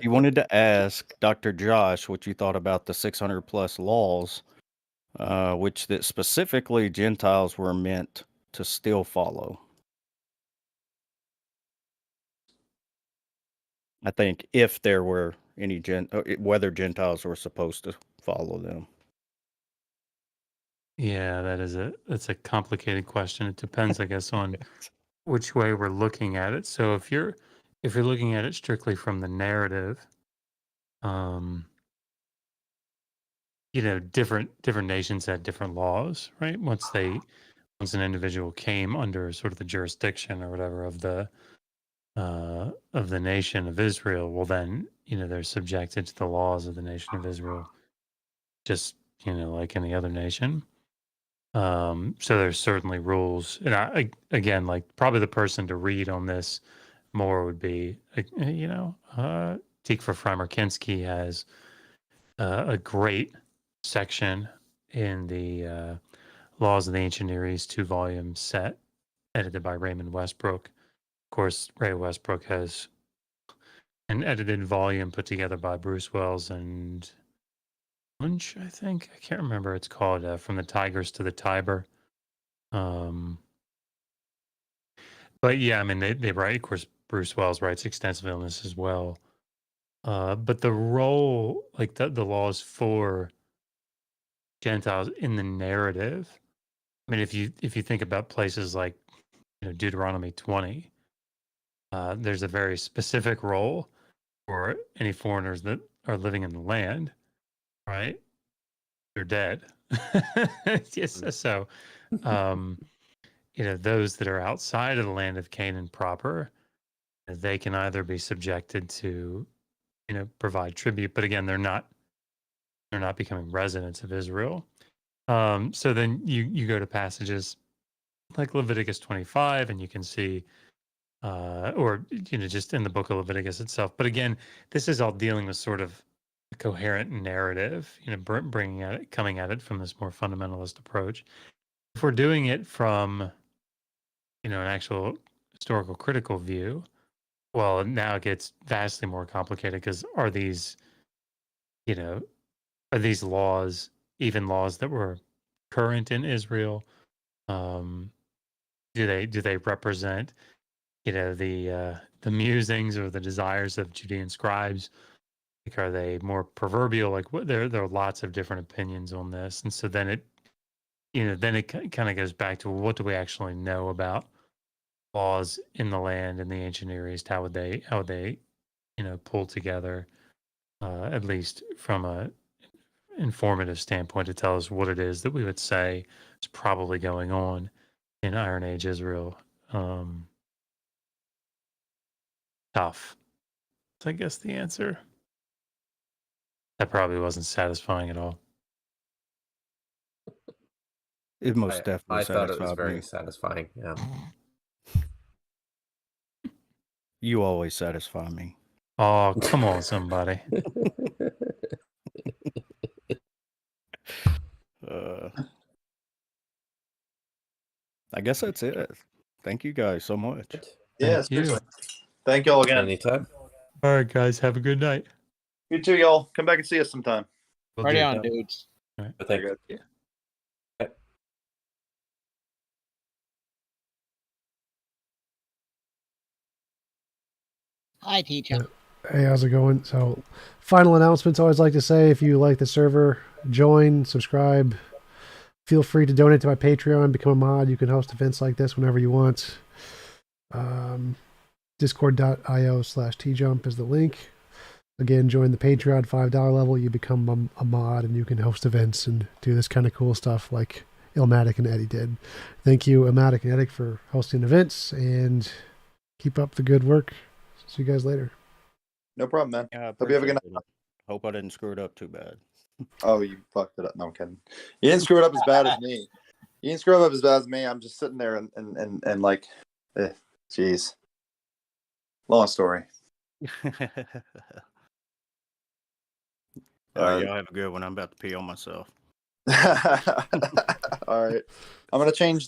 B: You wanted to ask Dr. Josh what you thought about the 600 plus laws, which that specifically Gentiles were meant to still follow. I think if there were any whether Gentiles were supposed to follow them.
A: Yeah, that's a complicated question. It depends, I guess, on which way we're looking at it. So if you're if you're looking at it strictly from the narrative, different nations had different laws, right? Once an individual came under sort of the jurisdiction or whatever of the nation of Israel, well then, they're subjected to the laws of the nation of Israel, just, like any other nation. So there's certainly rules. And again, like probably the person to read on this more would be, Tikva Frymer-Kinski has a great section in the Laws of the Ancient Near East 2-volume set, edited by Raymond Westbrook. Of course, Ray Westbrook has an edited volume put together by Bruce Wells and Munch, I think. I can't remember. It's called From the Tigris to the Tiber. But yeah, I mean, they write, of course, Bruce Wells writes extensively on this as well. But the role, like the laws for Gentiles in the narrative, I mean, if you think about places like Deuteronomy 20, there's a very specific role for any foreigners that are living in the land, right? They're dead. Yes. So, those that are outside of the land of Canaan proper, they can either be subjected to, provide tribute, but again, they're not becoming residents of Israel. So then you go to passages like Leviticus 25, and you can see, or just in the book of Leviticus itself. But again, this is all dealing with sort of a coherent narrative, coming at it from this more fundamentalist approach. If we're doing it from, an actual historical critical view, well, now it gets vastly more complicated, because are these laws even laws that were current in Israel? Do they represent, the musings or the desires of Judean scribes? Like, are they more proverbial? Like, what? There are lots of different opinions on this, and so then it kind of goes back to, what do we actually know about laws in the land in the ancient Near East? How would they pull together, at least from a informative standpoint, to tell us what it is that we would say is probably going on in Iron Age Israel? Tough. So I guess the answer. That probably wasn't satisfying at all.
B: It most definitely
C: I thought it was
B: satisfied
C: very
B: me.
C: satisfying. Yeah.
B: You always satisfy me.
A: Oh, come on, somebody.
B: I guess that's it. Thank you guys so much.
D: Yeah,
A: Thank you.
D: seriously. Thank y'all again.
C: Anytime.
A: All right, guys. Have a good night.
D: You too, y'all. Come back and see us sometime.
A: We'll
K: Party
A: do
K: on,
A: that.
K: dudes.
A: All right.
C: Thank you.
A: Yeah.
K: Hi, TJump.
H: Hey, how's it going? So, final announcements. Always like to say, if you like the server, join, subscribe. Feel free to donate to my Patreon, become a mod. You can host events like this whenever you want. Discord.io/TJump is the link. Again, join the Patreon $5 level. You become a mod, and you can host events and do this kind of cool stuff like Ilmatic and Eddie did. Thank you, Ilmatic and Eddie, for hosting events, and keep up the good work. See you guys later.
D: No problem, man.
B: Yeah,
D: Hope you have a good night.
B: Hope I didn't screw it up too bad.
D: Oh, you fucked it up. No, I'm kidding. You didn't screw it up as bad as me. You didn't screw it up as bad as me. I'm just sitting there and like, jeez. Long story.
B: Y'all have a good one. I'm about to pee on myself.
D: All right. I'm going to change the